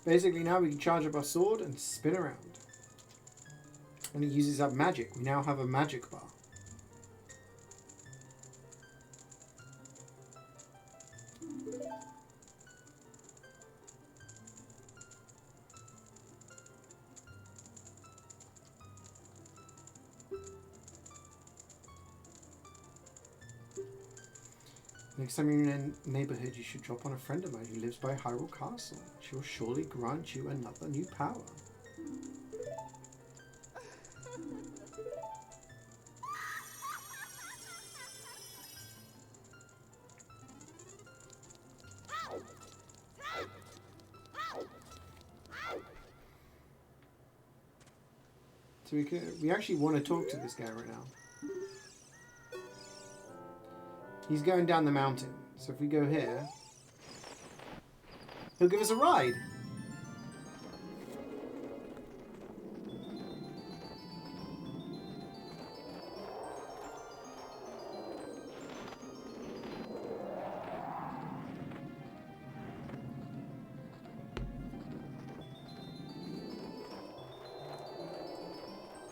Basically now we can charge up our sword and spin around. And it uses up magic. We now have a magic bar. Next time you're in a neighborhood, you should drop on a friend of mine who lives by Hyrule Castle. She will surely grant you another new power. So we actually want to talk to this guy right now. He's going down the mountain. So if we go here, he'll give us a ride.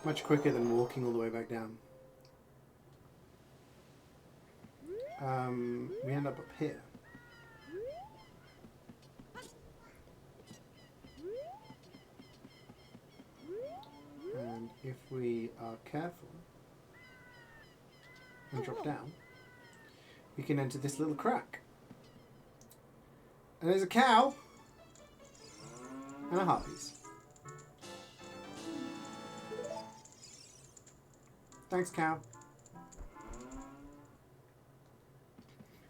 Much quicker than walking all the way back down. We end up here. And if we are careful and drop down, we can enter this little crack. And there's a cow and a harpies. Thanks, cow.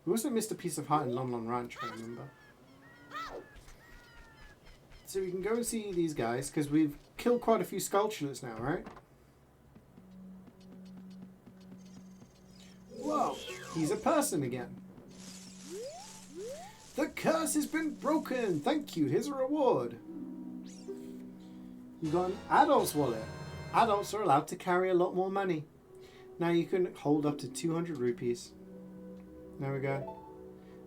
We also missed a piece of heart in Lon Lon Ranch, I remember. So we can go and see these guys, because we've killed quite a few Skulltulas now, right? Whoa! He's a person again. The curse has been broken! Thank you, here's a reward. You got an adult's wallet. Adults are allowed to carry a lot more money. Now you can hold up to 200 rupees. There we go.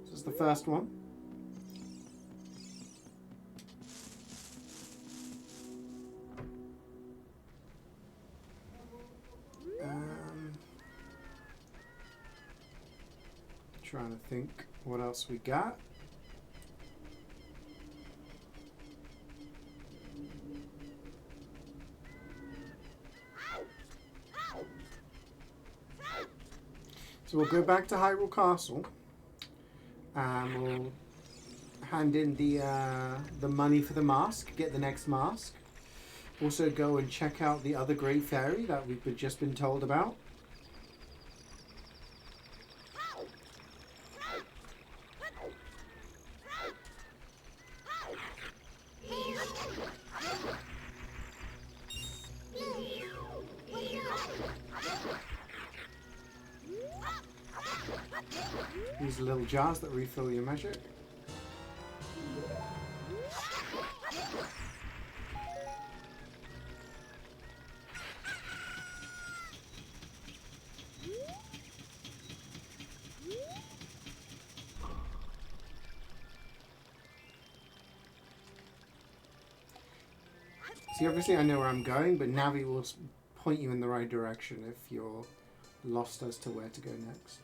This is the first one. Trying to think what else we got. So we'll go back to Hyrule Castle, and we'll hand in the money for the mask, get the next mask. Also go and check out the other Great Fairy that we've just been told about. These little jars that refill your magic. See, obviously I know where I'm going, but Navi will point you in the right direction if you're lost as to where to go next.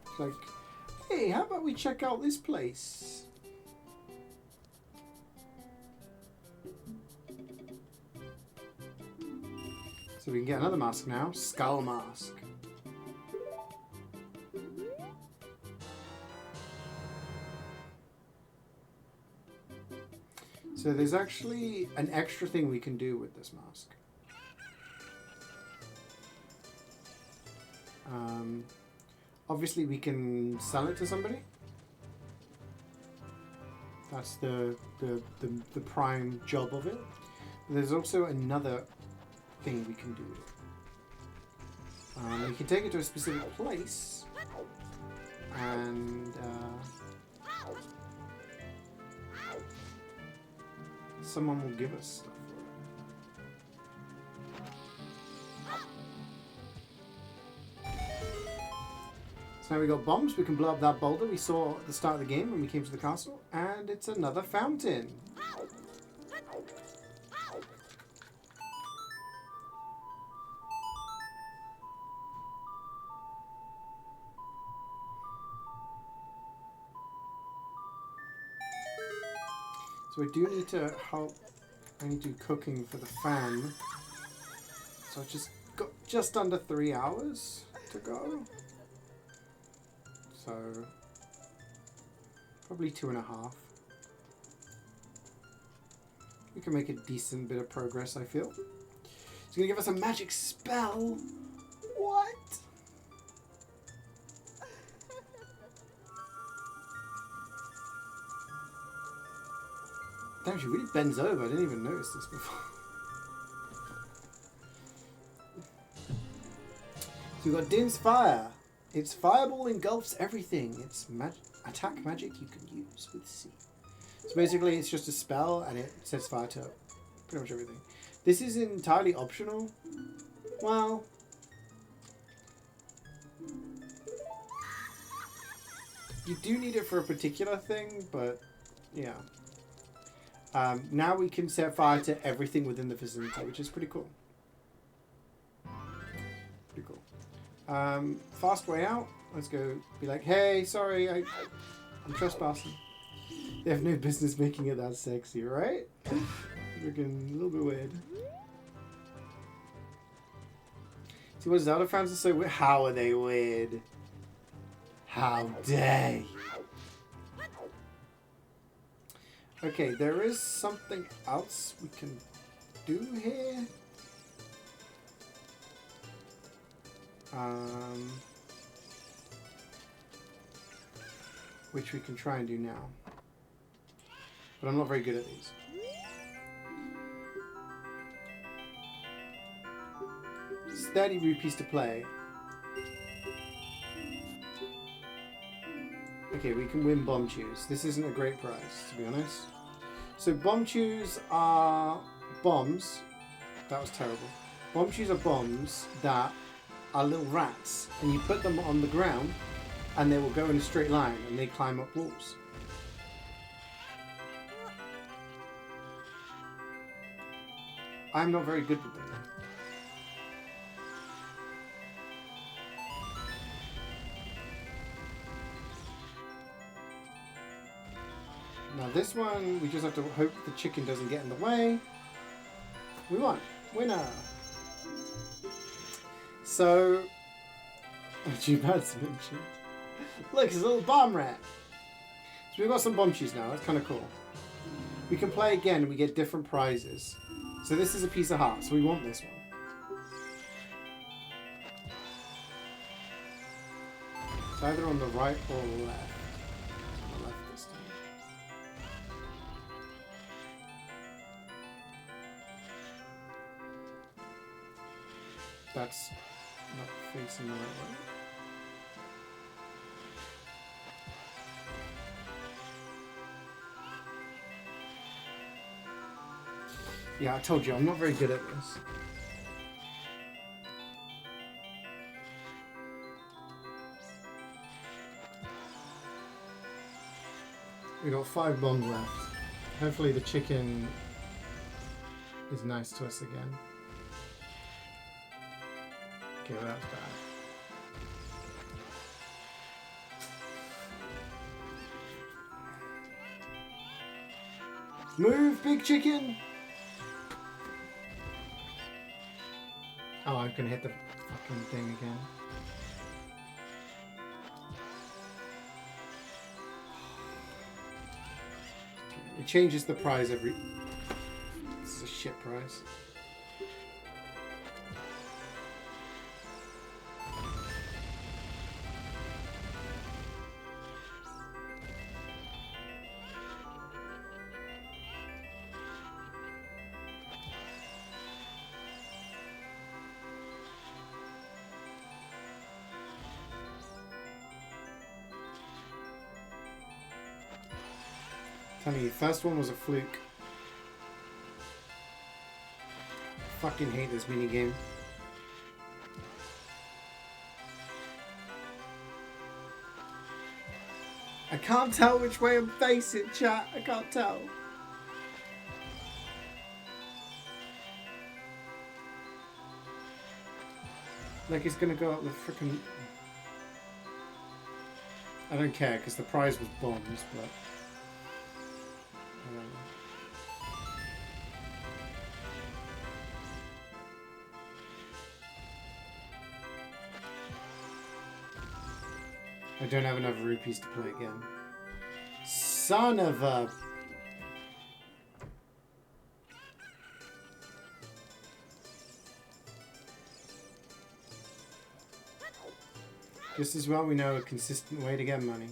It's like, hey, how about we check out this place? So we can get another mask now, Skull Mask. So So there's actually an extra thing we can do with this mask. Obviously we can sell it to somebody. That's the prime job of it. There's also another thing we can do. We can take it to a specific place and someone will give us stuff for it. So now we got bombs. We can blow up that boulder we saw at the start of the game when we came to the castle, and it's another fountain. So I do need to help. I need to do cooking for the fan. So I've just got just under 3 hours to go. So probably 2.5. We can make a decent bit of progress, I feel. It's gonna give us a magic spell. What? Damn, she really bends over. I didn't even notice this before. So we've got Din's Fire. Its fireball engulfs everything. It's attack magic you can use with C. So basically it's just a spell and it sets fire to pretty much everything. This is entirely optional. Well, you do need it for a particular thing, but yeah. Now we can set fire to everything within the vicinity, which is pretty cool. Pretty cool. Fast way out. Let's go be like, hey, sorry, I'm trespassing. They have no business making it that sexy, right? Freaking a little bit weird. See what Zelda fans are so weird? How are they weird? How dare you? Okay, there is something else we can do here. Which we can try and do now. But I'm not very good at these. It's 30 rupees to play. Okay, we can win bomb chews. This isn't a great prize, to be honest. So bomb chews are bombs. That was terrible. Bomb chews are bombs that are little rats, and you put them on the ground, and they will go in a straight line, and they climb up walls. I'm not very good with them. Now this one, we just have to hope the chicken doesn't get in the way. We won. Winner. So, what you about to mention? Look, it's a little bomb rat. So we've got some bomb chews now. That's kind of cool. We can play again and we get different prizes. So this is a piece of heart. So we want this one. It's either on the right or left. On the left this time. That's not facing the right way. Yeah, I told you, I'm not very good at this. We got 5 bombs left. Hopefully the chicken is nice to us again. Okay, well that's bad. Move, big chicken! Oh, I'm gonna hit the fucking thing again. It changes the prize every... This is a shit prize. Tell me, first one was a fluke. I fucking hate this minigame. I can't tell which way I'm facing, chat. I can't tell. Like it's gonna go up the frickin'... I don't care, because the prize was bombs, but... I don't have enough rupees to play again. Son of a... Just as well we know a consistent way to get money.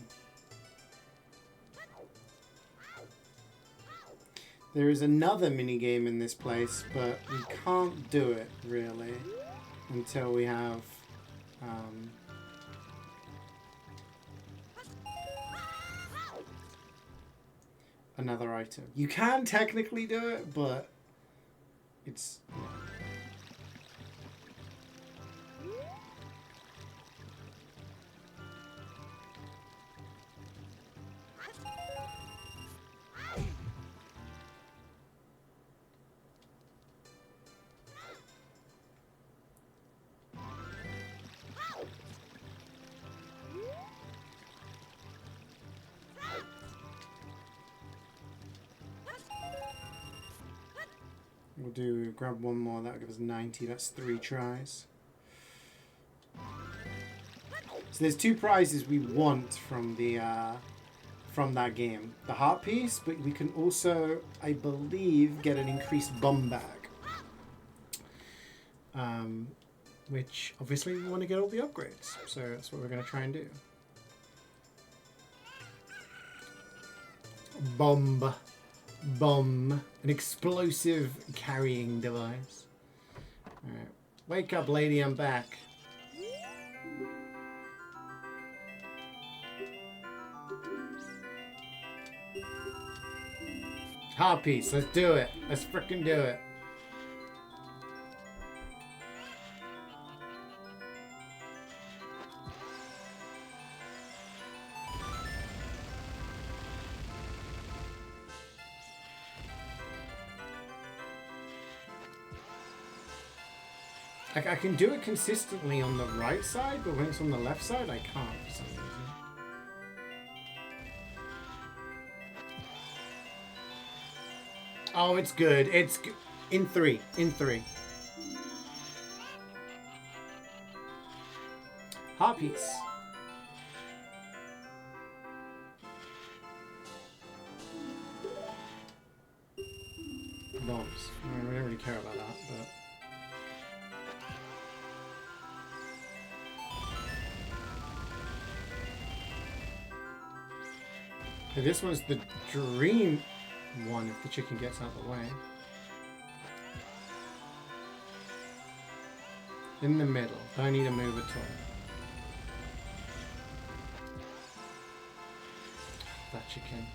There is another minigame in this place, but we can't do it, really, until we have... another item. You can technically do it, but it's... We'll grab one more, that'll give us 90, that's 3 tries. So there's 2 prizes we want from the from that game. The heart piece, but we can also, I believe, get an increased bomb bag. Which obviously we want to get all the upgrades, so that's what we're going to try and do. Bomb. An explosive carrying device. Alright. Wake up, lady, I'm back. Heart piece, let's do it. Let's frickin' do it. I can do it consistently on the right side, but when it's on the left side, I can't for some reason. Oh, it's good. It's in 3. In 3. Heart piece. Bombs. I mean, we don't really care about that, but... This one's the dream one if the chicken gets out of the way. In the middle. Don't need to move at all. That chicken.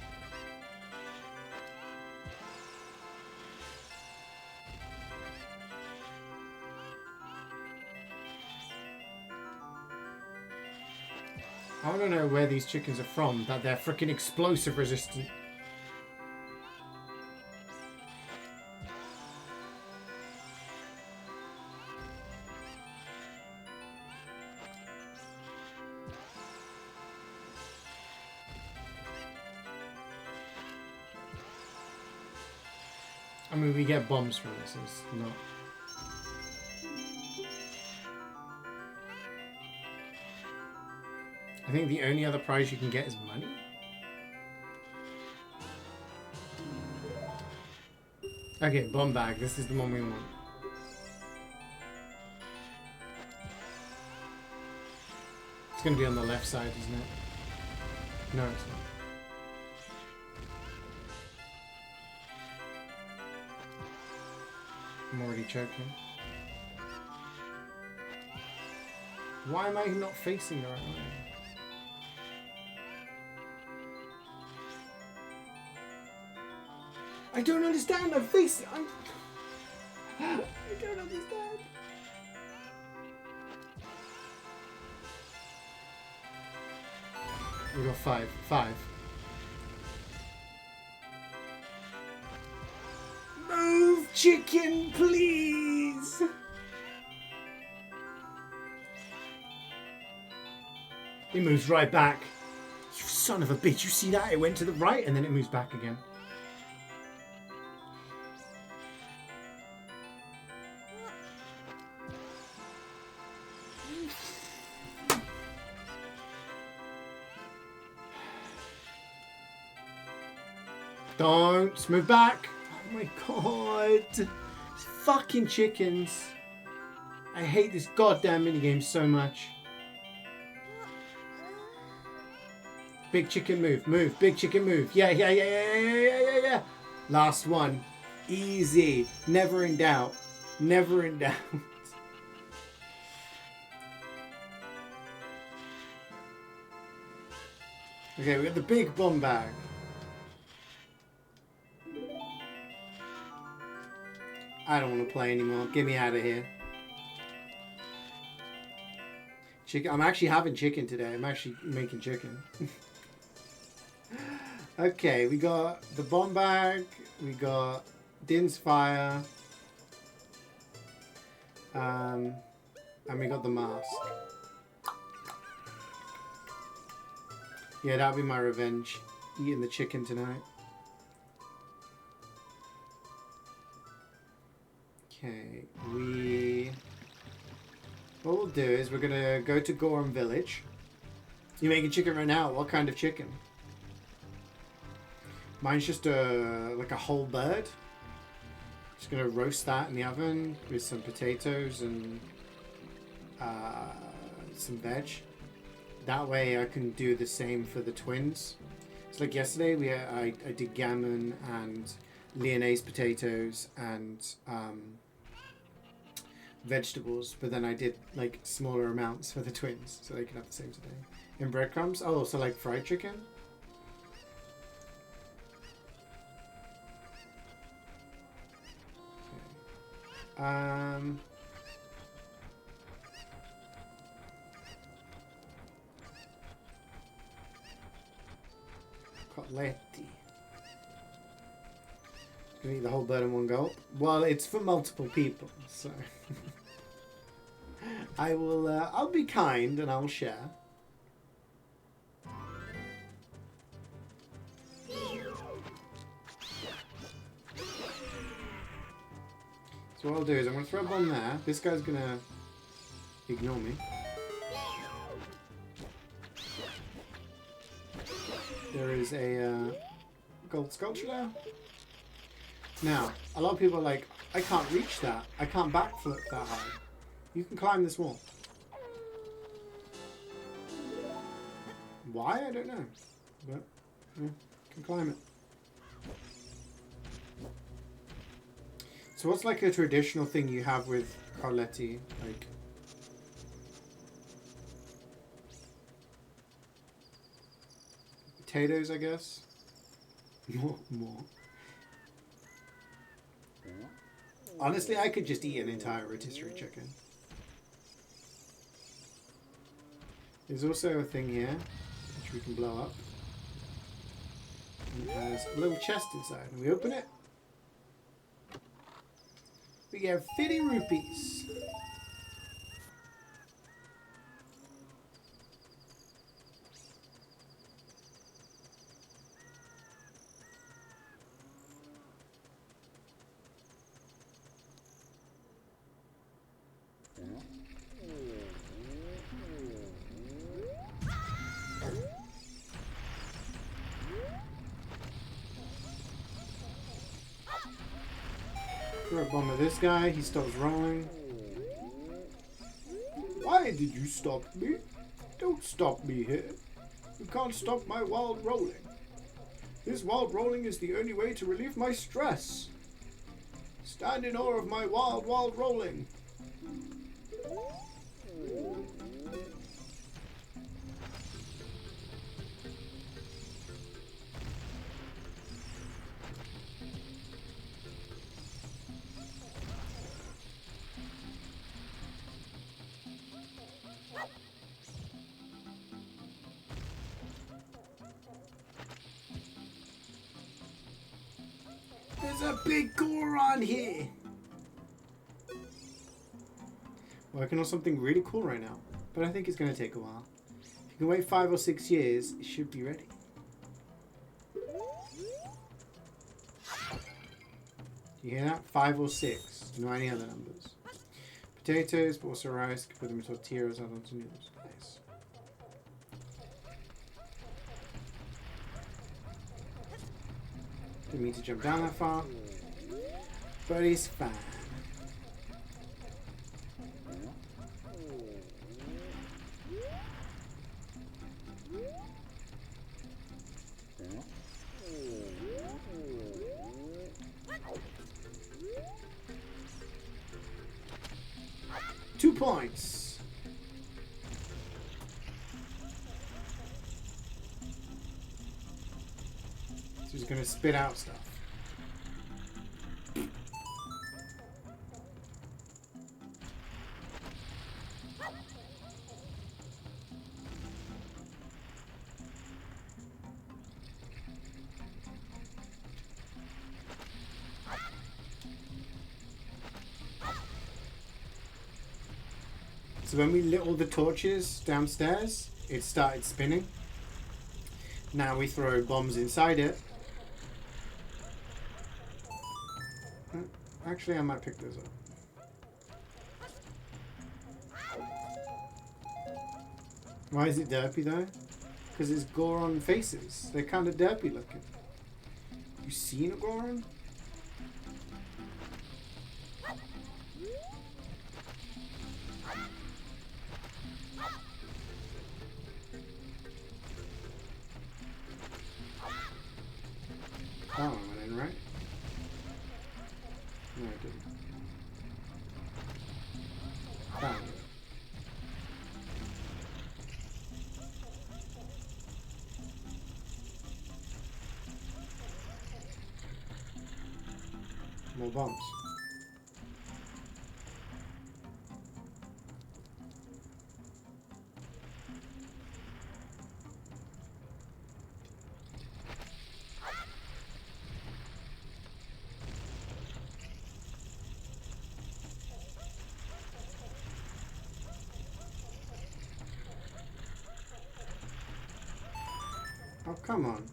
I don't know where these chickens are from, that they're freaking explosive resistant. I mean, we get bombs from this, it's not... I think the only other prize you can get is money. Okay, bomb bag. This is the one we want. It's going to be on the left side, isn't it? No, it's not. I'm already choking. Why am I not facing the right way? I don't understand. I'm facing. I don't understand. We got 5. 5. Move, chicken, please. He moves right back. You son of a bitch. You see that? It went to the right and then it moves back again. Don't move back. Oh my god. These fucking chickens. I hate this goddamn minigame so much. Big chicken move. Move. Big chicken move. Yeah. Last one. Easy. Never in doubt. Never in doubt. Okay, we got the big bomb bag. I don't want to play anymore. Get me out of here. Chicken. I'm actually having chicken today. I'm actually making chicken. Okay, we got the bomb bag. We got Din's fire. And we got the mask. Yeah, that'll be my revenge. Eating the chicken tonight. Okay, what we'll do is we're gonna go to Gorham Village. You're making chicken right now. What kind of chicken? Mine's just like a whole bird. Just gonna roast that in the oven with some potatoes and some veg. That way I can do the same for the twins. It's like yesterday I did gammon and Lyonnaise potatoes and vegetables, but then I did like smaller amounts for the twins so they could have the same today. And breadcrumbs. Oh, so like fried chicken. Okay. Cotletti. Gonna eat the whole bird in one gulp. Well, it's for multiple people, so I will. I'll be kind and I'll share. So what I'll do is I'm gonna throw a bomb there. This guy's gonna ignore me. There is a gold sculpture there. Now, a lot of people are like, I can't reach that. I can't backflip that high. You can climb this wall. Why? I don't know. But, yeah, you can climb it. So what's like a traditional thing you have with Carletti? Like, potatoes, I guess? More. Honestly, I could just eat an entire rotisserie chicken. There's also a thing here, which we can blow up. And it has a little chest inside. And we open it. We get 50 rupees. Throw a bomb at this guy. He stops rolling. Why did you stop me? Don't stop me here. You can't stop my wild rolling. This wild rolling is the only way to relieve my stress. Stand in awe of my wild, wild rolling. There's a big Goron here! Working on something really cool right now, but I think it's going to take a while. If you can wait 5 or 6 years, it should be ready. You hear that? 5 or 6. No any other numbers. Potatoes, but also rice. Can put them in tortillas, add on to noodles. Nice. Didn't mean to jump down that far, but he's fine. Points. So he's going to spit out stuff. So when we lit all the torches downstairs, it started spinning. Now we throw bombs inside it. Actually, I might pick those up. Why is it derpy though? Because it's Goron faces. They're kind of derpy looking. You seen a Goron? That one went in, right? No, it didn't. Found it. More bombs. Oh, come on.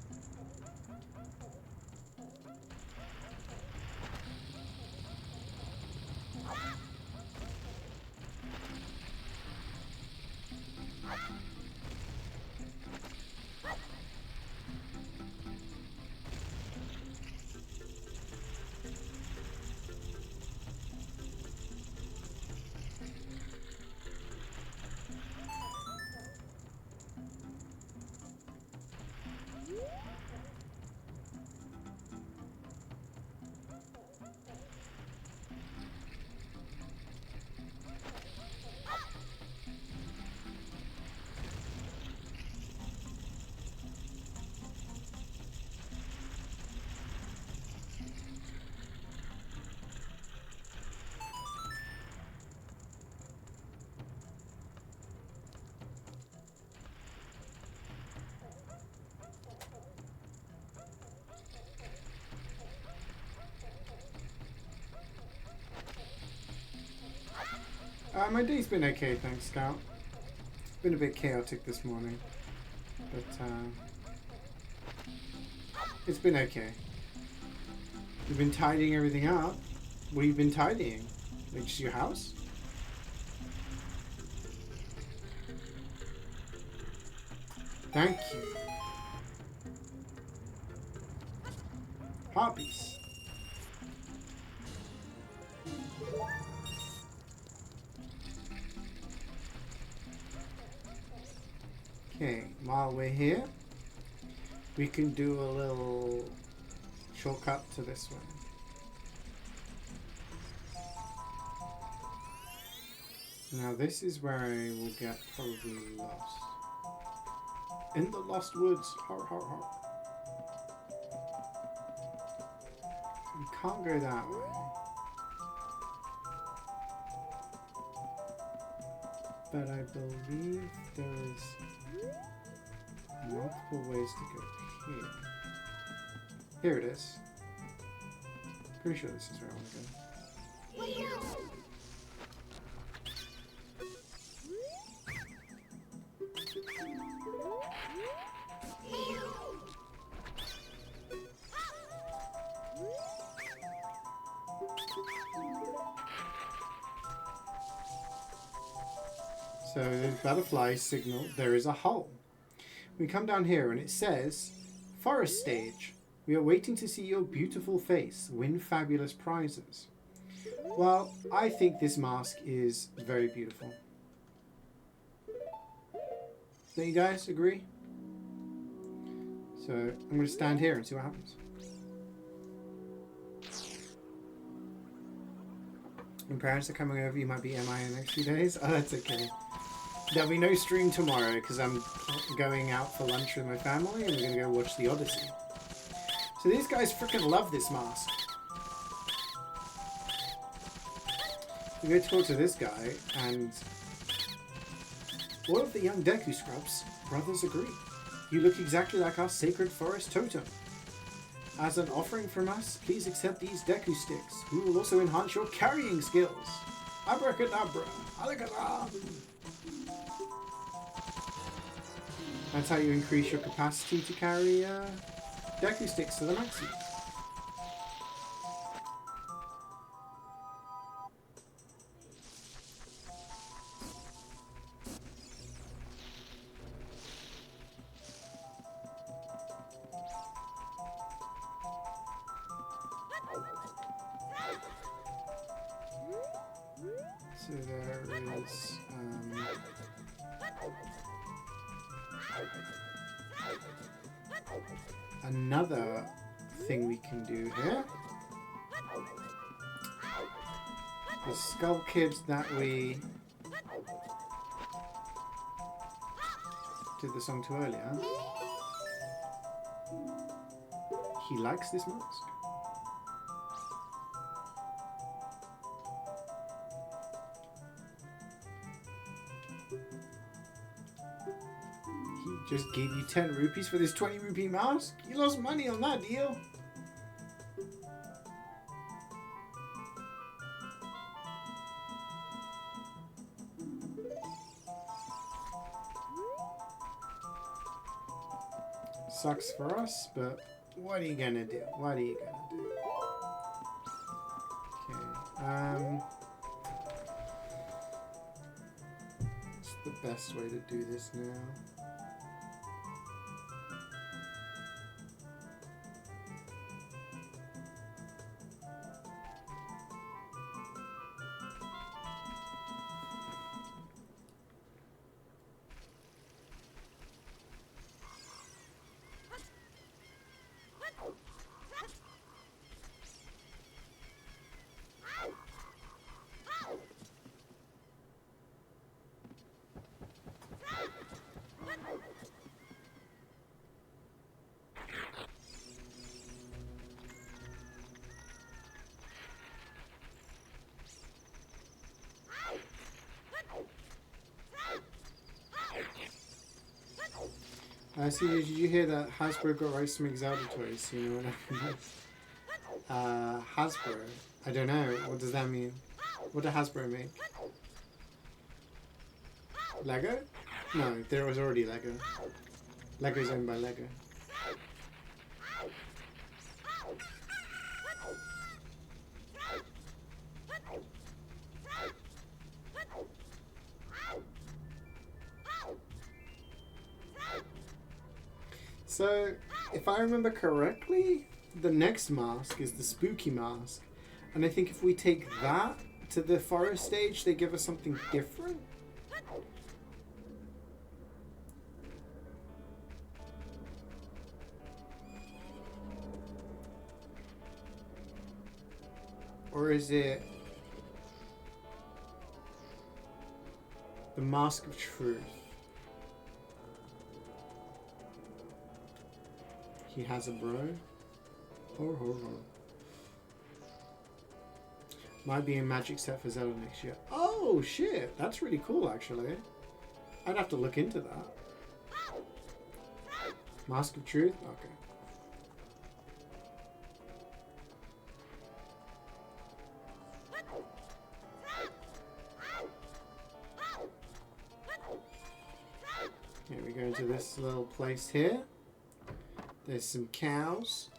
My day's been okay, thanks, Scout. It's been a bit chaotic this morning, but it's been okay. You've been tidying everything up. What have you been tidying? Like just your house? Thank you. Hobbies. Okay, while we're here, we can do a little shortcut to this one. Now this is where I will get probably lost. In the lost woods. Har, har, har. You can't go that way. But I believe there is multiple ways to go here. Here it is. Pretty sure this is where I want to go. So the butterfly signal, there is a hole. We come down here and it says, Forest Stage. We are waiting to see your beautiful face. Win fabulous prizes. Well, I think this mask is very beautiful. Don't you guys agree? So I'm going to stand here and see what happens. When parents are coming over, you might be MI in the next few days. Oh, that's okay. There'll be no stream tomorrow because I'm going out for lunch with my family and we're going to go watch The Odyssey. So these guys freaking love this mask. We go talk to this guy and all of the young Deku Scrubs brothers agree. You look exactly like our sacred forest totem. As an offering from us, please accept these Deku sticks. We will also enhance your carrying skills. Abracadabra. Alakazam. That's how you increase your capacity to carry Deku sticks to the maximum. So there is another thing we can do here. The Skull Kid that we did the song to earlier. He likes this mask. He just gave you 10 rupees for this 20 rupee mask? You lost money on that deal. Sucks for us, but what are you gonna do? What are you gonna do? Okay, what's the best way to do this now? See, did you hear that Hasbro got rights to make Zelda toys? You know what I mean? Hasbro? I don't know. What does that mean? What did Hasbro make? Lego? No, there was already Lego. Lego's owned by Lego. So, if I remember correctly, the next mask is the spooky mask. And I think if we take that to the forest stage, they give us something different. Or is it the Mask of Truth? He has a bro. Ho. Might be a magic set for Zelda next year. Oh shit, that's really cool actually. I'd have to look into that. Mask of Truth? Okay. Here we go into this little place here. There's some cows.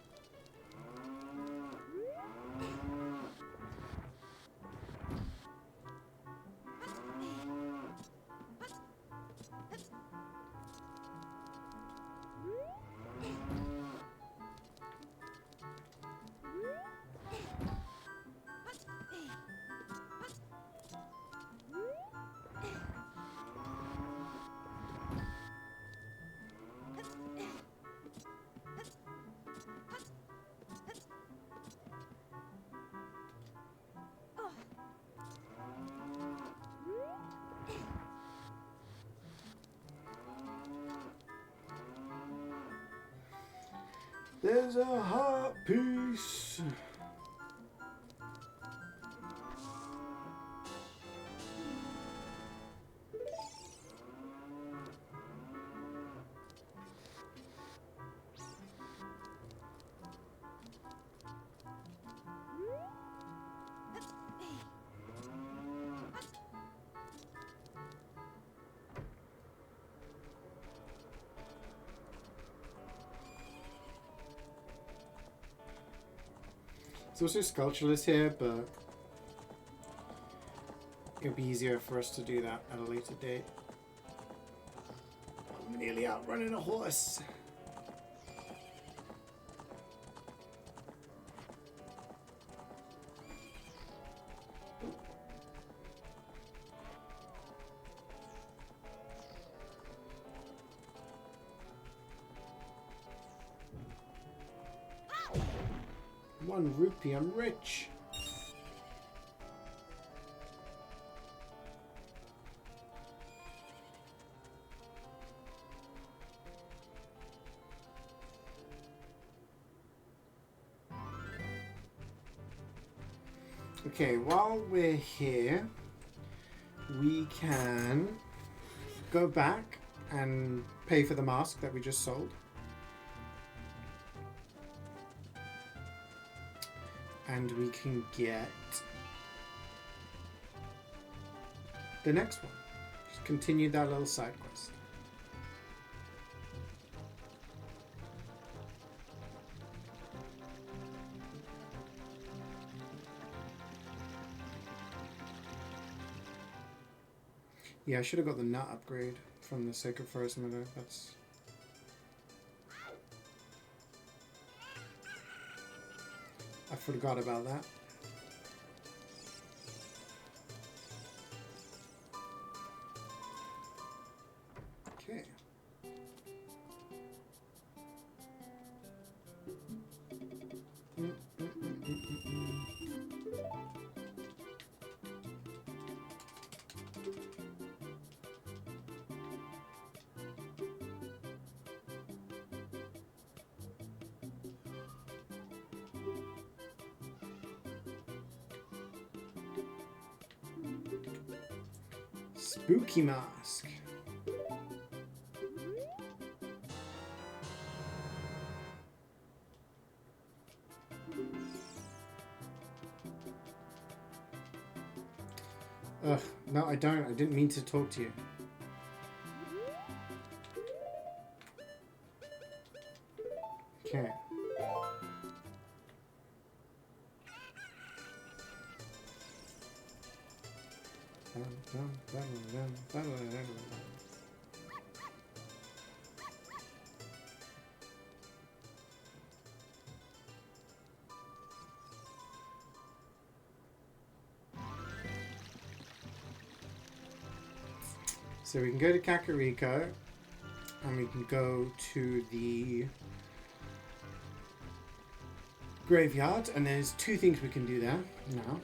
There's a heart piece. There's also sculptureless here, but it'll be easier for us to do that at a later date. I'm nearly outrunning a horse. One rupee, I'm rich. Okay, while we're here, we can go back and pay for the mask that we just sold. And we can get the next one. Just continue that little side quest. Yeah, I should have got the nut upgrade from the Sacred Forest Meadow. That's... I forgot about that. Okay. Spooky mask. Ugh, no, I don't. I didn't mean to talk to you. Okay. So we can go to Kakariko, and we can go to the graveyard, and there's two things we can do there now.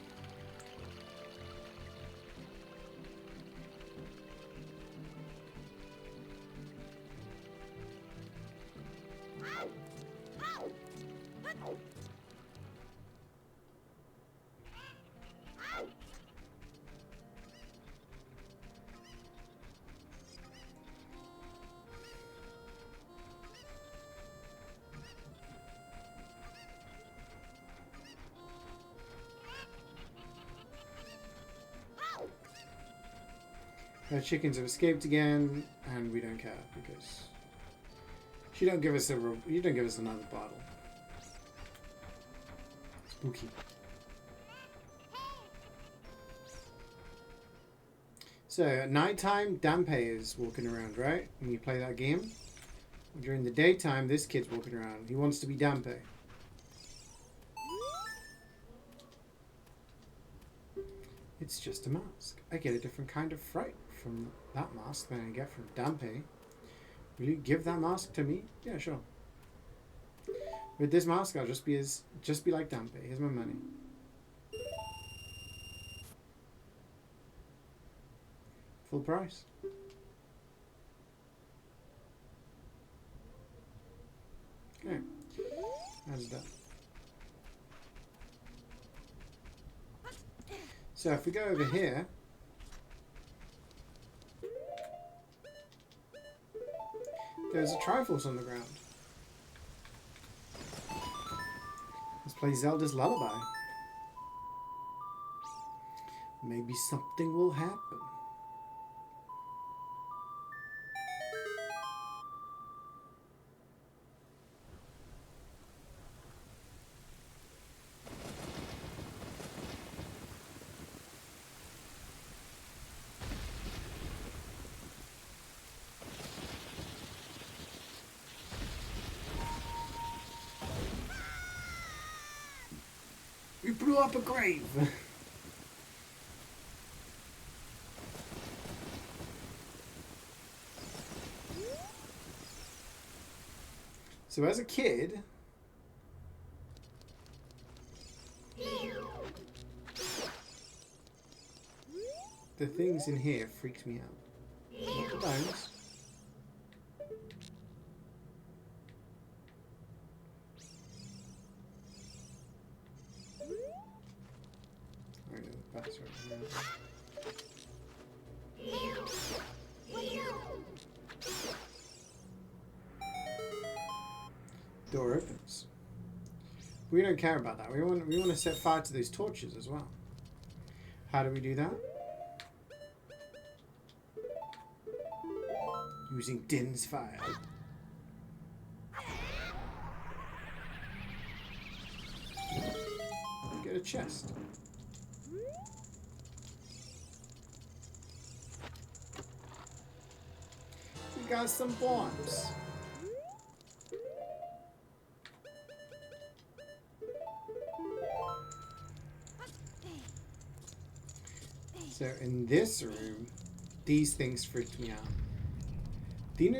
Her chickens have escaped again, and we don't care because you don't give us another bottle. Spooky. So at nighttime, Dampe is walking around, right? When you play that game. During the daytime, this kid's walking around. He wants to be Dampe. It's just a mask. I get a different kind of fright from that mask than I get from Dampe. Will you give that mask to me? Yeah, sure. With this mask, I'll just be like Dampe. Here's my money. Full price. Okay. That's done. So if we go over here, there's a Triforce on the ground. Let's play Zelda's Lullaby. Maybe something will happen. We blew up a grave. So as a kid, the things in here freaked me out. Not the bones. Door opens. We don't care about that. We want to set fire to these torches as well. How do we do that? Using Din's fire. Get a chest. We got some bombs. So in this room, these things freaked me out. These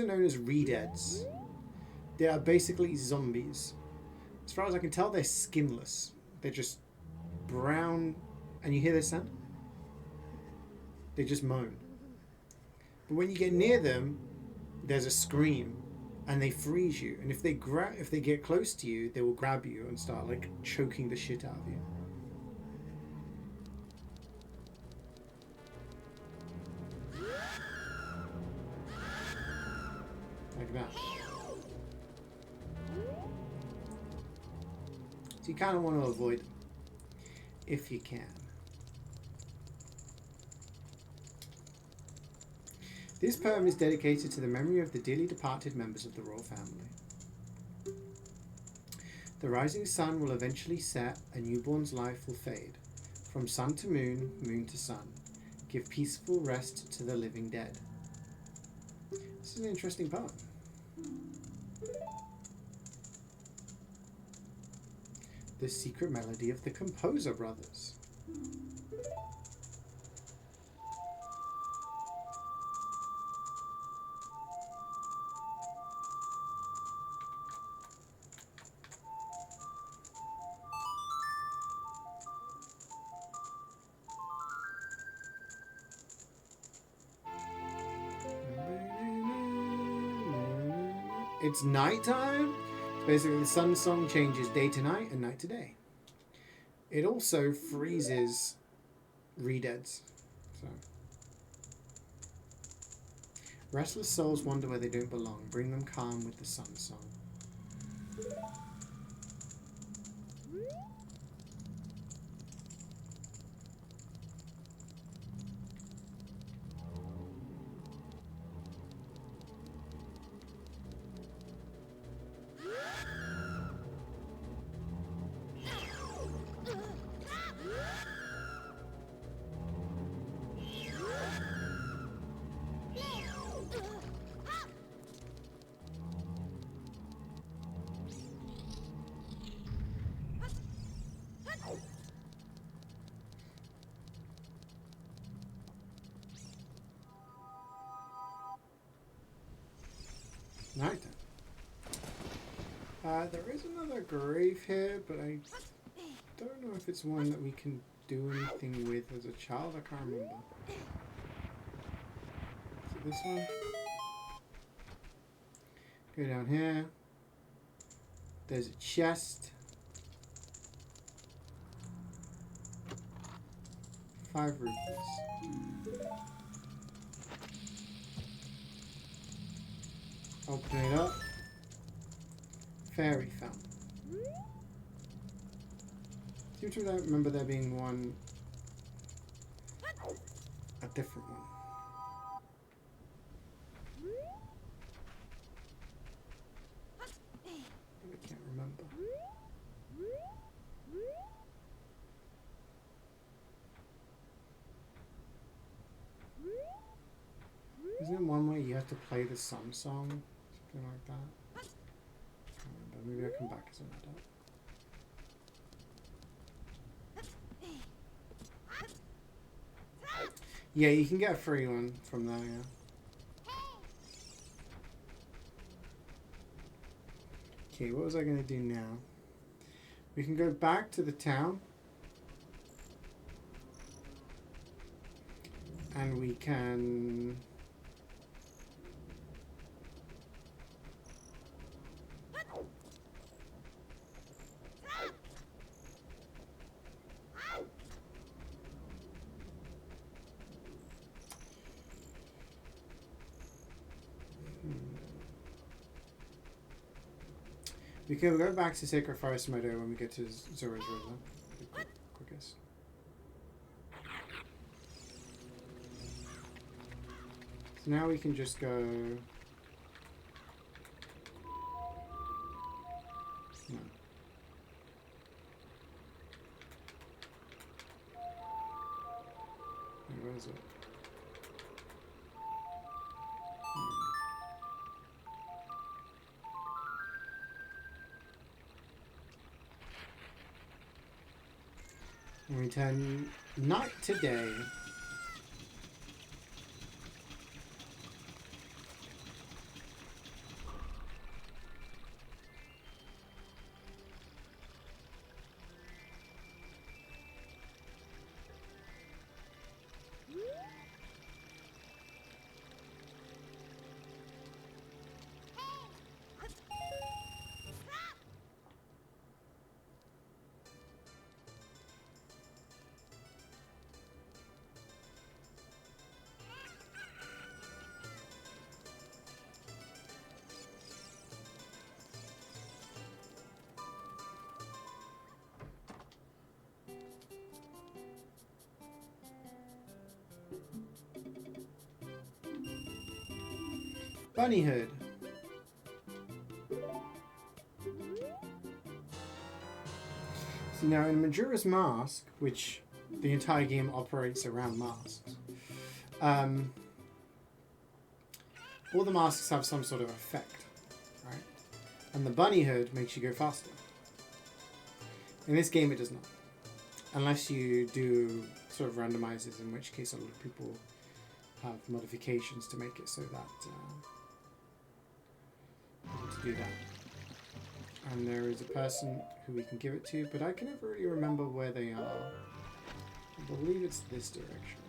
are known as Redeads. They are basically zombies. As far as I can tell, they're skinless. They're just brown, and you hear this sound? They just moan. But when you get near them, there's a scream, and they freeze you. And if they get close to you, they will grab you and start like choking the shit out of you. Like that. So you kind of want to avoid them, if you can. This poem is dedicated to the memory of the dearly departed members of the royal family. The rising sun will eventually set, a newborn's life will fade. From sun to moon, moon to sun, give peaceful rest to the living dead. This is an interesting poem. The secret melody of the Composer Brothers. it's nighttime. Basically, the sun song changes day to night and night to day. It also freezes redeads. So. Restless souls wander where they don't belong. Bring them calm with the sun song. Nighttime. There is another grave here, but I don't know if it's one that we can do anything with as a child. I can't remember. Is it this one? Go down here. There's a chest. 5 rupees. Open it up. Fairy fountain. Seem to remember there being one, a different one. I can't remember. Isn't it one where you have to play the sun song? Something like that? I can't remember. Maybe I'll come back as an adult. Yeah, you can get a free one from there, yeah. Okay, what was I going to do now? We can go back to the town. And we can... We can go back to Sacred Forest Meadow when we get to Zora's River. Quickest. So now we can just go... No. Where is it? We turn night to day. Bunny Hood. So now in Majora's Mask, which the entire game operates around masks, all the masks have some sort of effect, right? And the Bunny Hood makes you go faster. In this game it does not. Unless you do sort of randomizers, in which case a lot of people have modifications to make it so that to do that. And there is a person who we can give it to, but I can never really remember where they are. I believe it's this direction.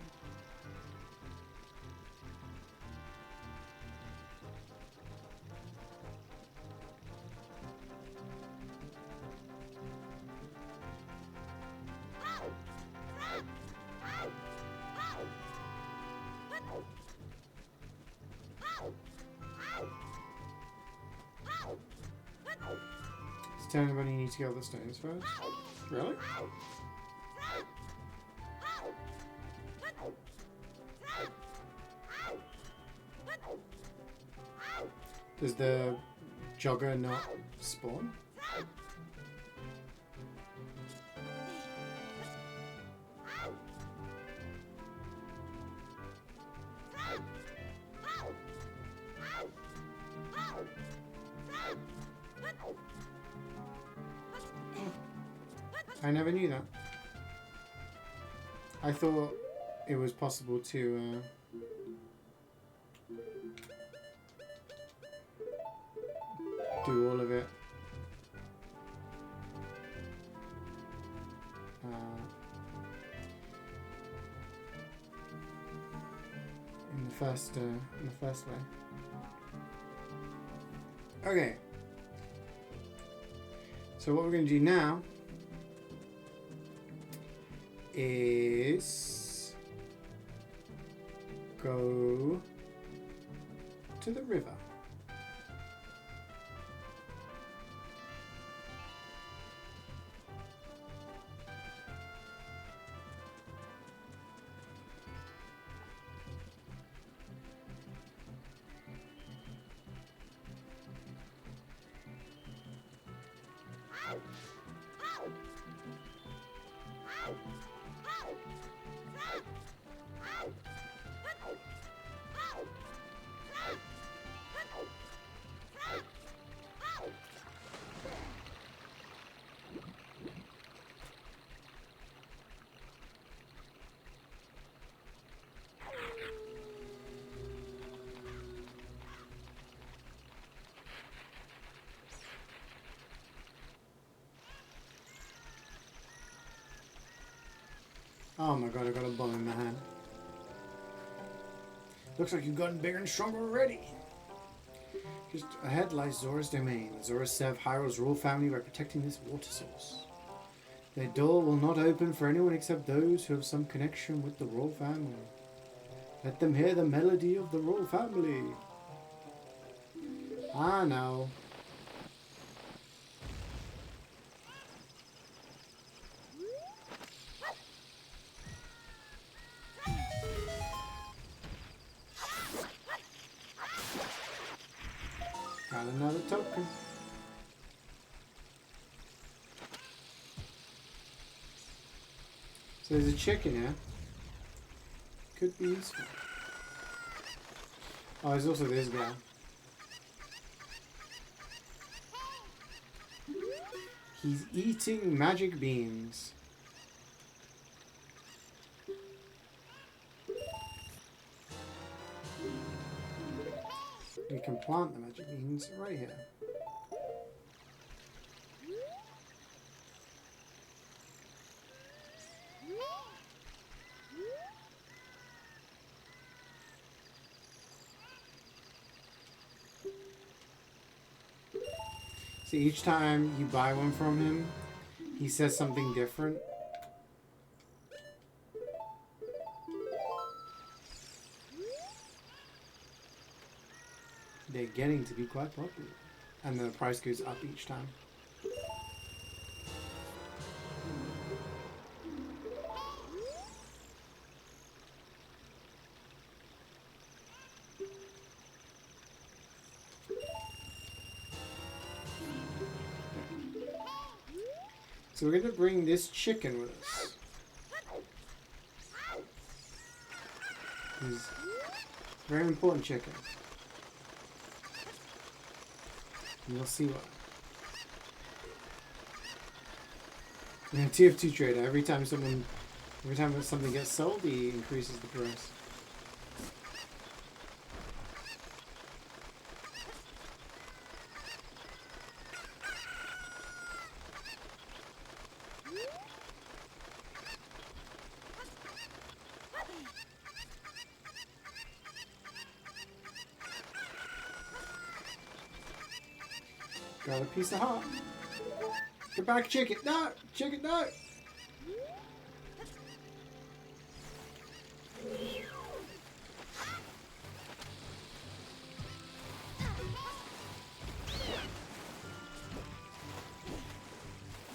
It's telling everybody you need to get all the stones first. Really? Does the jogger not spawn? I never knew that. I thought it was possible to do all of it in the first way. Okay. So what we're going to do now is go to the river. Oh my god, I got a bomb in my hand. Looks like you've gotten bigger and stronger already. Just ahead lies Zora's domain. The Zoras serve Hyrule's royal family by protecting this water source. Their door will not open for anyone except those who have some connection with the royal family. Let them hear the melody of the royal family. I know. Got another token. So there's a chicken here. Could be useful. Oh, there's also this guy. He's eating magic beans. We can plant the magic beans right here. So each time you buy one from him, he says something different. They're getting to be quite popular. And the price goes up each time. So we're going to bring this chicken with us. He's a very important chicken. And you'll see why. And TF2 trader, every time something gets sold, he increases the price. Got a piece of heart. Get back, chicken. No! Chicken, no!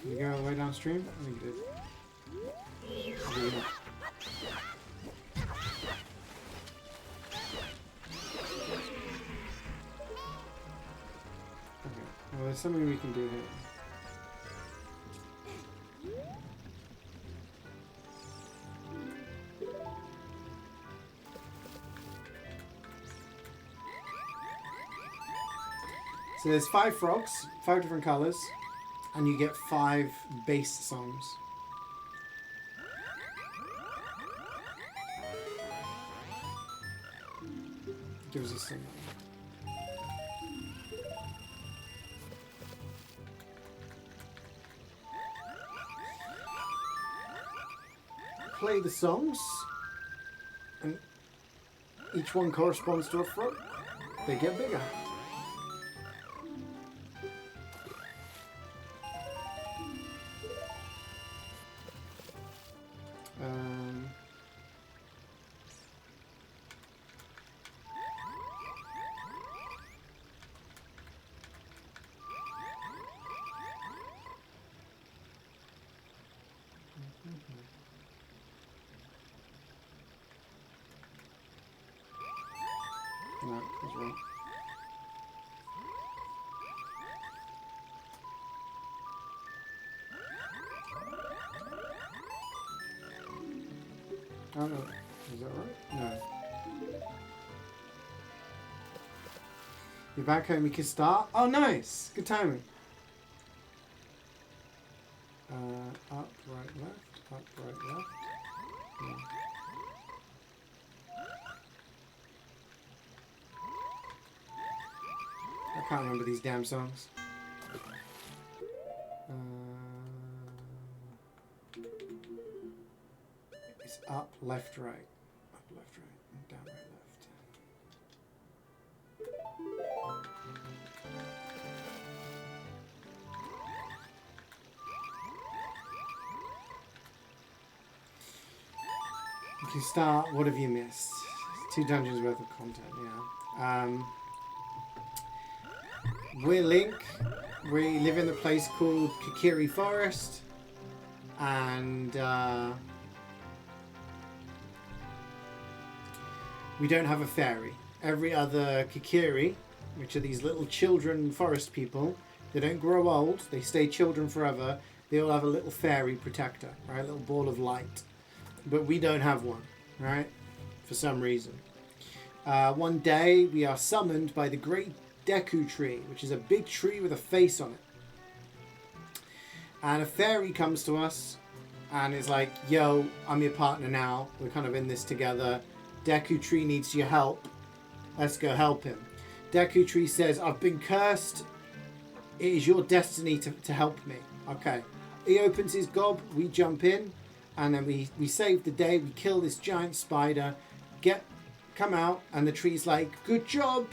Did you go all the way downstream? I think you did. Maybe not. Okay. Well, there's something we can do here. So there's 5 frogs, 5 different colours, and you get 5 bass songs. Gives us something. Play the songs, and each one corresponds to a frog. They get bigger. No, that's wrong. Oh no, is that right? No. You're back home, you can start? Oh nice! Good timing. Up, right, left, up, right, left. Yeah. I can't remember these damn songs. It's up, left, right. Up, left, right. And down, right, left. You can start. What have you missed? 2 dungeons worth of content, yeah. We're Link. We live in a place called Kikiri Forest, and we don't have a fairy. Every other Kikiri, which are these little children forest people, they don't grow old, they stay children forever. They all have a little fairy protector, right? A little ball of light. But we don't have one, right? For some reason. One day we are summoned by the great Deku tree, which is a big tree with a face on it. And a fairy comes to us and is like, yo, I'm your partner now. We're kind of in this together. Deku tree needs your help. Let's go help him. Deku tree says, I've been cursed. It is your destiny to help me. Okay. He opens his gob. We jump in. And then we save the day. We kill this giant spider. Come out. And the tree's like, good job.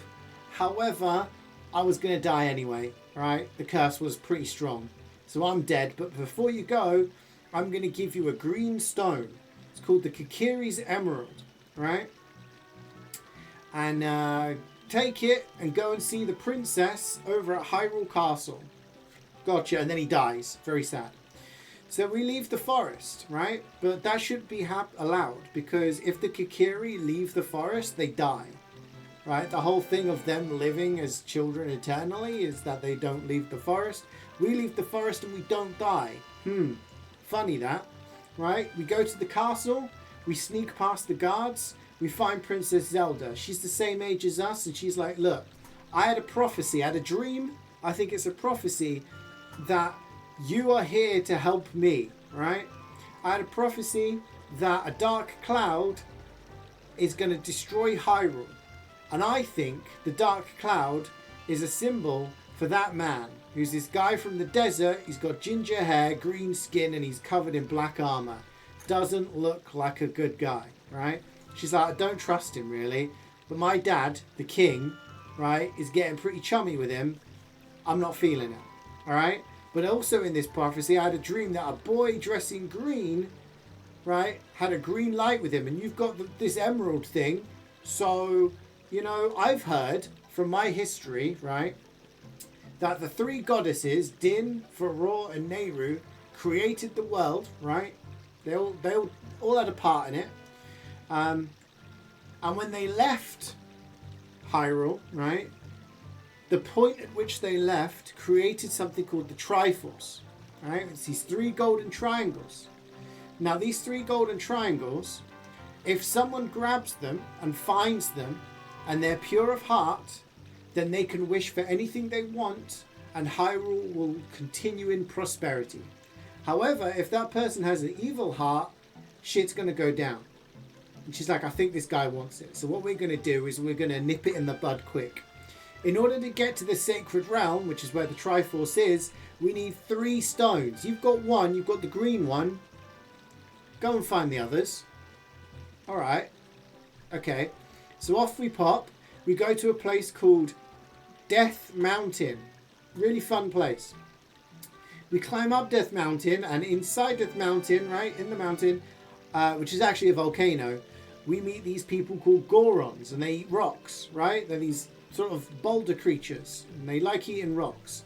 However, I was going to die anyway, right? The curse was pretty strong. So I'm dead. But before you go, I'm going to give you a green stone. It's called the Kikiri's Emerald, right? And take it and go and see the princess over at Hyrule Castle. Gotcha. And then he dies. Very sad. So we leave the forest, right? But that shouldn't be allowed, because if the Kikiri leave the forest, they die. Right? The whole thing of them living as children eternally is that they don't leave the forest. We leave the forest and we don't die. Funny that. Right? We go to the castle. We sneak past the guards. We find Princess Zelda. She's the same age as us. And she's like, look, I had a prophecy. I had a dream. I think it's a prophecy that you are here to help me. Right? I had a prophecy that a dark cloud is going to destroy Hyrule. And I think the dark cloud is a symbol for that man, who's this guy from the desert. He's got ginger hair, green skin, and he's covered in black armor. Doesn't look like a good guy, right? She's like, I don't trust him really. But my dad, the king, right, is getting pretty chummy with him. I'm not feeling it, all right? But also in this prophecy, I had a dream that a boy dressed in green, right, had a green light with him. And you've got this emerald thing. So, you know, I've heard from my history, right, that the three goddesses, Din, Varor, and Nehru, created the world, right? They all had a part in it. And when they left Hyrule, right, the point at which they left created something called the Triforce, right? It's these three golden triangles. Now, these three golden triangles, if someone grabs them and finds them and they're pure of heart, then they can wish for anything they want and Hyrule will continue in prosperity. However, if that person has an evil heart, shit's going to go down. And she's like, I think this guy wants it. So what we're going to do is we're going to nip it in the bud quick. In order to get to the Sacred Realm, which is where the Triforce is, we need 3 stones. You've got one, you've got the green one. Go and find the others. Alright. Okay. So off we pop. We go to a place called Death Mountain. Really fun place. We climb up Death Mountain, and inside Death Mountain, right, in the mountain, which is actually a volcano, we meet these people called Gorons, and they eat rocks, right? They're these sort of boulder creatures, and they like eating rocks.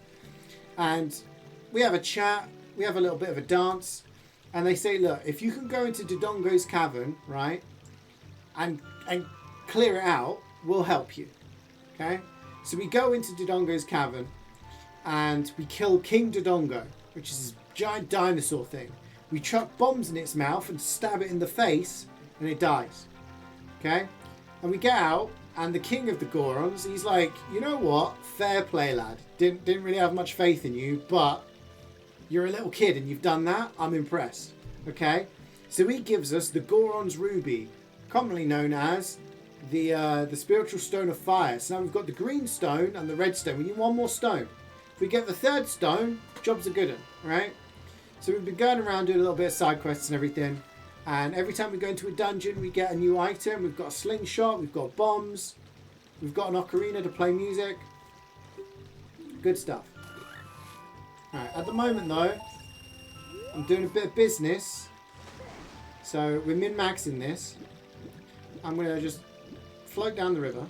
And we have a chat, we have a little bit of a dance, and they say, look, if you can go into Dodongo's cavern, right, and clear it out, we'll help you, okay? So we go into Dodongo's cavern, and we kill King Dodongo, which is this giant dinosaur thing. We chuck bombs in its mouth and stab it in the face, and it dies, okay? And we get out, and the king of the Gorons, he's like, you know what? Fair play, lad. Didn't really have much faith in you, but you're a little kid and you've done that. I'm impressed. Okay? So he gives us the Goron's Ruby, commonly known as the Spiritual Stone of Fire. So now we've got the green stone and the red stone. We need one more stone. If we get the 3rd stone, job's a good one, right? So we've been going around doing a little bit of side quests and everything. And every time we go into a dungeon, we get a new item. We've got a slingshot, we've got bombs, we've got an ocarina to play music. Good stuff. Alright, at the moment though, I'm doing a bit of business. So we're min-maxing this. I'm going to just float down the river.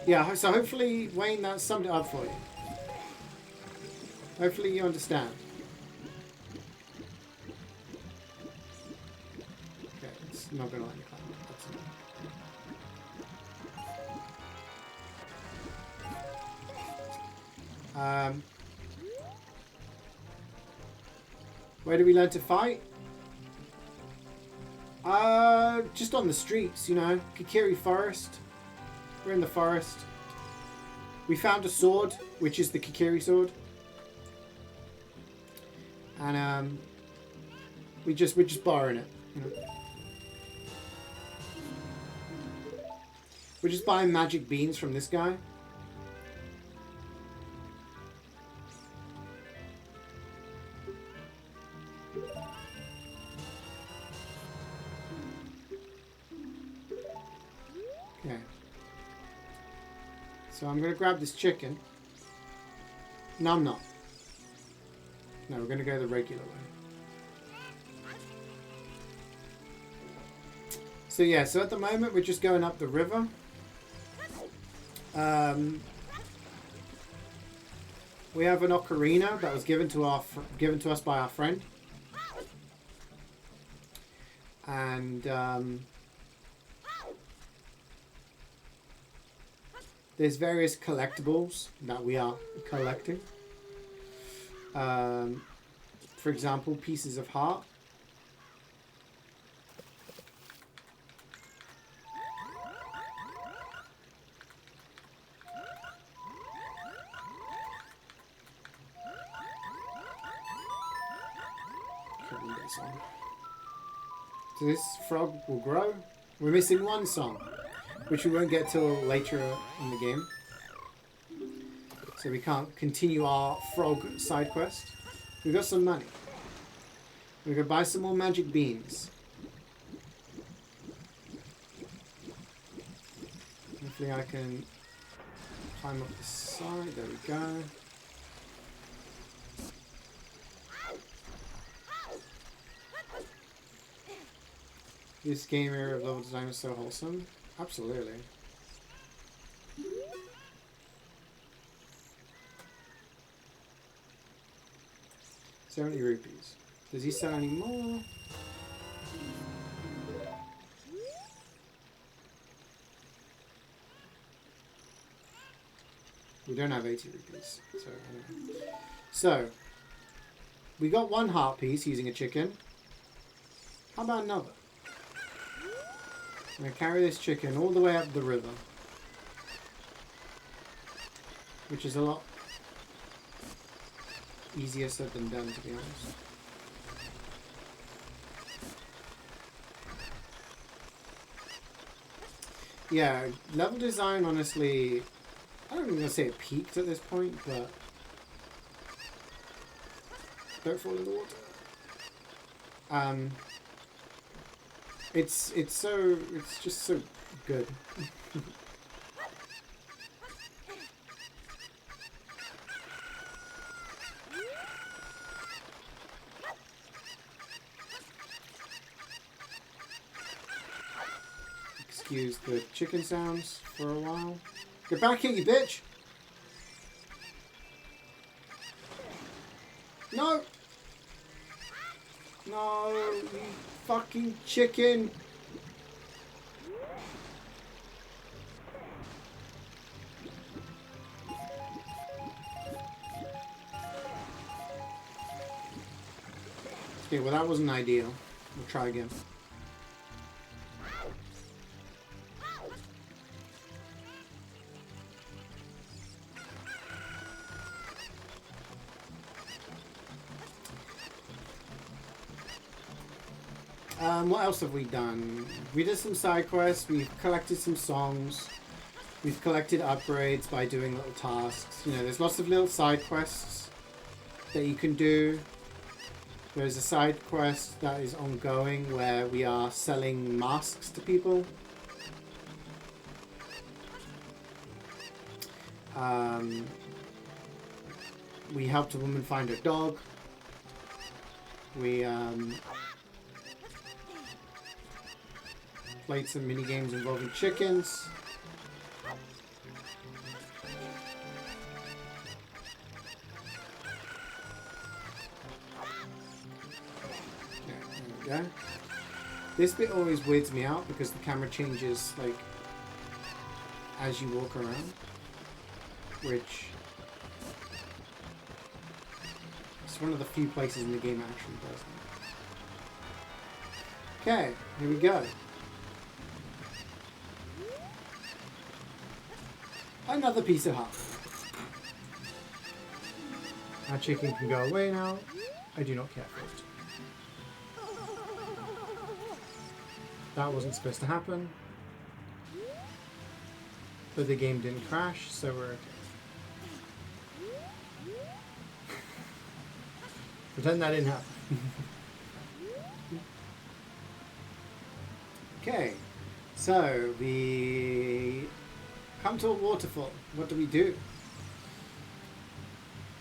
Yeah, so hopefully, Wayne, that summed it up for you. Hopefully you understand. Not gonna let me climb. Where do we learn to fight? Just on the streets, you know. Kikiri Forest. We're in the forest. We found a sword, which is the Kikiri sword. And we're just borrowing it, you know. We're just buying magic beans from this guy. Okay. So I'm going to grab this chicken. No, I'm not. No, we're going to go the regular way. So yeah, so at the moment we're just going up the river. We have an ocarina that was given to us by our friend, and there's various collectibles that we are collecting. For example, pieces of heart. So this frog will grow. We're missing one song, which we won't get till later in the game. So we can't continue our frog side quest. We've got some money. We're going to buy some more magic beans. Hopefully I can climb up the side. There we go. This game era of level design is so wholesome. Absolutely. 70 rupees. Does he sell any more? We don't have 80 rupees. So, we got one heart piece using a chicken. How about another? I'm going to carry this chicken all the way up the river. Which is a lot easier said than done, to be honest. Yeah, level design, honestly, I don't even want to say it peaked at this point, but don't fall in the water. It's just so good. Excuse the chicken sounds for a while. Get back here, you bitch! No! No, you fucking chicken! Okay, well that wasn't ideal. We'll try again. What else have we done? We did some side quests, we've collected some songs, we've collected upgrades by doing little tasks. You know, there's lots of little side quests that you can do. There's a side quest that is ongoing where we are selling masks to people. We helped a woman find her dog. We played some mini games involving chickens. Okay, there we go. This bit always weirds me out because the camera changes like as you walk around, which is one of the few places in the game that actually does that. Okay, here we go. Another piece of heart. Our chicken can go away now. I do not care for it. That wasn't supposed to happen. But the game didn't crash, so we're okay. Pretend that didn't happen. Okay, so we come to a waterfall. What do we do?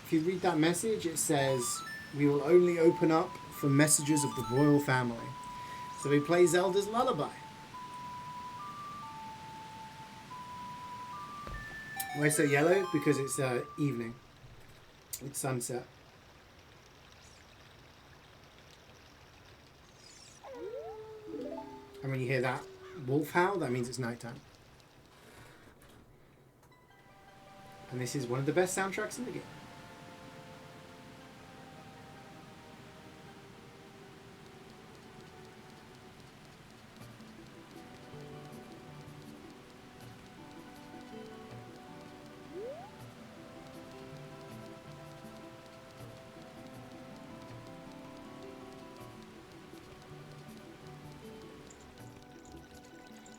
If you read that message, it says, we will only open up for messages of the royal family. So we play Zelda's Lullaby. Why so yellow? Because it's evening. It's sunset. And when you hear that wolf howl, that means it's nighttime. And this is one of the best soundtracks in the game.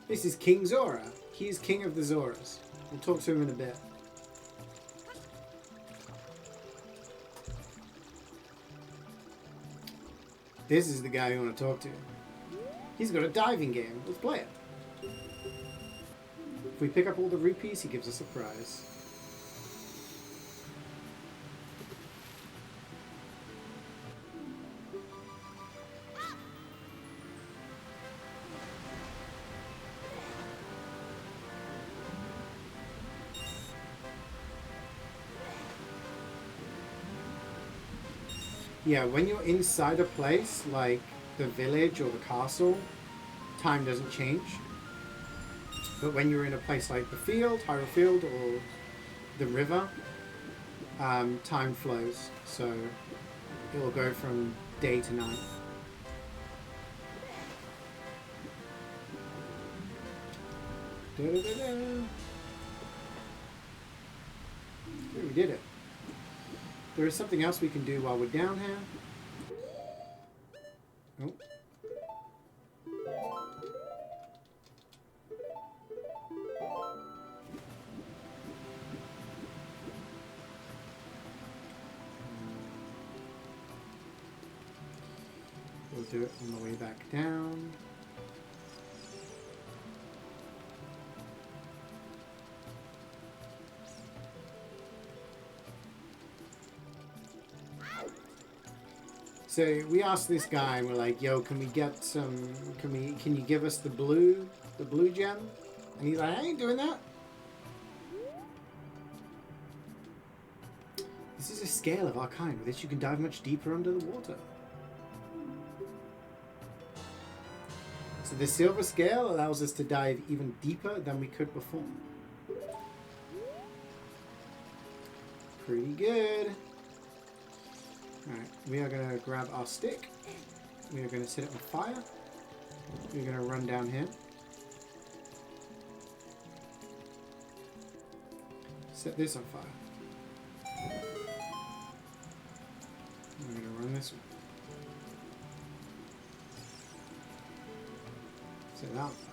This is King Zora. He is king of the Zoras. We'll talk to him in a bit. This is the guy you want to talk to. He's got a diving game. Let's play it. If we pick up all the rupees, he gives us a prize. Yeah, when you're inside a place like the village or the castle, time doesn't change. But when you're in a place like the field, Hyrule Field, or the river, time flows. So it will go from day to night. Da-da-da-da. Okay, we did it. There is something else we can do while we're down here. Oh. We'll do it on the way back down. So we asked this guy, and we're like, "Yo, can we get some? Can you give us the blue gem?" And he's like, "I ain't doing that." This is a scale of our kind. With this, you can dive much deeper under the water. So the silver scale allows us to dive even deeper than we could before. Pretty good. Alright, we are going to grab our stick. We are going to set it on fire. We're going to run down here. Set this on fire. We're going to run this one. Set that on fire.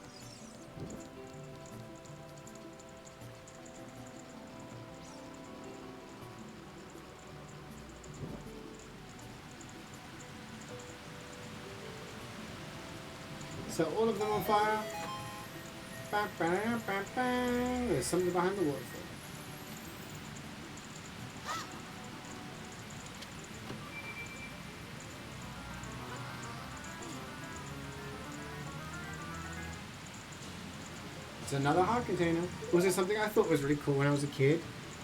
Set all of them on fire. Ba, ba, ba, ba. There's something behind the waterfall. It's another heart container. Also, something I thought was really cool when I was a kid.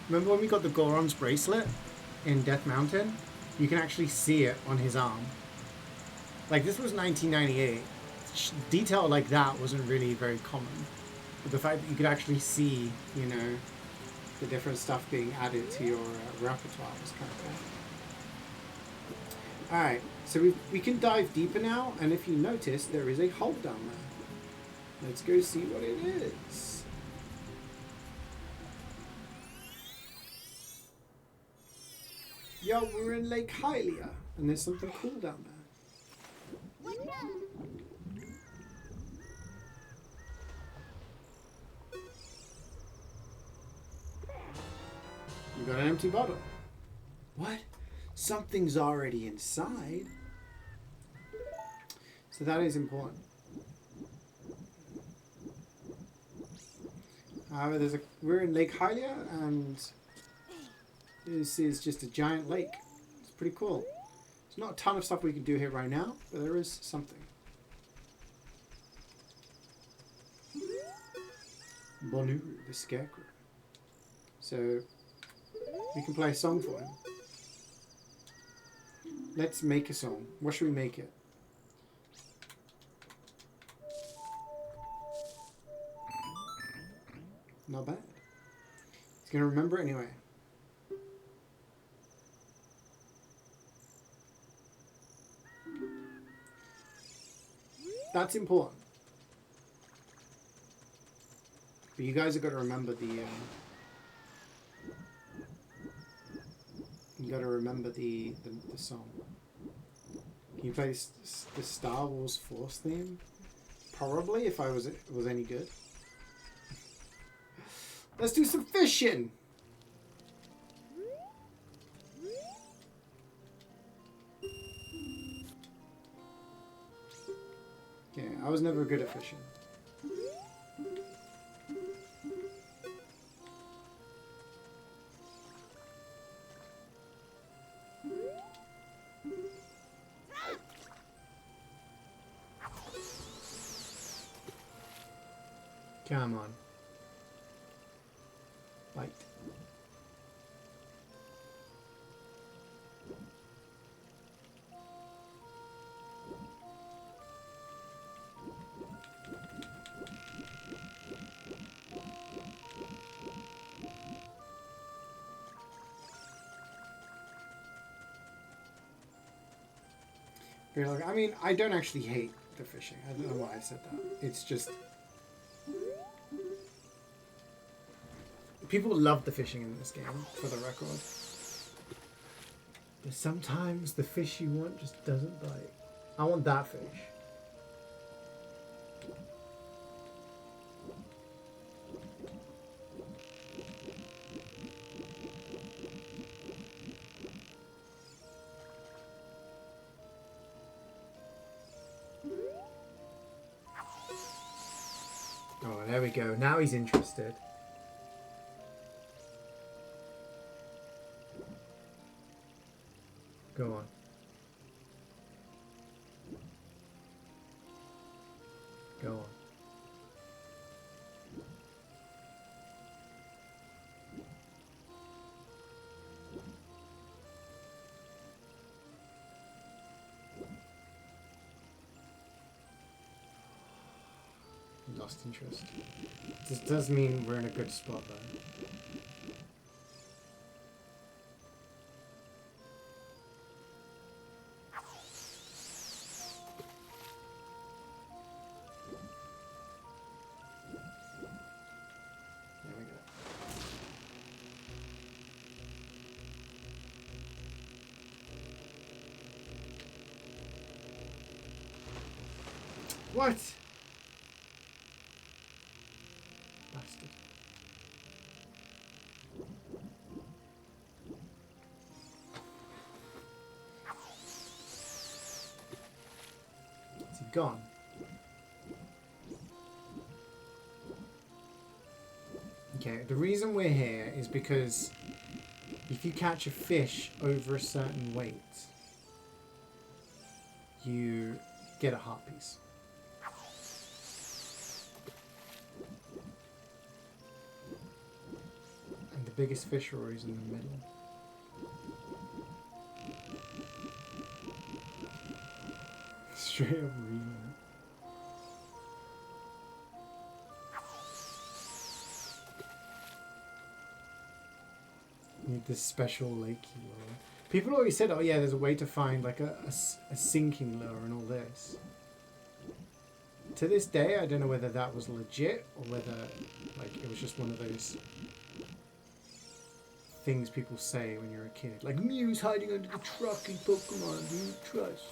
Remember when we got the Goron's bracelet in Death Mountain? You can actually see it on his arm. Like, this was 1998. Detail like that wasn't really very common. But the fact that you could actually see, you know, the different stuff being added to your repertoire was kind of cool. Alright, so we can dive deeper now, and if you notice, there is a hole down there. Let's go see what it is. Yo, we're in Lake Hylia, and there's something cool down there. We got an empty bottle. What? Something's already inside. So that is important. However, we're in Lake Hylia, and this is just a giant lake. It's pretty cool. There's not a ton of stuff we can do here right now, but there is something. Bonu, the scarecrow. So we can play a song for him. Let's make a song. What should we make it? Not bad. He's gonna remember it anyway. That's important. But you guys have got to remember the. You got to remember the song. Can you play the Star Wars Force theme? Probably, if I was any good. Let's do some fishing. Okay, I was never good at fishing. Come on. Bite. I mean, I don't actually hate the fishing. I don't know why I said that. It's just people love the fishing in this game, for the record. But sometimes the fish you want just doesn't bite. I want that fish. Oh, there we go. Now he's interested. Go on. Go on. Lost interest. This does mean we're in a good spot though. There we go. What? Bastard. Is he gone? Okay, the reason we're here is because if you catch a fish over a certain weight, you get a heart piece. And the biggest fish are always in the middle. Straight up reading it. Need this special lakey lure. People always said, oh yeah, there's a way to find like a sinking lure and all this. To this day, I don't know whether that was legit or whether like it was just one of those things people say when you're a kid. Like, Mew's hiding under the truck in Pokemon, do you trust?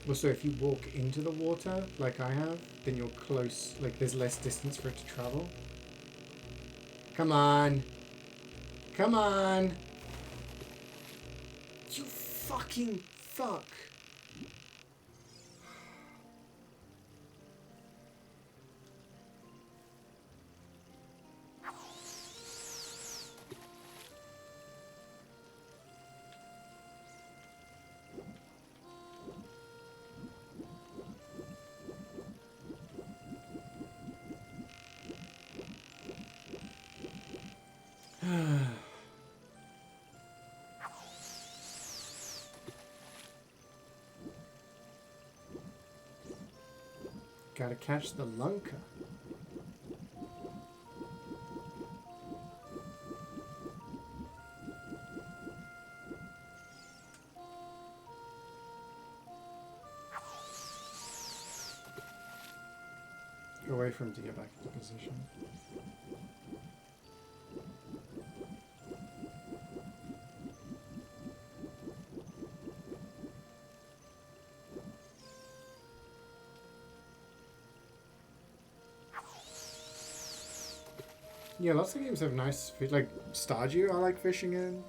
Also, if you walk into the water, like I have, then you're close, like there's less distance for it to travel. Come on. Come on. You fucking fuck. Gotta catch the lunker. Go away from him to get back into position. Yeah, lots of games have nice fish. Like Stardew, I like fishing in.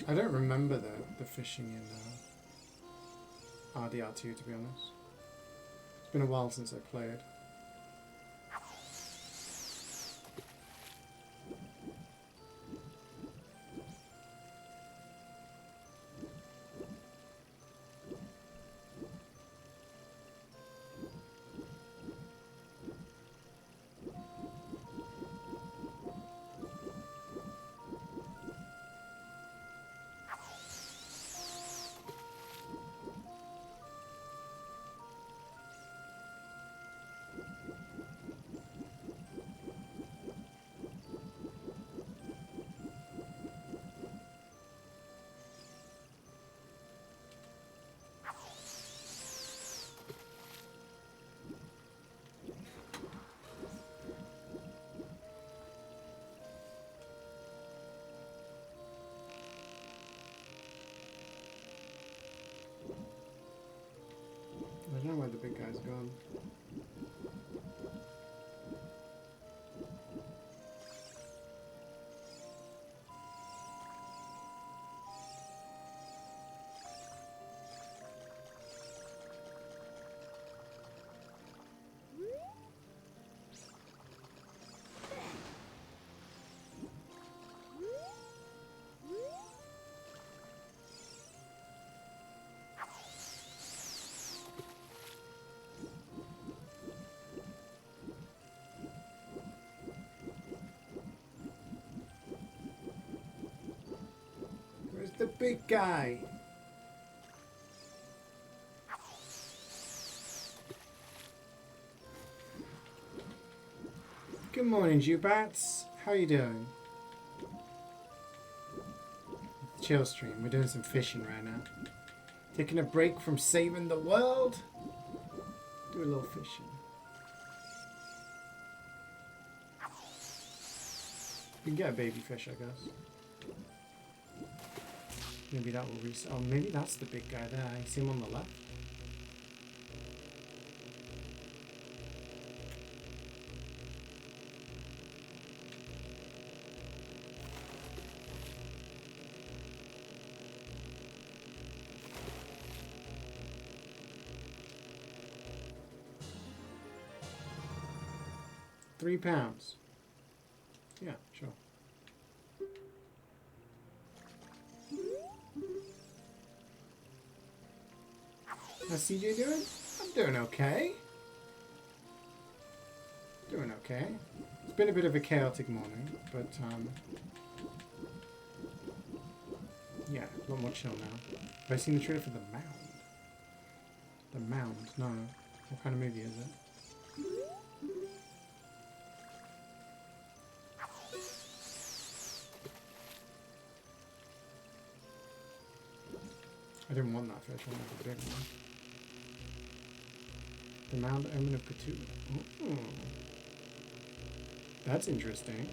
I don't remember the fishing in RDR2, to be honest. It's been a while since I played. I don't know where the big guy's gone. Where's the big guy? Good morning, Jubats. How you doing? Chill stream. We're doing some fishing right now. Taking a break from saving the world. Do a little fishing. You can get a baby fish, I guess. Maybe that will reset. Oh, maybe that's the big guy there. I see him on the left. £3. Yeah, sure. How's CeeJaey doing? I'm doing okay. Doing okay. It's been a bit of a chaotic morning, but yeah, a lot more chill now. Have I seen the trailer for The Mound? The Mound? No. What kind of movie is it? I didn't want that fish, I wanted the big one. The Mound Omen of Cthulhu. Ooh. That's interesting.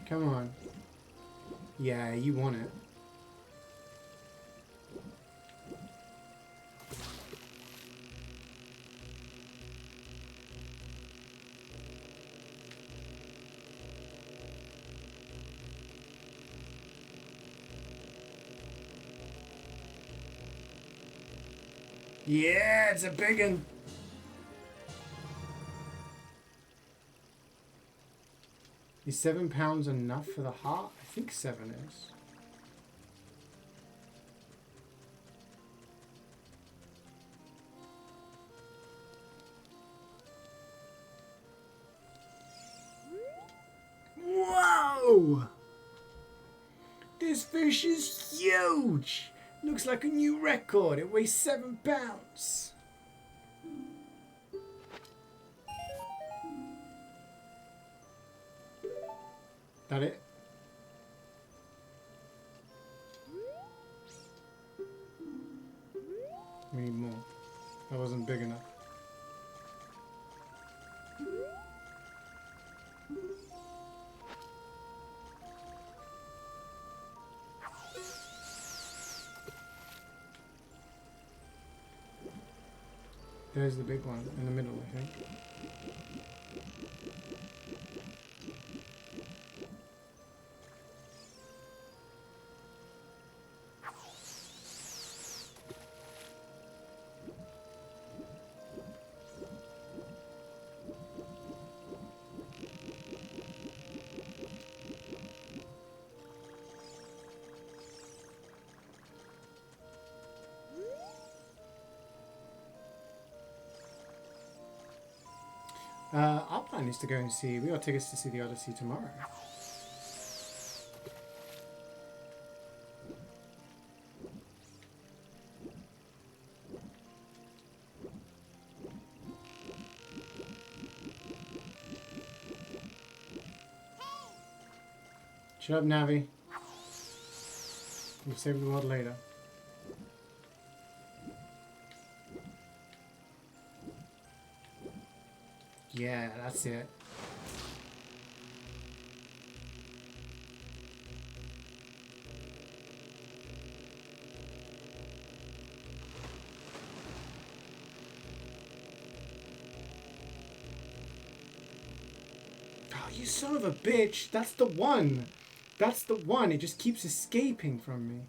Come on. Yeah, you want it. Yeah, it's a big one. Is £7 enough for the heart? I think 7 is. Whoa! This fish is huge! Looks like a new record. It weighs £7. That it? big enough. There's the big one in the middle, I think. Our plan is to go and see. We got tickets to see the Odyssey tomorrow. Shut up, Navi. We'll save the world later. Yeah, that's it. Oh, you son of a bitch! That's the one! That's the one! It just keeps escaping from me.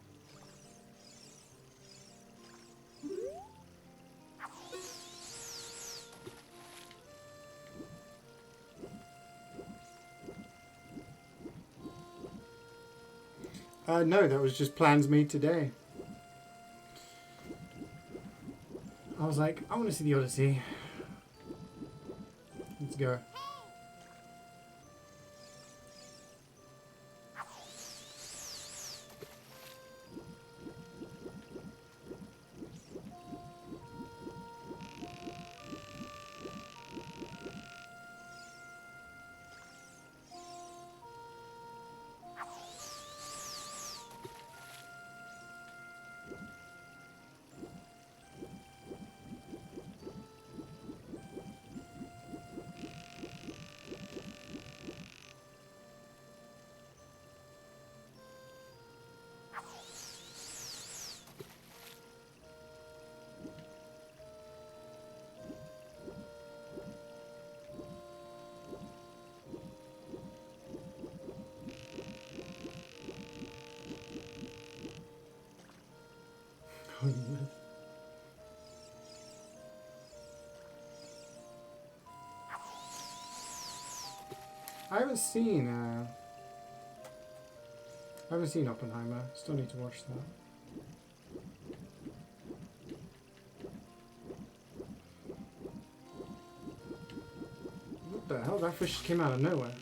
No, that was just plans made today. I was like, I want to see the Odyssey. Let's go. I haven't seen Oppenheimer. Still need to watch that. What the hell? That fish came out of nowhere.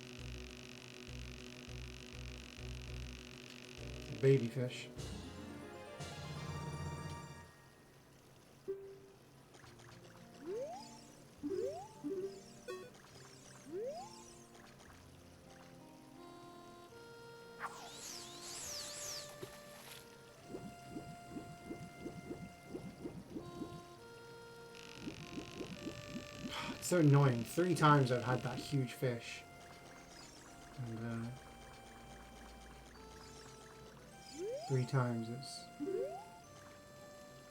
Baby fish. So annoying. 3 times I've had that huge fish. And 3 times it's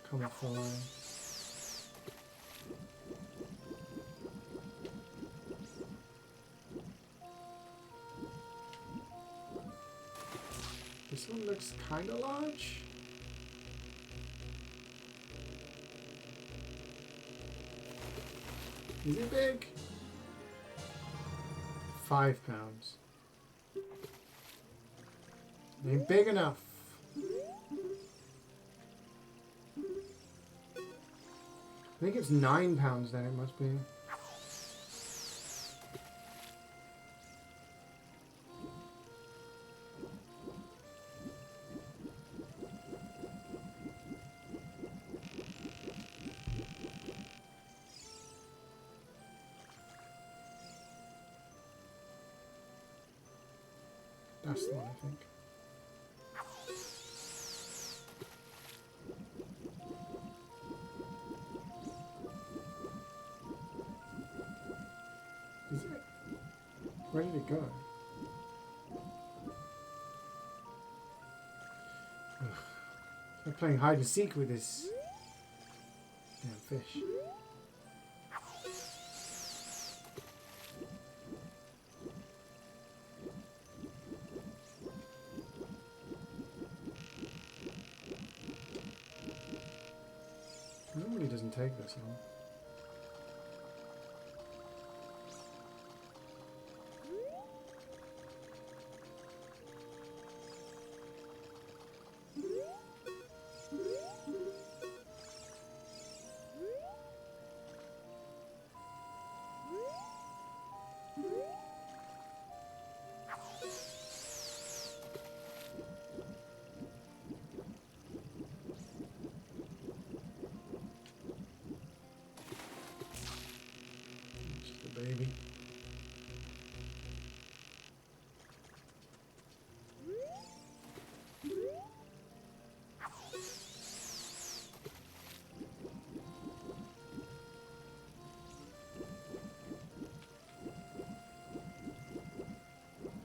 come off the line. This one looks kind of large. Is it big? 5 pounds. Ain't big enough. I think it's 9 pounds then, it must be. That's the one, I think. it go? Ugh. I'm playing hide and seek with this damn fish. Normally doesn't take this long. Baby.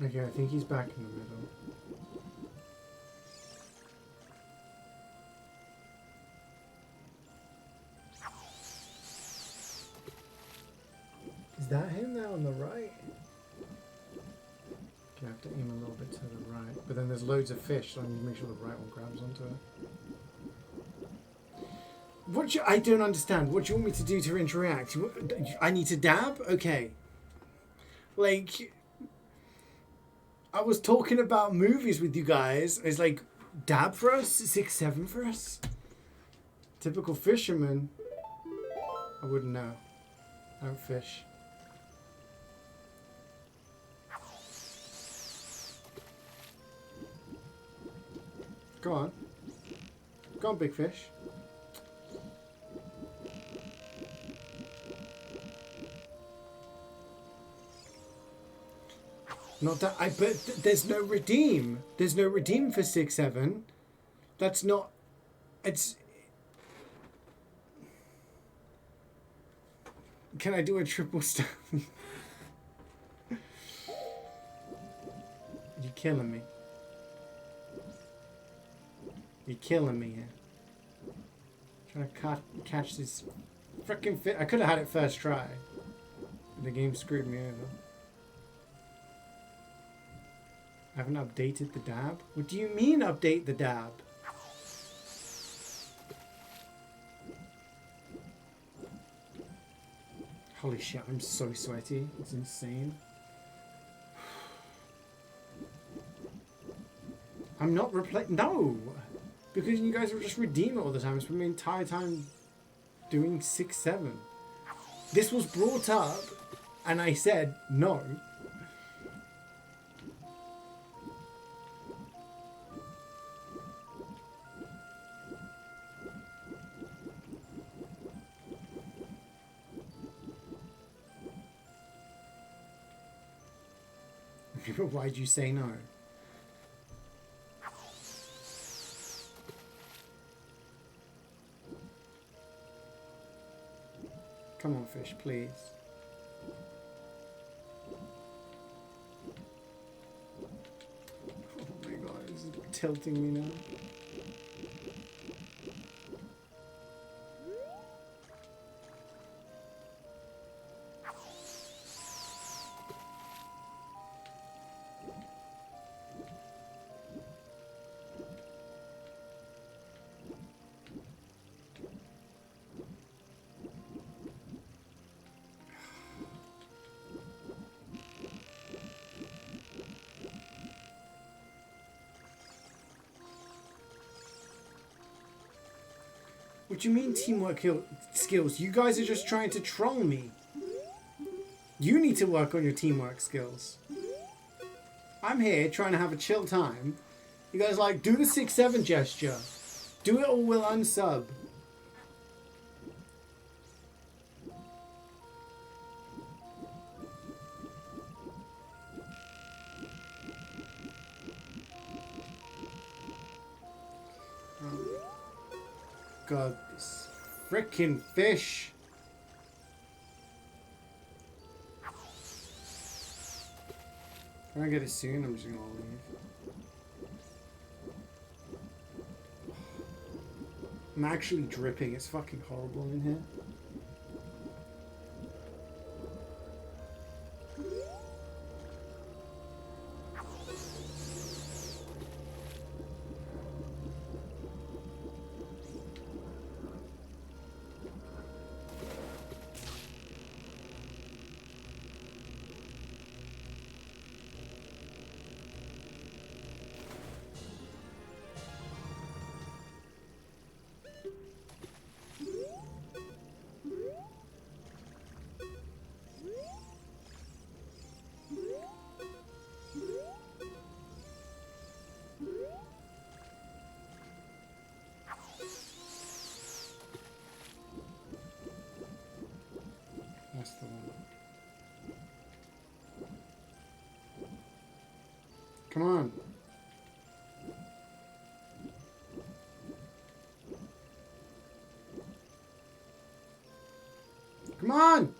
Okay, I think he's back in the middle. Is that him there on the right? Okay, I have to aim a little bit to the right. But then there's loads of fish, so I need to make sure the right one grabs onto it. I don't understand. What do you want me to do to interact? I need to dab? Okay. Like, I was talking about movies with you guys. It's like, dab for us? 6, 7 for us? Typical fisherman. I wouldn't know. I don't fish. Go on. Go on, big fish. Not that but there's no redeem. There's no redeem for 6, 7. That's not. It's. Can I do a triple stone? You're killing me. You're killing me here. Trying to catch this frickin' fish. I could have had it first try. The game screwed me over. I haven't updated the dab? What do you mean update the dab? Holy shit, I'm so sweaty. It's insane. I'm not No! Because you guys will just redeem it all the time. I spent my entire time doing 6, 7. This was brought up, and I said no. Why'd you say no? Come on, fish, please. Oh my god, it's tilting me now. What do you mean teamwork skills? You guys are just trying to troll me. You need to work on your teamwork skills. I'm here trying to have a chill time. You guys like, do the 6, 7 gesture. Do it or we'll unsub. God, this frickin' fish. I get it soon, I'm just gonna leave. I'm actually dripping. It's fucking horrible in here. That's the one. Come on. Come on!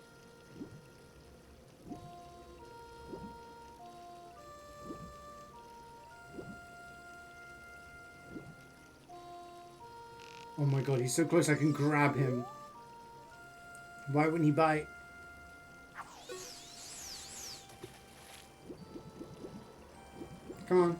Oh my god, he's so close I can grab him. Why wouldn't he bite? Come on.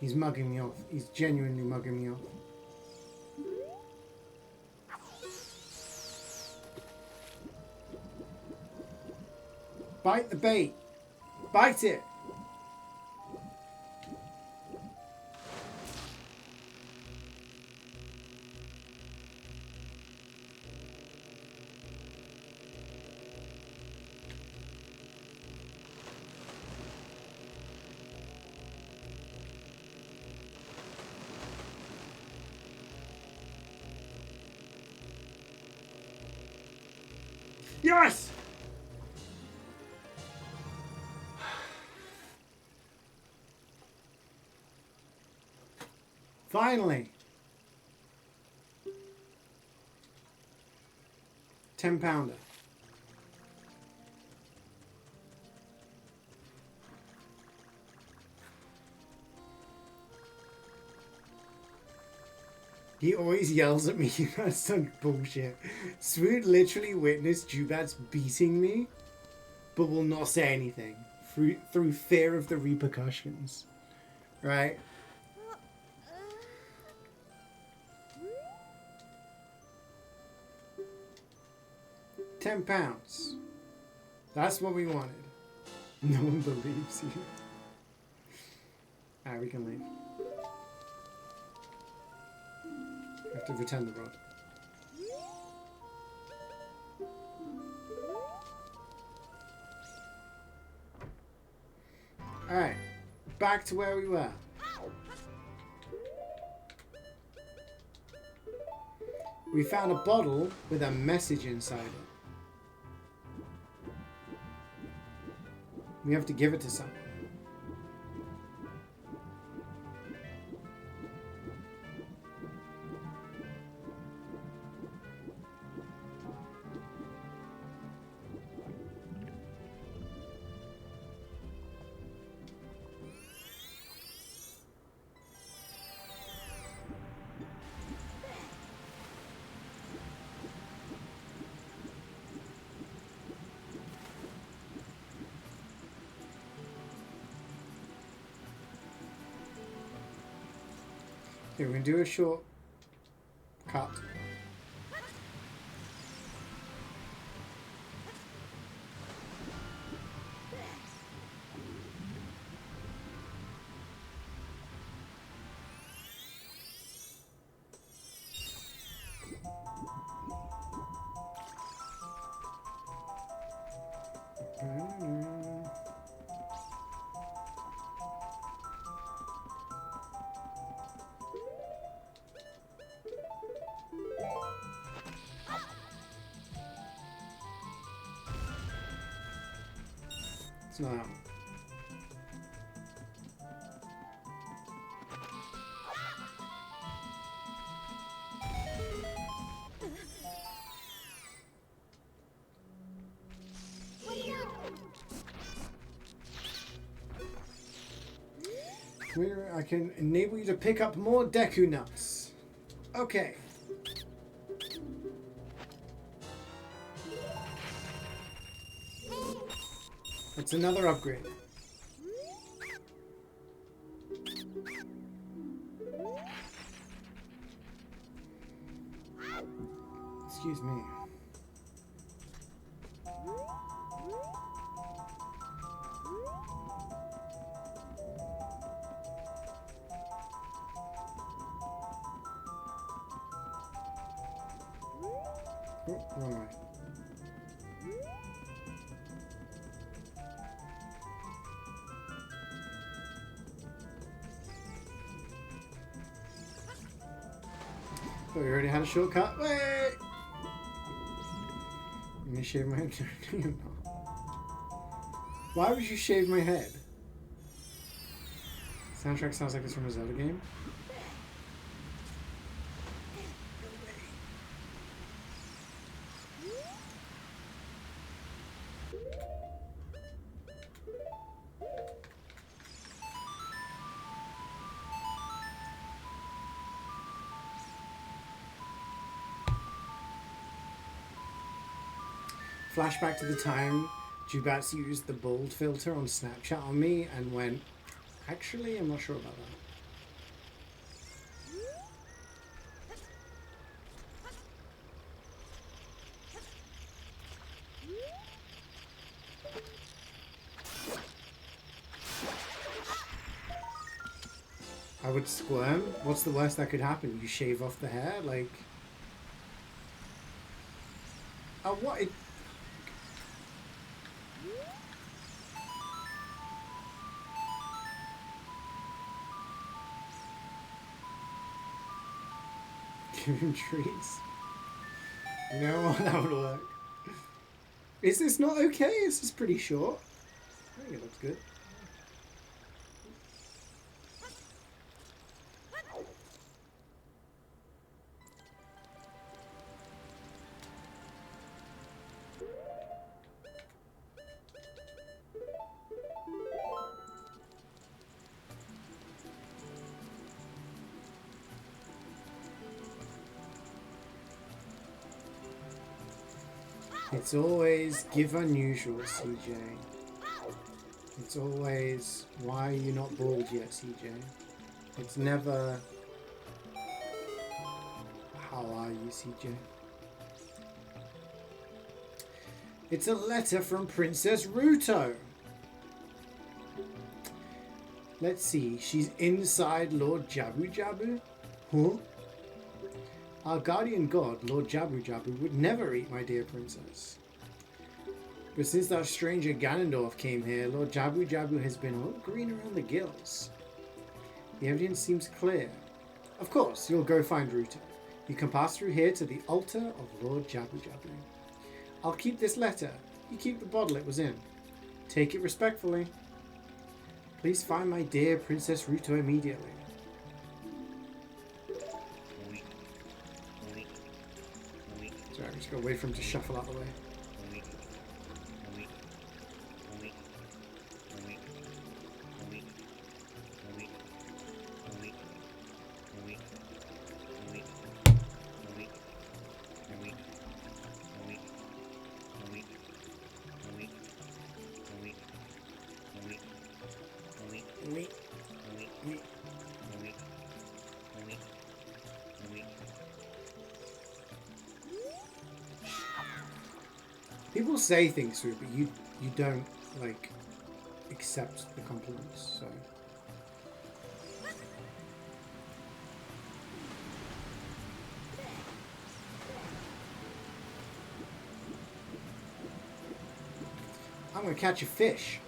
He's mugging me off. He's genuinely mugging me off. Bite the bait. Bite it. Yes! Finally. £10. He always yells at me. That's some bullshit. Swoot literally witnessed Jubats beating me, but will not say anything through fear of the repercussions. Right? £10. That's what we wanted. No one believes you. Alright, we can leave. We have to return the rod. Alright, back to where we were. We found a bottle with a message inside it. We have to give it to someone. Okay, we're going to do a short cut. It's not out. I can enable you to pick up more Deku nuts. Okay. That's another upgrade. Excuse me. Oh, wrong way. Oh, you already had a shortcut? Wait! I'm gonna shave my head. No, you're not. Why would you shave my head? Soundtrack sounds like it's from a Zelda game. Flashback to the time Jubats used the bold filter on Snapchat on me and went, actually, I'm not sure about that. I would squirm? What's the worst that could happen? You shave off the hair? Like... Oh, what? Give him treats. You know what? That would work. Is this not okay? This is pretty short. I think it looks good. It's always give unusual, CeeJaey. It's always why are you not bald yet, CeeJaey? It's never how are you, CeeJaey? It's a letter from Princess Ruto. Let's see, she's inside Lord Jabu Jabu? Huh? Our guardian god, Lord Jabu Jabu, would never eat my dear princess. But since that stranger Ganondorf came here, Lord Jabu Jabu has been all green around the gills. The evidence seems clear. Of course, you'll go find Ruto. You can pass through here to the altar of Lord Jabu Jabu. I'll keep this letter. You keep the bottle it was in. Take it respectfully. Please find my dear Princess Ruto immediately. Sorry, I'm just going to wait for him to shuffle out the way. People say things to it, but you don't like accept the compliments. So I'm gonna catch a fish.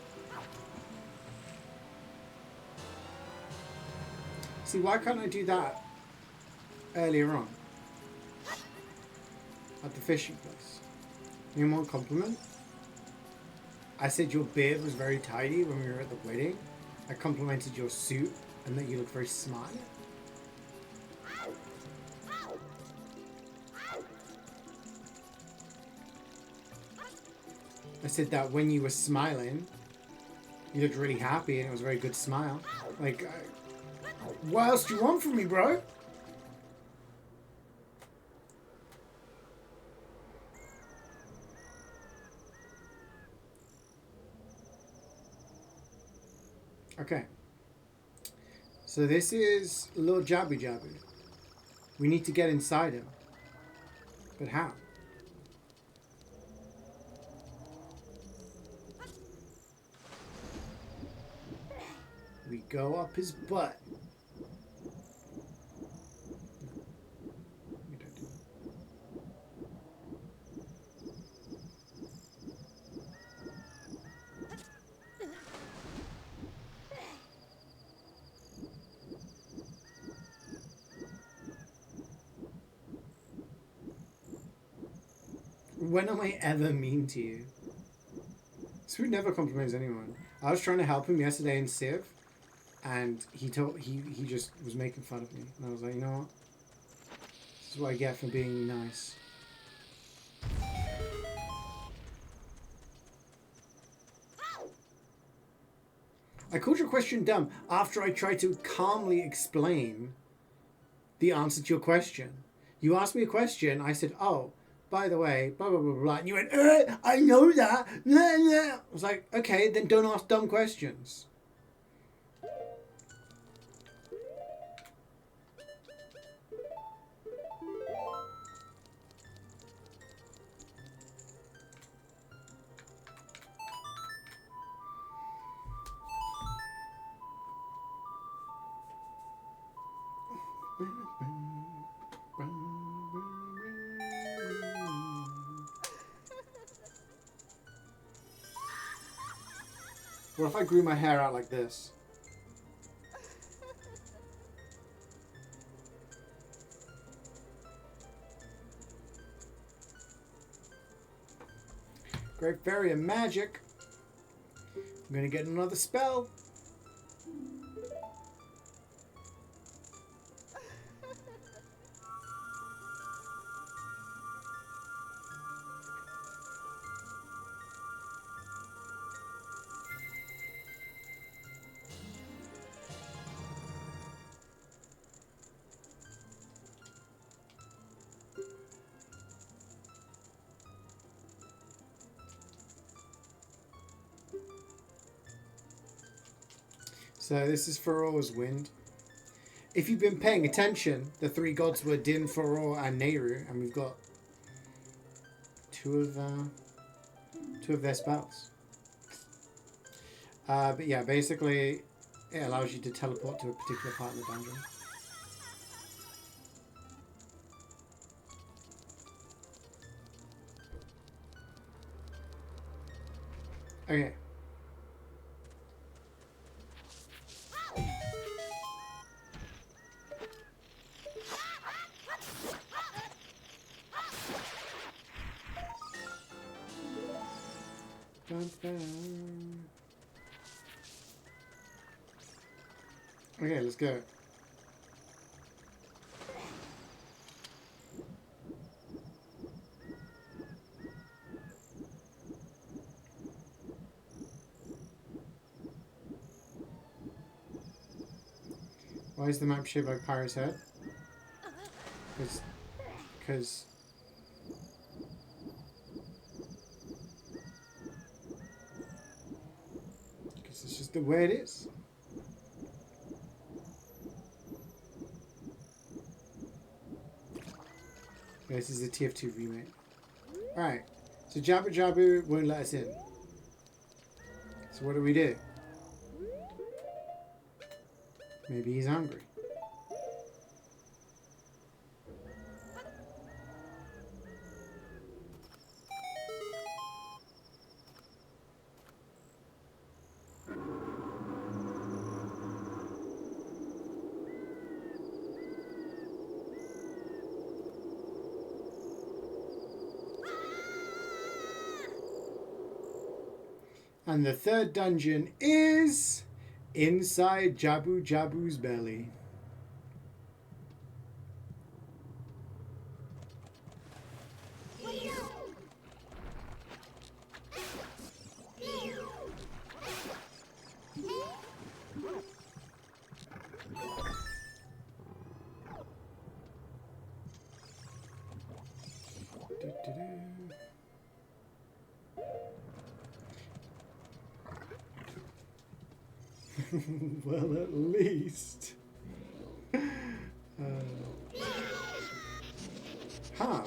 See, why can't I do that earlier on at the fishing place? You want a compliment? I said your beard was very tidy when we were at the wedding. I complimented your suit and that you look very smart. I said that when you were smiling, you looked really happy and it was a very good smile. Like, what else do you want from me, bro? Okay. So this is Lord Jabu Jabu. We need to get inside him. But how? We go up his butt. We don't do that. When am I ever mean to you? Sweet never compliments anyone. I was trying to help him yesterday in Civ, and he just was making fun of me, and I was like, you know what? This is what I get for being nice. I called your question dumb after I tried to calmly explain the answer to your question. You asked me a question, I said, oh, by the way, blah, blah, blah, blah. And you went, I know that. Blah, blah. I was like, okay, then don't ask dumb questions. What if I grew my hair out like this? Great Fairy and Magic. I'm gonna get another spell. So this is Farore's Wind. If you've been paying attention, the three gods were Din, Farore, and Nehru, and we've got two of their spells. But yeah, basically, it allows you to teleport to a particular part of the dungeon. Okay. Okay, let's go. Why is the map shaped like Pirate's Head? Because it's just the way it is. This is the TF2 remake. Alright, so Jabu Jabu won't let us in. So what do we do? Maybe he's hungry. And the third dungeon is inside Jabu Jabu's belly. Well, at least.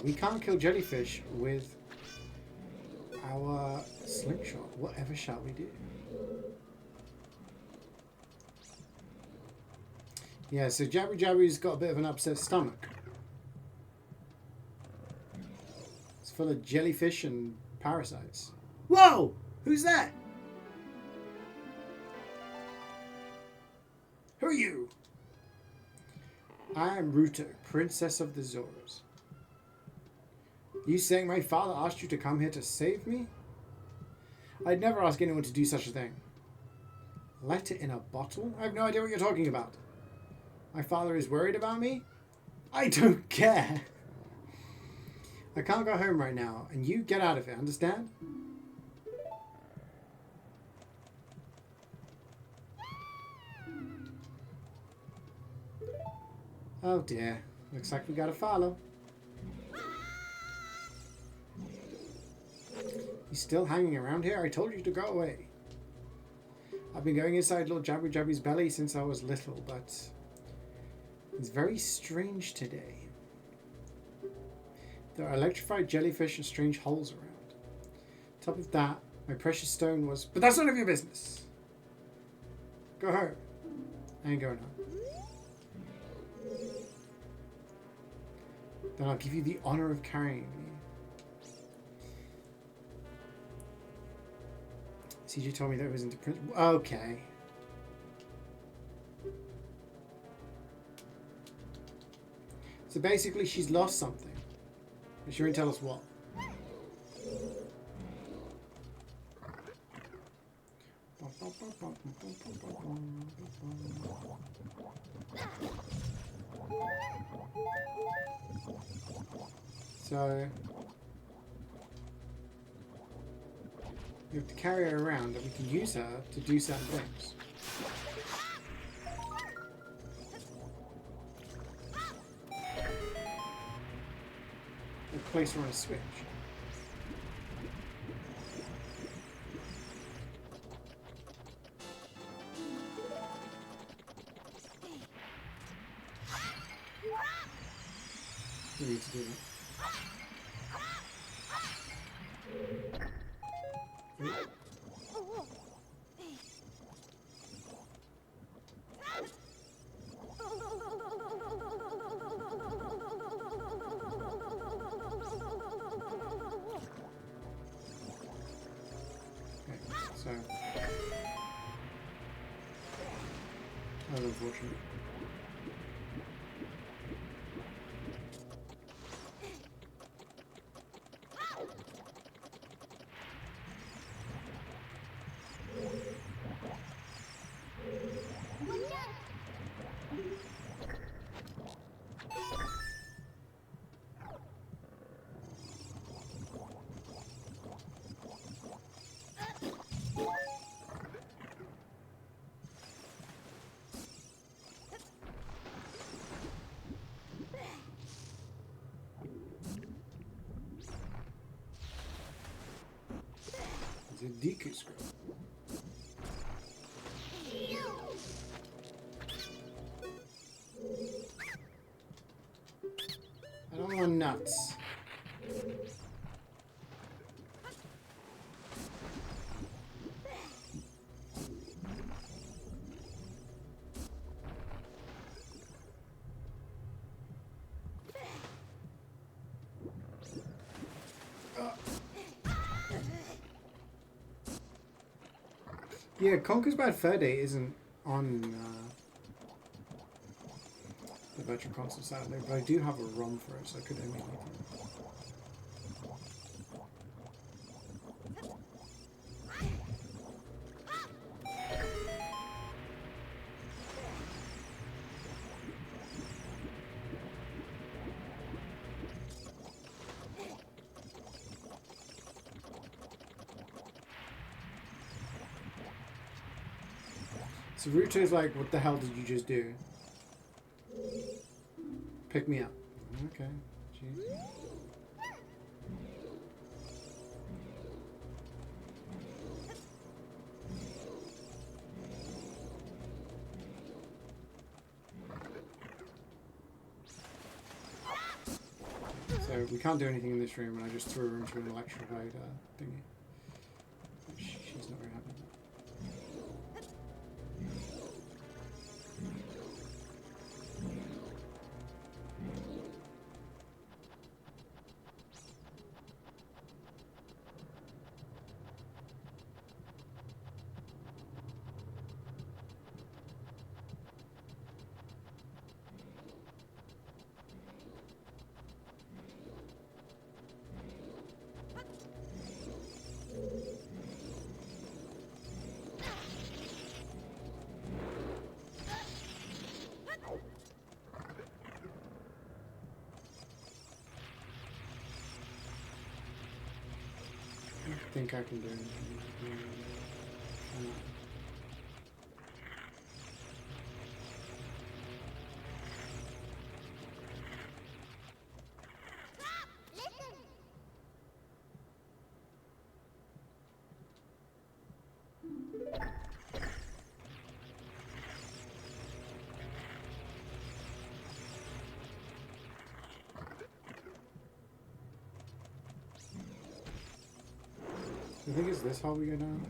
We can't kill jellyfish with our slingshot. Whatever shall we do? Yeah, so Jabu Jabu's got a bit of an upset stomach. It's full of jellyfish and parasites. Whoa! Who's that? Who are you? I am Ruto, Princess of the Zoras. You saying my father asked you to come here to save me? I'd never ask anyone to do such a thing. Letter in a bottle? I have no idea what you're talking about. My father is worried about me? I don't care. I can't go home right now, and you get out of here, understand? Oh dear. Looks like we gotta follow. He's still hanging around here? I told you to go away. I've been going inside little Jabu Jabu's belly since I was little, but it's very strange today. There are electrified jellyfish and strange holes around. On top of that, my precious stone was... But that's none of your business. Go home. I ain't going home. Then I'll give you the honor of carrying me. CeeJaey told me that it was into print. Okay. So basically she's lost something. But she won't tell us what. So we have to carry her around and we can use her to do certain things. We'll place her on a switch. We need to do that. So, that's unfortunate. A Deku scroll. I don't want nuts. Yeah, Conker's Bad Fur Day isn't on the Virtual Console sadly, but I do have a ROM for it, so I could emulate it. So Ruto's like, what the hell did you just do? Pick me up. Okay. Jeez. So we can't do anything in this room, and I just threw her into an electrified thingy. She's not very happy with that. I think I can do anything. I think it's this hall we go down.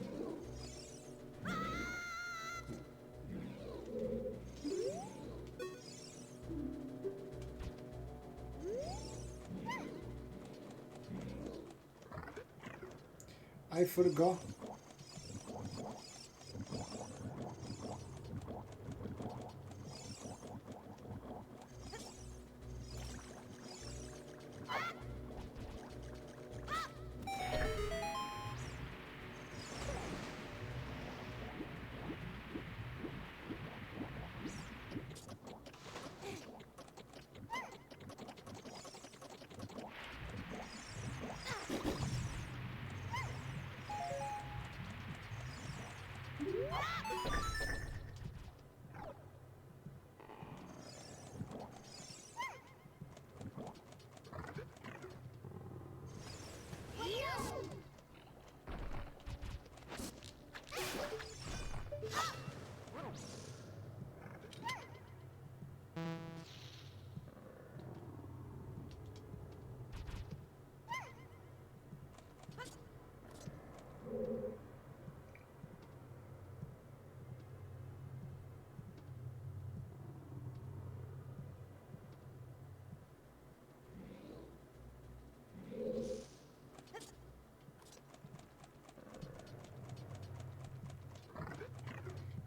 I forgot.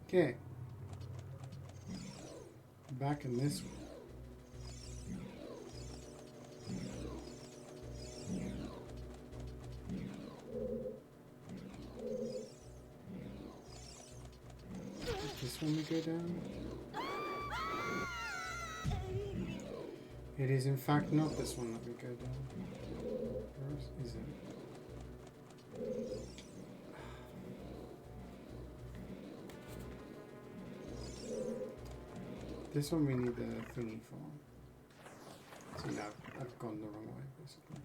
Okay. Back in this one. This one we go down? It is in fact not this one that we go down. Or is it? This one we need the thingy for. So yeah, I've gone the wrong way basically.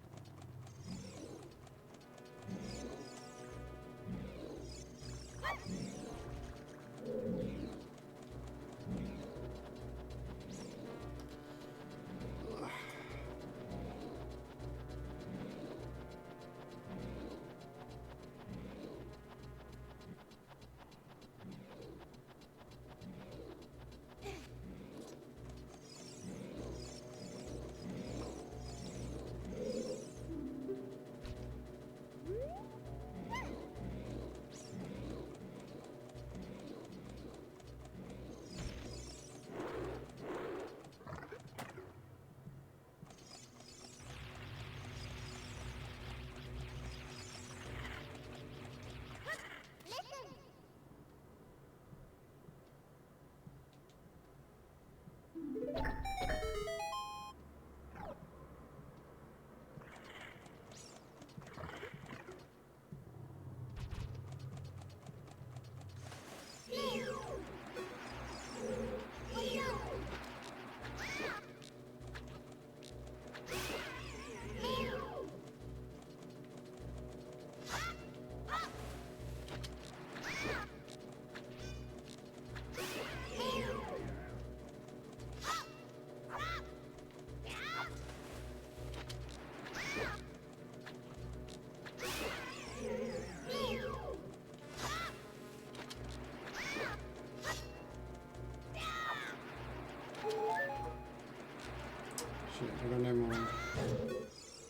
Shit, I got no more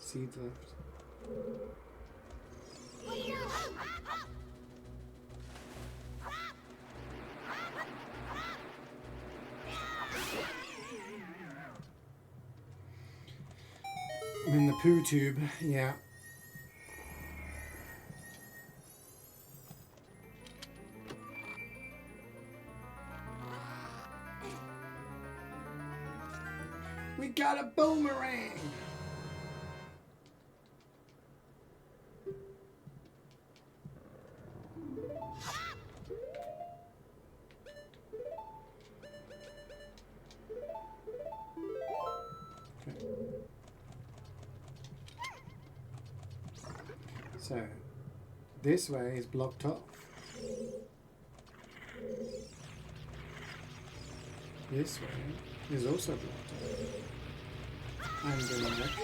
seeds left. I'm in the poo tube, yeah. We got a boomerang! Okay. So, this way is blocked off. This way is also blocked off. And the next.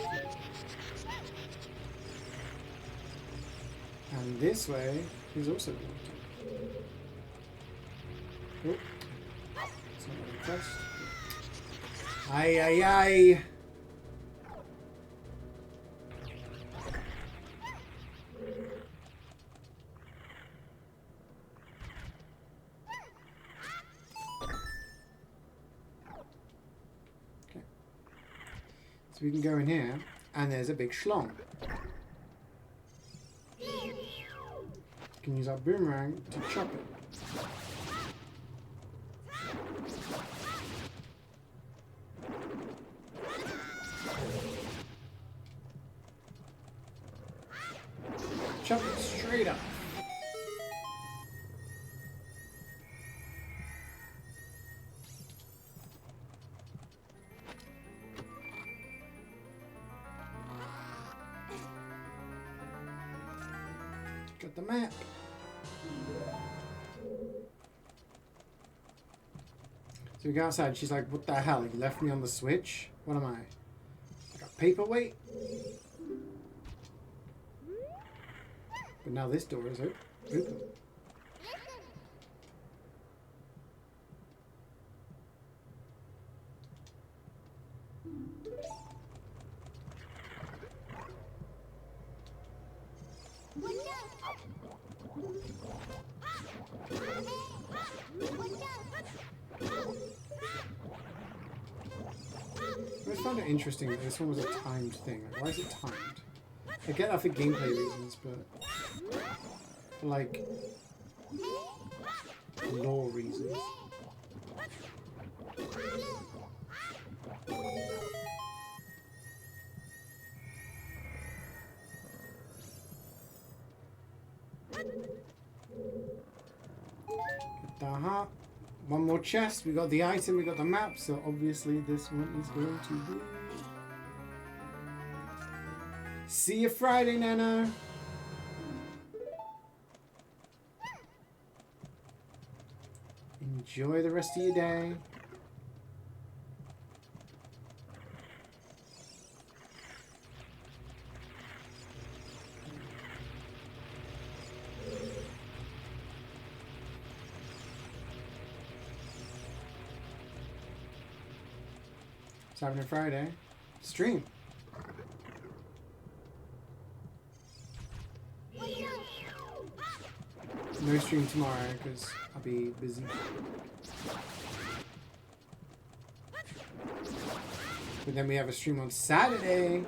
And this way is also blocked off. Oh. It's not what I pressed. Ay, ay, ay! So we can go in here, and there's a big schlong. We can use our boomerang to chop it. Chop it straight up. Got the map. So we go outside. She's like, "What the hell? You left me on the switch? What am I? Like a paperweight?" But now this door is open. I found it interesting that this one was a timed thing. Like, why is it timed? I get that for gameplay reasons, but for like lore reasons. Get one more chest. We got the item. We got the map. So obviously this one is going to be. See you Friday, Nana. Enjoy the rest of your day. It's happening Friday. Stream. No stream tomorrow because I'll be busy. But then we have a stream on Saturday.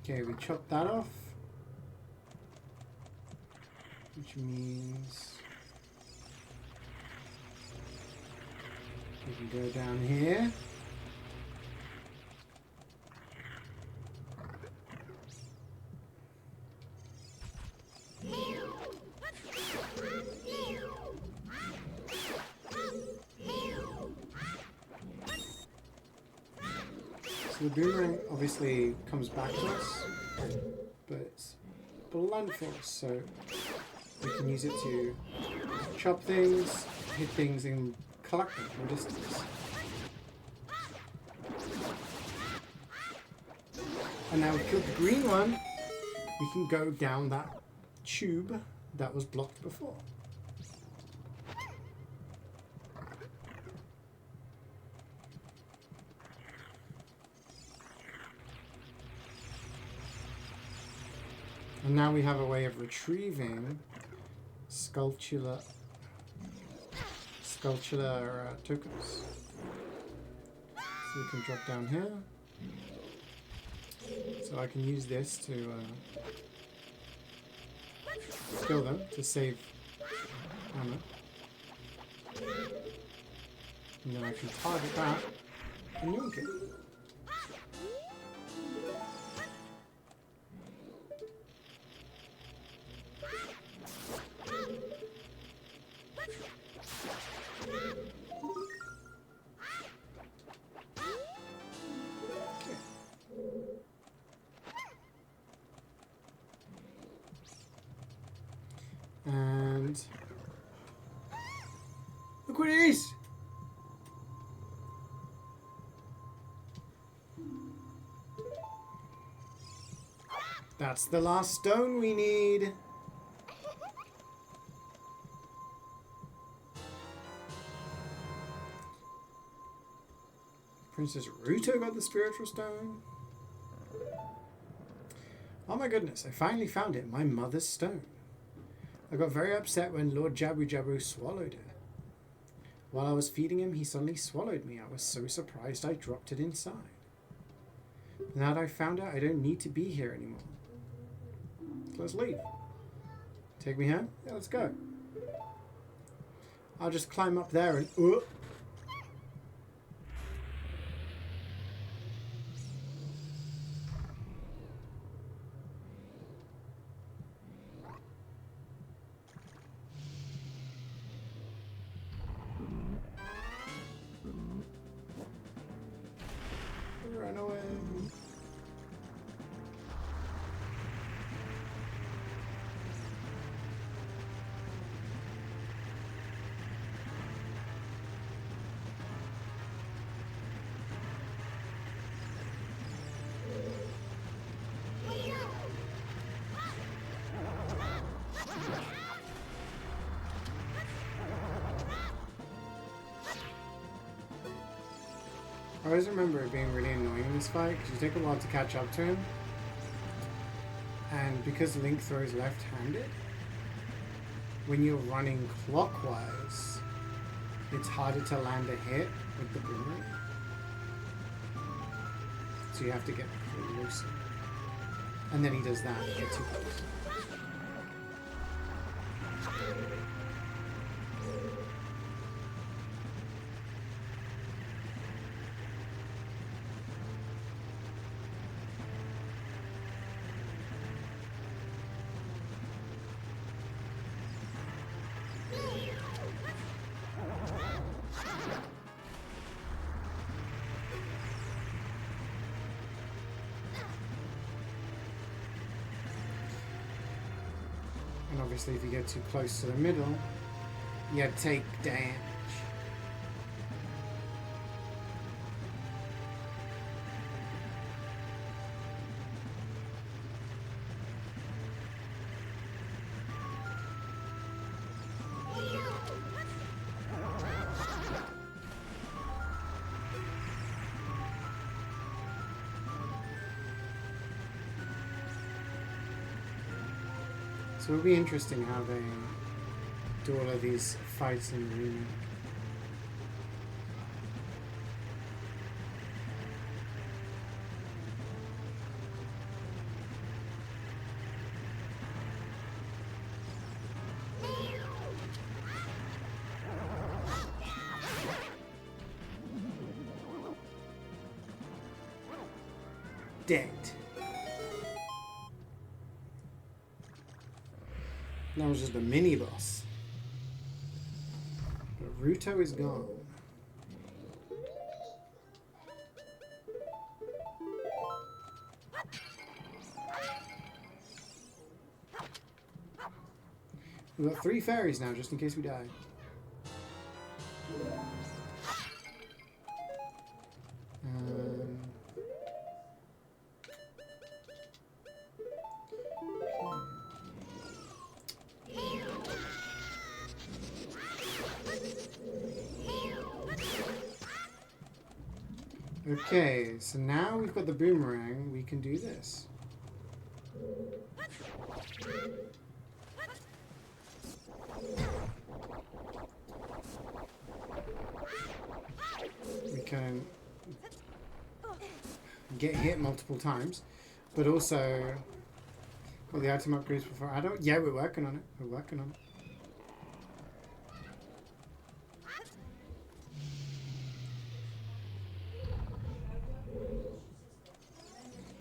Okay, we chop that off. Which means we can go down here. So the boomerang obviously comes back to us, but it's blunt force, so we can use it to chop things, hit things, and collect them from a distance. And now we killed the green one, we can go down that tube that was blocked before. And now we have a way of retrieving sculptural tokens. So we can drop down here. So I can use this to kill them to save ammo. And then I can target that and nuke it. And look what it is! That's the last stone we need. Princess Ruto got the spiritual stone. Oh my goodness, I finally found it, my mother's stone. I got very upset when Lord Jabu Jabu swallowed it. While I was feeding him, he suddenly swallowed me. I was so surprised I dropped it inside. Now that I found out, I don't need to be here anymore. So let's leave. Take me home? Yeah, let's go. I'll just climb up there and... Run away. I always remember it being really annoying in this fight because you take a while to catch up to him, and because Link throws left-handed, when you're running clockwise, it's harder to land a hit with the boomerang. So you have to get closer. And then he does that and get too close. And obviously if you get too close to the middle, you take damage. So it'll be interesting how they do all of these fights in the remake. Dead. That was just a mini boss. But Ruto is gone. We've got 3 fairies now, just in case we die. Okay, so now we've got the boomerang, we can do this. We can get hit multiple times, but also got the item upgrades before adult. Yeah, we're working on it. We're working on it.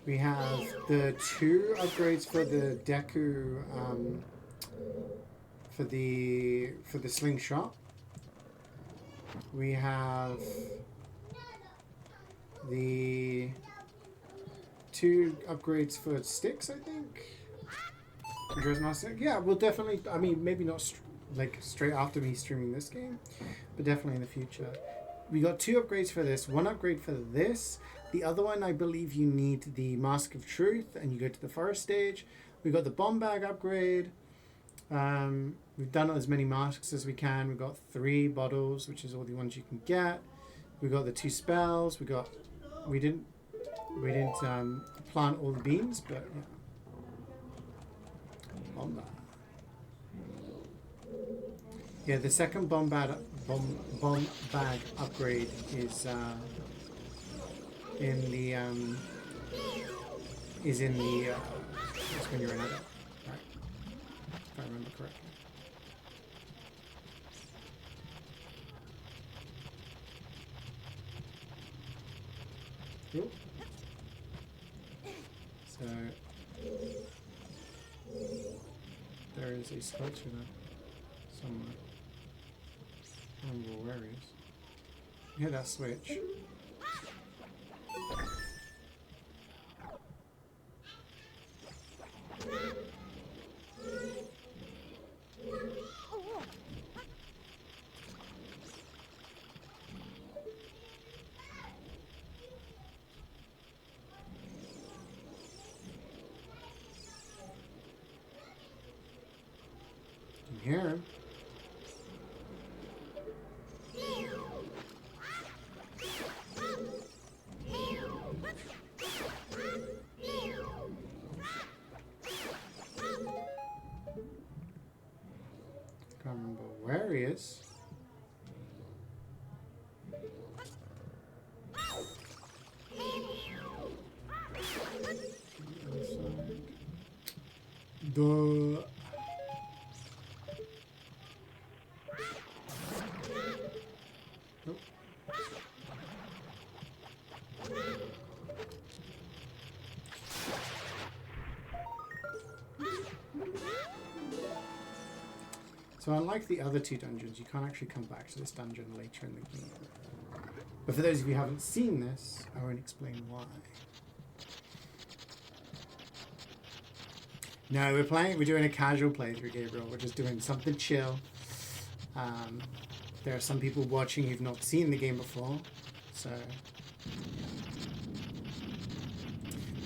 We have the 2 upgrades for the Deku, for the slingshot. We have the 2 upgrades for sticks, I think. Yeah, we'll definitely. I mean, maybe not like straight after me streaming this game, but definitely in the future. We got 2 upgrades for this. 1 upgrade for this. The other one, I believe you need the Mask of Truth, and you go to the forest stage. We got the bomb bag upgrade. We've done as many masks as we can. We've got 3 bottles, which is all the ones you can get. We got the 2 spells. We didn't plant all the beans, but yeah. Bomb bag. Yeah, the second bomb bag upgrade is in the that's when you're an adult, right? If I remember correctly. Cool. So there is a sculpture there somewhere. I don't remember where he is. Hit that switch. Here. Can't remember where he is. Duh. So unlike the other 2 dungeons, you can't actually come back to this dungeon later in the game. But for those of you who haven't seen this, I won't explain why. No, we're doing a casual playthrough, Gabriel. We're just doing something chill. There are some people watching who've not seen the game before, so...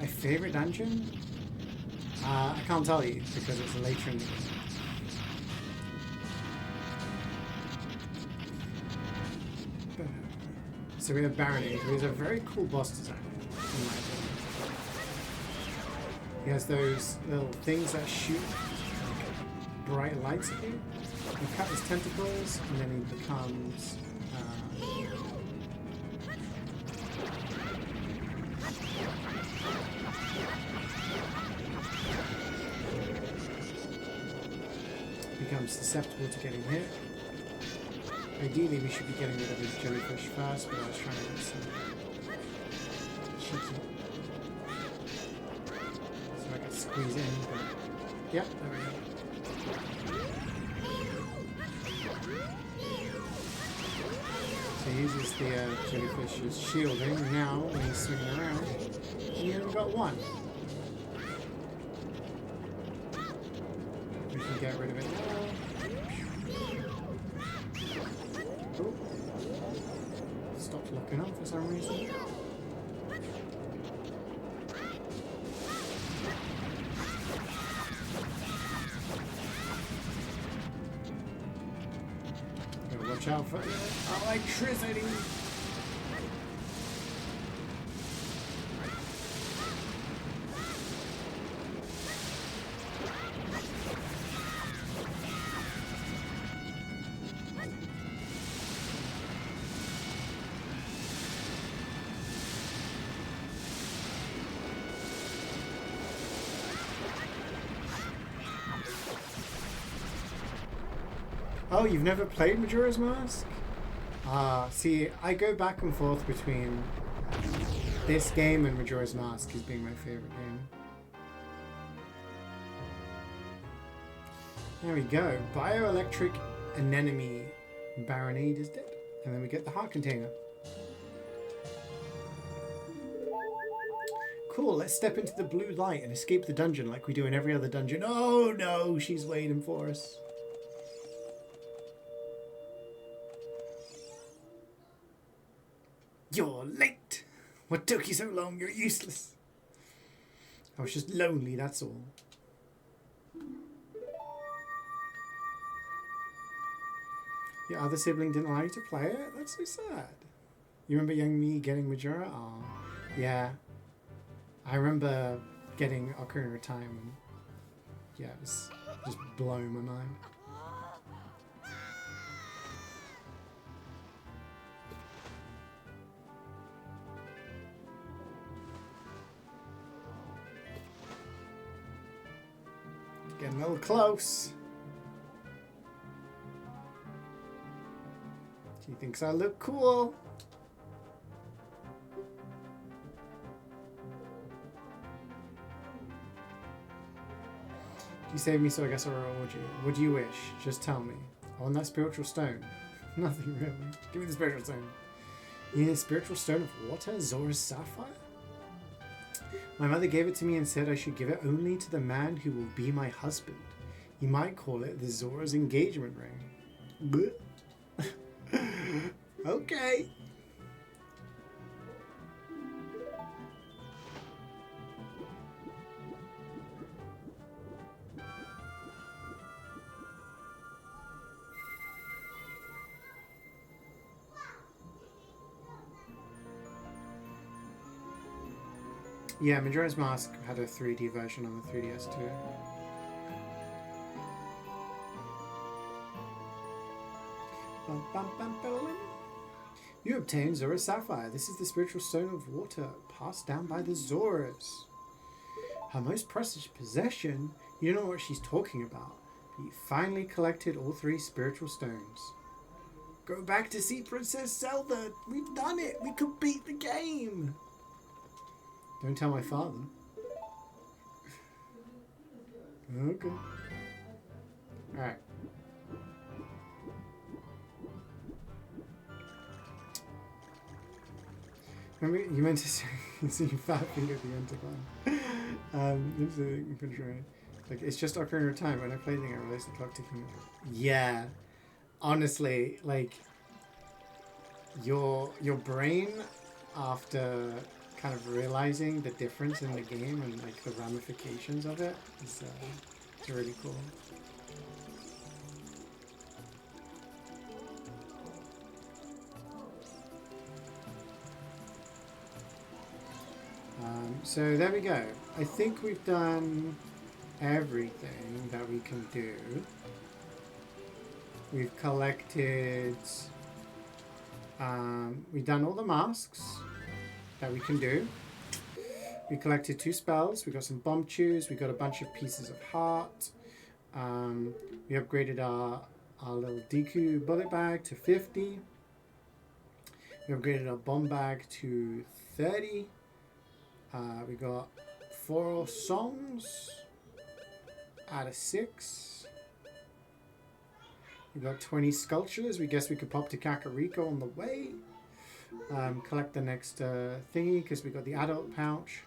My favorite dungeon? I can't tell you, because it's later in the game. So we have Baronade, who is a very cool boss design, in my opinion. He has those little things that shoot bright lights at you. You cut his tentacles, and then he becomes... becomes susceptible to getting hit. Ideally, we should be getting rid of his jellyfish first, but I was trying to get some cheeky. So I can squeeze in, but... Yep, there we go. So he uses the jellyfish's shielding. Now, when he's swinging around, he only got 1. We can get rid of it now. Oh. Stopped locking up for some reason. Gotta watch out for electricity. Oh, you've never played Majora's Mask? See, I go back and forth between this game and Majora's Mask as being my favorite game. There we go. Bioelectric anemone. Baronade is dead. And then we get the heart container. Cool, let's step into the blue light and escape the dungeon like we do in every other dungeon. Oh no, she's waiting for us. You're late. What took you so long? You're useless. I was just lonely, that's all. Your other sibling didn't allow you to play it? That's so sad. You remember young me getting Majora? Oh, yeah. I remember getting Ocarina of Time and yeah, it was just blowing my mind. Getting a little close. She thinks I look cool. You saved me, so I guess I'll reward you. What do you wish? Just tell me. I want that spiritual stone. Nothing really. Give me the spiritual stone. You need a spiritual stone of water? Zora's sapphire? My mother gave it to me and said I should give it only to the man who will be my husband. You might call it the Zora's engagement ring. Okay. Yeah, Majora's Mask had a 3D version on the 3DS too. You obtained Zora's Sapphire. This is the spiritual stone of water passed down by the Zoras. Her most precious possession? You don't know what she's talking about. But you finally collected all 3 spiritual stones. Go back to see Princess Zelda. We've done it. We could beat the game. Don't tell my father. Okay. Alright. Remember, you meant to say fat finger at the end of one. Like, it's just Ocarina of Time. When I played it, I realized the clock ticking. Yeah. Honestly, like, your brain, after kind of realizing the difference in the game and like the ramifications of it is it's really cool. So there we go. I think we've done everything that we can do. We've collected we've done all the masks that we can do. We collected 2 spells. We got some bomb chews. We got a bunch of pieces of heart. We upgraded our little Deku bullet bag to 50. We upgraded our bomb bag to 30. We got 4 songs out of 6. We got 20 sculptures. We guess we could pop to Kakariko on the way. Collect the next thingy because we got the adult pouch.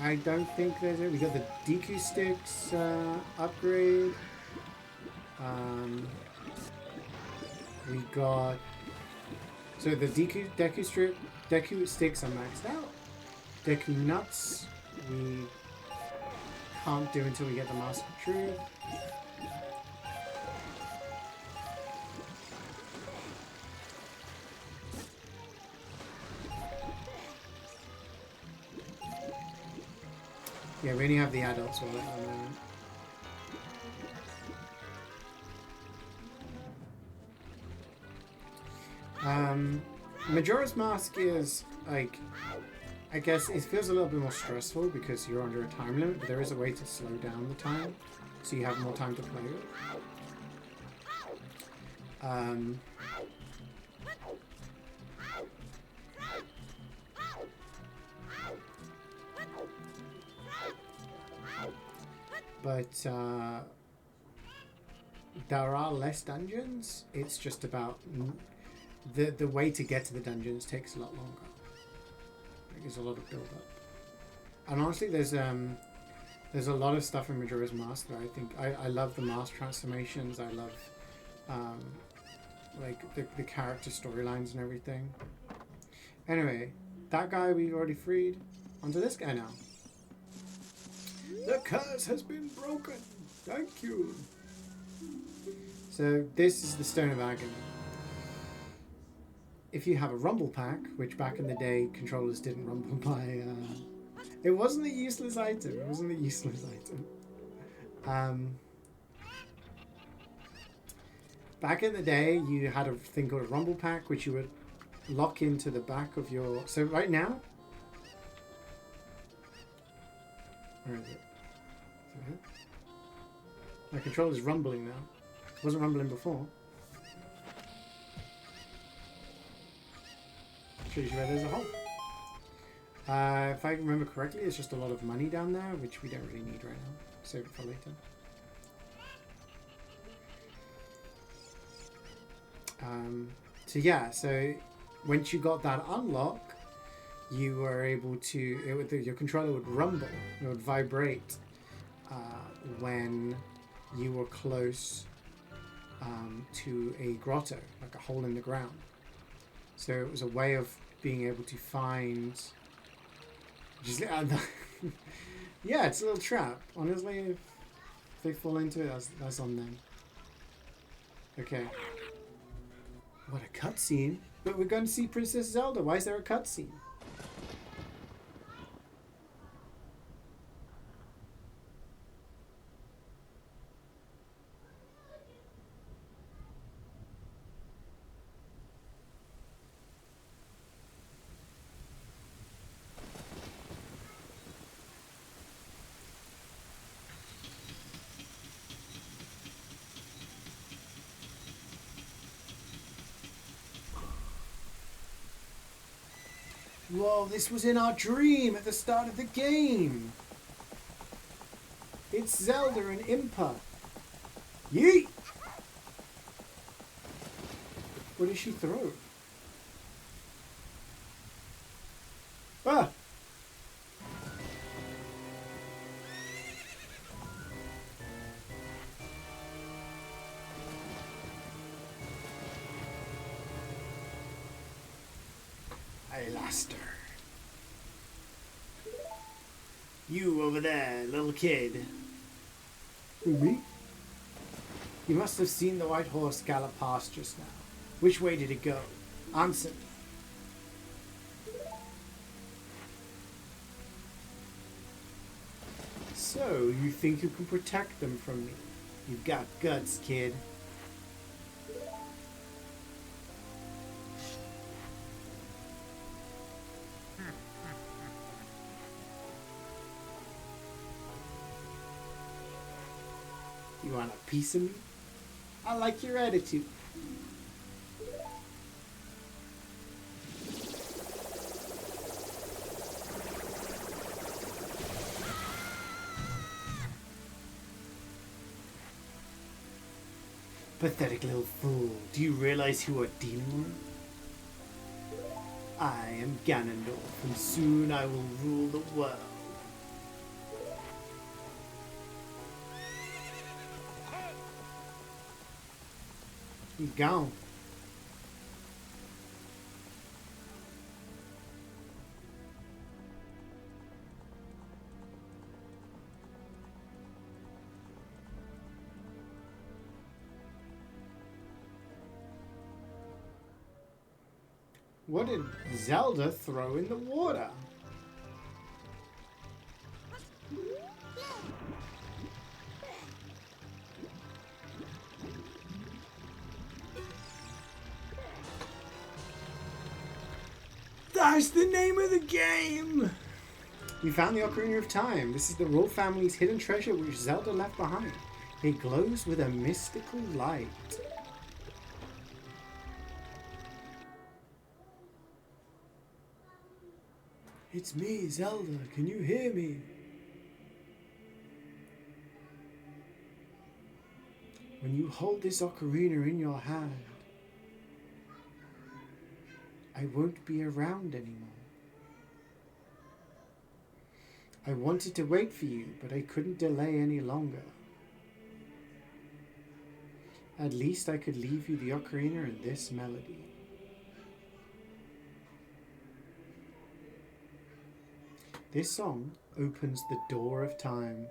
I don't think there's it. We got the Deku sticks upgrade. We got so the Deku sticks are maxed out. Deku nuts we can't do until we get the Mask of Truth. Yeah, we only have the adults wallet at the moment. Majora's Mask is like, I guess it feels a little bit more stressful because you're under a time limit, but there is a way to slow down the time so you have more time to play with. But there are less dungeons. It's just about the way to get to the dungeons takes a lot longer. There's a lot of build up, and honestly, there's a lot of stuff in Majora's Mask that I think I love the mask transformations. I love like the character storylines and everything. Anyway, that guy we've already freed. Onto this guy now. The curse has been broken. Thank you. So this is the Stone of Agony. If you have a rumble pack, which back in the day controllers didn't rumble by, it wasn't a useless item. It wasn't a useless item. Back in the day, you had a thing called a rumble pack, which you would lock into the back of your. So right now, where is it? My controller's rumbling now. It wasn't rumbling before. Shows you where there's a hole. If I remember correctly, it's just a lot of money down there, which we don't really need right now. Save it for later. So yeah, so once you got that unlock, you were able to, your controller would rumble, it would vibrate when you were close to a grotto, like a hole in the ground. So it was a way of being able to find. Just yeah, it's a little trap. Honestly, if they fall into it, that's on them. Okay. What a cutscene! But we're going to see Princess Zelda. Why is there a cutscene? Whoa, this was in our dream at the start of the game. It's Zelda and Impa. Yeet! What did she throw? Ah! I lost her. You over there, little kid. Who, me? You must have seen the white horse gallop past just now. Which way did it go? Answer me. So, you think you can protect them from me? You've got guts, kid. You want a piece of me? I like your attitude. Pathetic little fool. Do you realize who we're dealing with? I am Ganondorf, and soon I will rule the world. He's gone. What did Zelda throw in the water? That's the name of the game! We found the Ocarina of Time. This is the royal family's hidden treasure which Zelda left behind. It glows with a mystical light. It's me, Zelda. Can you hear me? When you hold this ocarina in your hand, I won't be around anymore. I wanted to wait for you, but I couldn't delay any longer. At least I could leave you the ocarina and this melody. This song opens the door of time.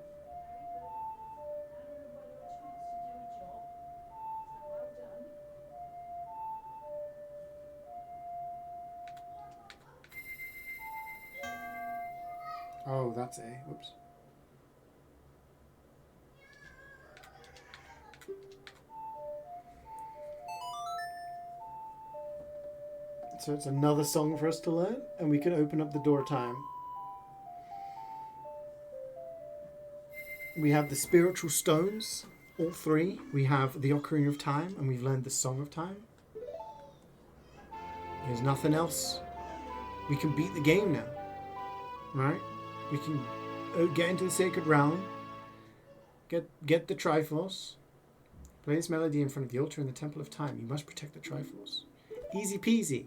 Oh, that's A. Whoops. So it's another song for us to learn, and we can open up the door of time. We have the spiritual stones, all three. We have the Ocarina of Time, and we've learned the Song of Time. There's nothing else. We can beat the game now, right? We can get into the Sacred Realm, get the Triforce, play this melody in front of the altar in the Temple of Time. You must protect the Triforce. Easy peasy.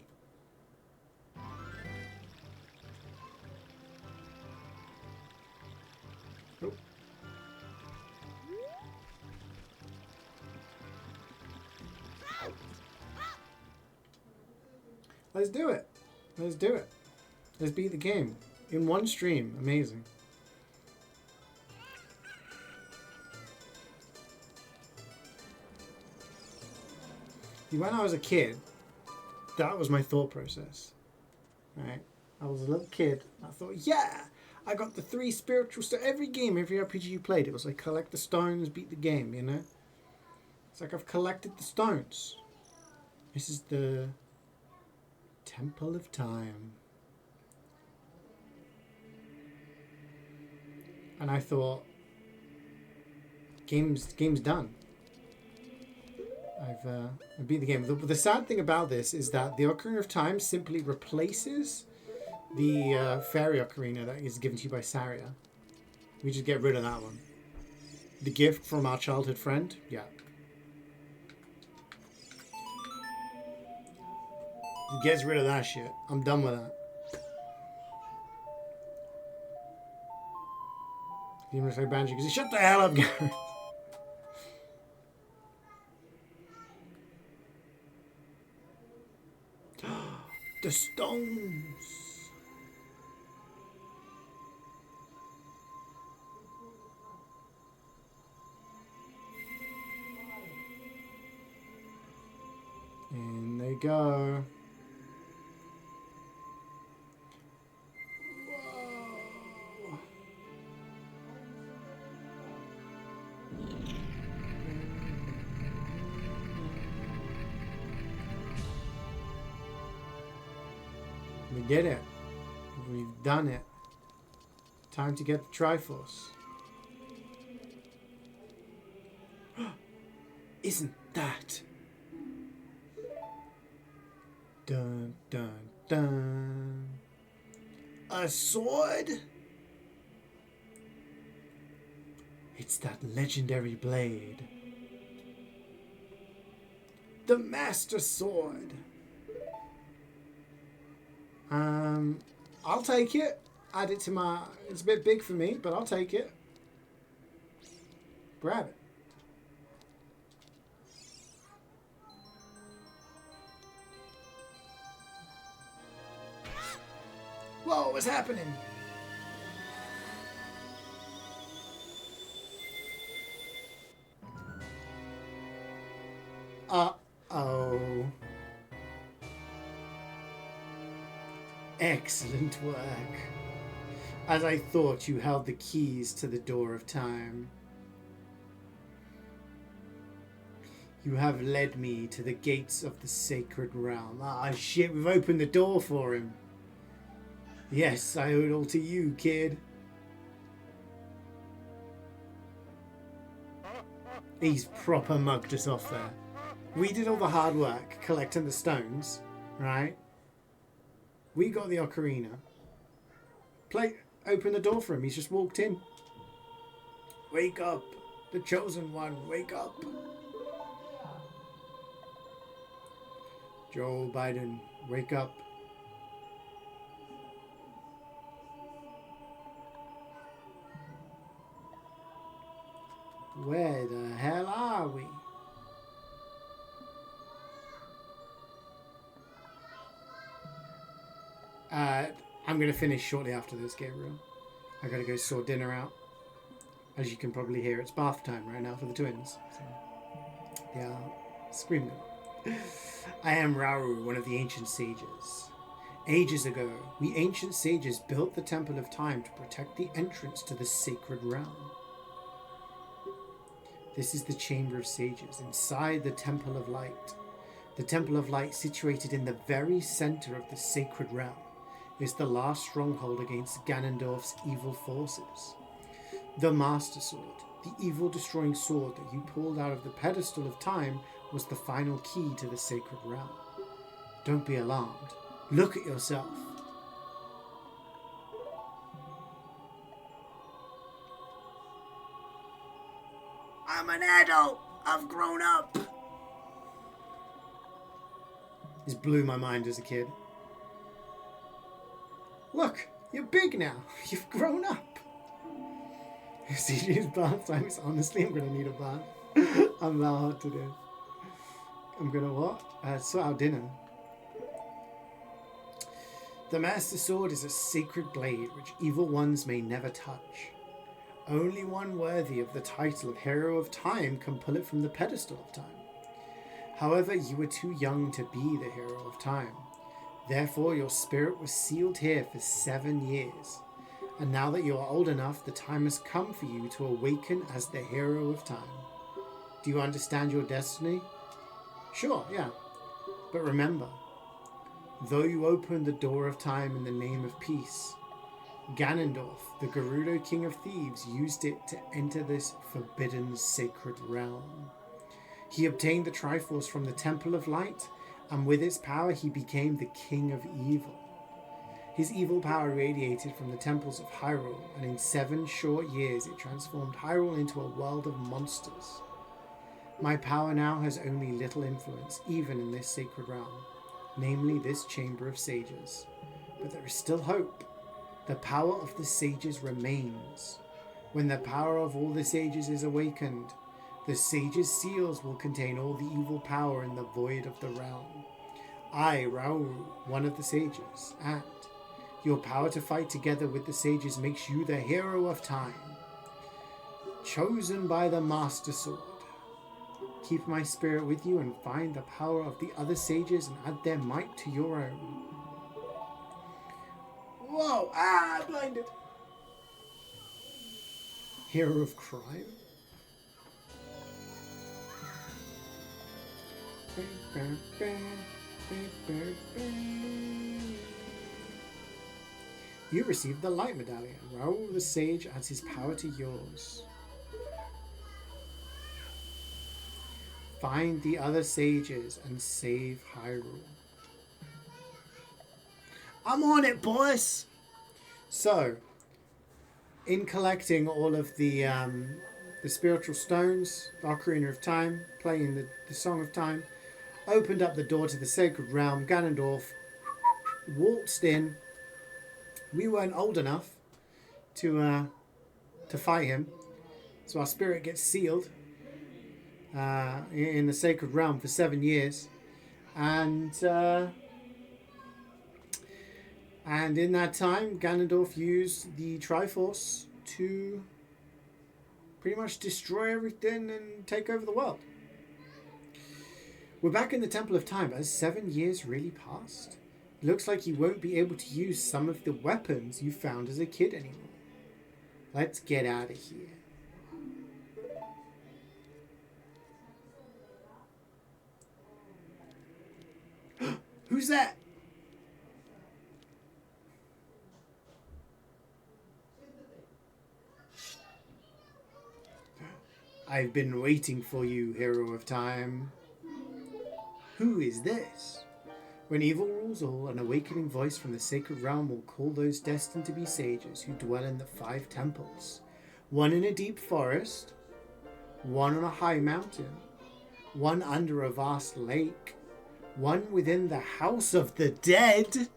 Oh. Let's do it. Let's do it. Let's beat the game. In one stream. Amazing. When I was a kid, that was my thought process. Right? I was a little kid. I thought, yeah, I got the 3 spiritual stones. Every game, every RPG you played, it was like collect the stones, beat the game, you know? It's like I've collected the stones. This is the Temple of Time. And I thought, game's done. I've beat the game. The sad thing about this is that the Ocarina of Time simply replaces the fairy ocarina that is given to you by Saria. We just get rid of that one. The gift from our childhood friend, yeah. It gets rid of that shit. I'm done with that. You want to say Banjo? Because shut the hell up, Gareth. The stones. In they go. Whoa. We did it. We've done it. Time to get the Triforce. Isn't that? Dun dun dun. A sword? It's that legendary blade. The Master Sword. I'll take it. Add it to my... It's a bit big for me, but I'll take it. Grab it. Whoa, what's happening? Uh-oh. Excellent work. As I thought, you held the keys to the door of time. You have led me to the gates of the sacred realm. Ah, shit, we've opened the door for him. Yes, I owe it all to you, kid. He's proper mugged us off there. We did all the hard work collecting the stones, right? We got the ocarina. Open the door for him. He's just walked in. Wake up, the chosen one. Wake up. Joe Biden, wake up. Where the hell are we? I'm going to finish shortly after this, Gabriel. I got to go sort dinner out. As you can probably hear, it's bath time right now for the twins. So they are screaming. I am Rauru, one of the ancient sages. Ages ago, we ancient sages built the Temple of Time to protect the entrance to the sacred realm. This is the Chamber of Sages, inside the Temple of Light. The Temple of Light, situated in the very center of the sacred realm, is the last stronghold against Ganondorf's evil forces. The Master Sword, the evil-destroying sword that you pulled out of the pedestal of time, was the final key to the sacred realm. Don't be alarmed. Look at yourself. I'm an adult. I've grown up. This blew my mind as a kid. Look, you're big now. You've grown up. CeeJaey's bath time is honestly, I'm going to need a bath. I'm that hard to do. I'm going to what? Sort out dinner. The Master Sword is a sacred blade which evil ones may never touch. Only one worthy of the title of Hero of Time can pull it from the pedestal of time. However, you were too young to be the Hero of Time. Therefore, your spirit was sealed here for 7 years. And now that you are old enough, the time has come for you to awaken as the Hero of Time. Do you understand your destiny? Sure, yeah. But remember, though you opened the door of time in the name of peace, Ganondorf, the Gerudo King of Thieves, used it to enter this forbidden sacred realm. He obtained the Triforce from the Temple of Light, and with its power he became the King of Evil. His evil power radiated from the temples of Hyrule, and in 7 short years it transformed Hyrule into a world of monsters. My power now has only little influence, even in this sacred realm, namely this Chamber of Sages. But there is still hope. The power of the sages remains. When the power of all the sages is awakened, the sages' seals will contain all the evil power in the void of the realm. I, Rauru, one of the sages, and your power to fight together with the sages makes you the Hero of Time, chosen by the Master Sword. Keep my spirit with you and find the power of the other sages and add their might to your own. Whoa! Ah, blinded! Hero of Crime? You received the Light Medallion. Raoul the Sage adds his power to yours. Find the other sages and save Hyrule. I'm on it, boys! So, in collecting all of the spiritual stones, the Ocarina of Time, playing the Song of Time, opened up the door to the sacred realm. Ganondorf waltzed in. We weren't old enough to fight him, so our spirit gets sealed in the sacred realm for 7 years, and in that time, Ganondorf used the Triforce to pretty much destroy everything and take over the world. We're back in the Temple of Time. Has 7 years really passed? It looks like you won't be able to use some of the weapons you found as a kid anymore. Let's get out of here. Who's that? I've been waiting for you, hero of time. Who is this? When evil rules all, an awakening voice from the sacred realm will call those destined to be sages who dwell in the 5 temples. One in a deep forest, one on a high mountain, one under a vast lake, one within the house of the dead,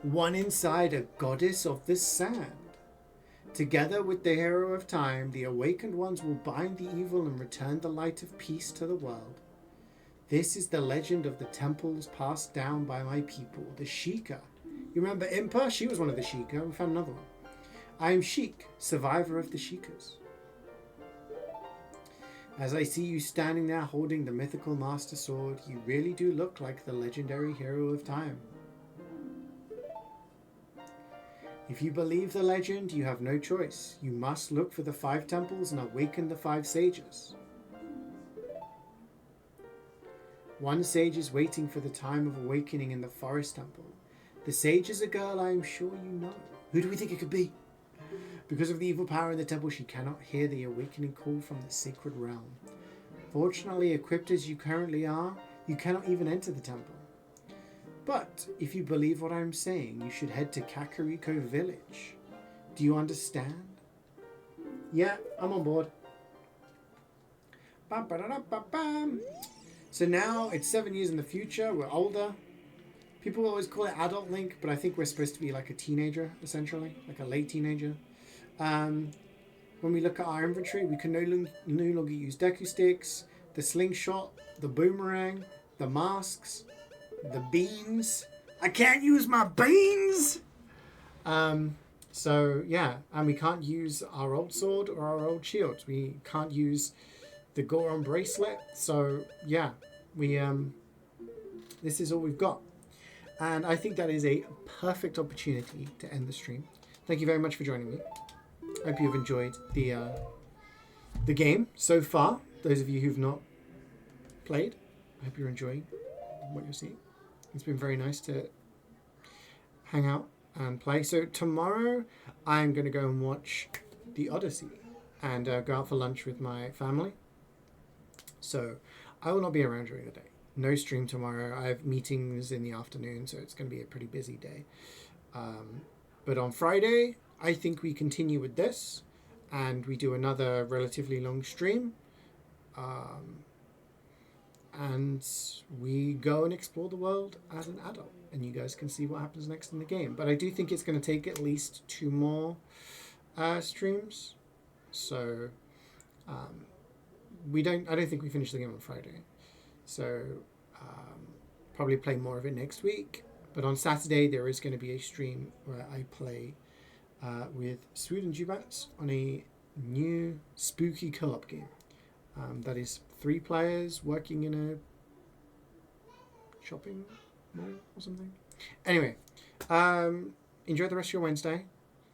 one inside a goddess of the sand. Together with the hero of time, the awakened ones will bind the evil and return the light of peace to the world. This is the legend of the temples passed down by my people, the Sheikah. You remember Impa? She was one of the Sheikah. We found another one. I am Sheik, survivor of the Sheikahs. As I see you standing there holding the mythical master sword, you really do look like the legendary hero of time. If you believe the legend, you have no choice. You must look for the 5 temples and awaken the 5 sages. One sage is waiting for the time of awakening in the forest temple. The sage is a girl I am sure you know. Who do we think it could be? Because of the evil power in the temple, she cannot hear the awakening call from the sacred realm. Fortunately, equipped as you currently are, you cannot even enter the temple. But if you believe what I am saying, you should head to Kakariko village. Do you understand? Yeah, I'm on board. Bam, ba-da-da, ba-bam. So now it's 7 years in the future. We're older. People always call it adult Link, but I think we're supposed to be like a teenager, essentially, like a late teenager. When we look at our inventory, we can no longer use Deku Sticks, the slingshot, the boomerang, the masks, the beans. I can't use my beans! So, yeah, and we can't use our old sword or our old shields. We can't use the Goron bracelet. So, yeah, we this is all we've got. And I think that is a perfect opportunity to end the stream. Thank you very much for joining me. I hope you've enjoyed the game so far. Those of you who've not played, I hope you're enjoying what you're seeing. It's been very nice to hang out and play. So tomorrow I'm going to go and watch The Odyssey and go out for lunch with my family. So I will not be around during the day. No stream tomorrow. I have meetings in the afternoon, so it's going to be a pretty busy day. But on Friday, I think we continue with this and we do another relatively long stream. And we go and explore the world as an adult. And you guys can see what happens next in the game. But I do think it's going to take at least 2 more streams. So I don't think we finish the game on Friday. So probably play more of it next week. But on Saturday, there is going to be a stream where I play with Swood and Jubats on a new spooky co-op game. That is 3 players working in a shopping mall or something. Anyway, enjoy the rest of your Wednesday.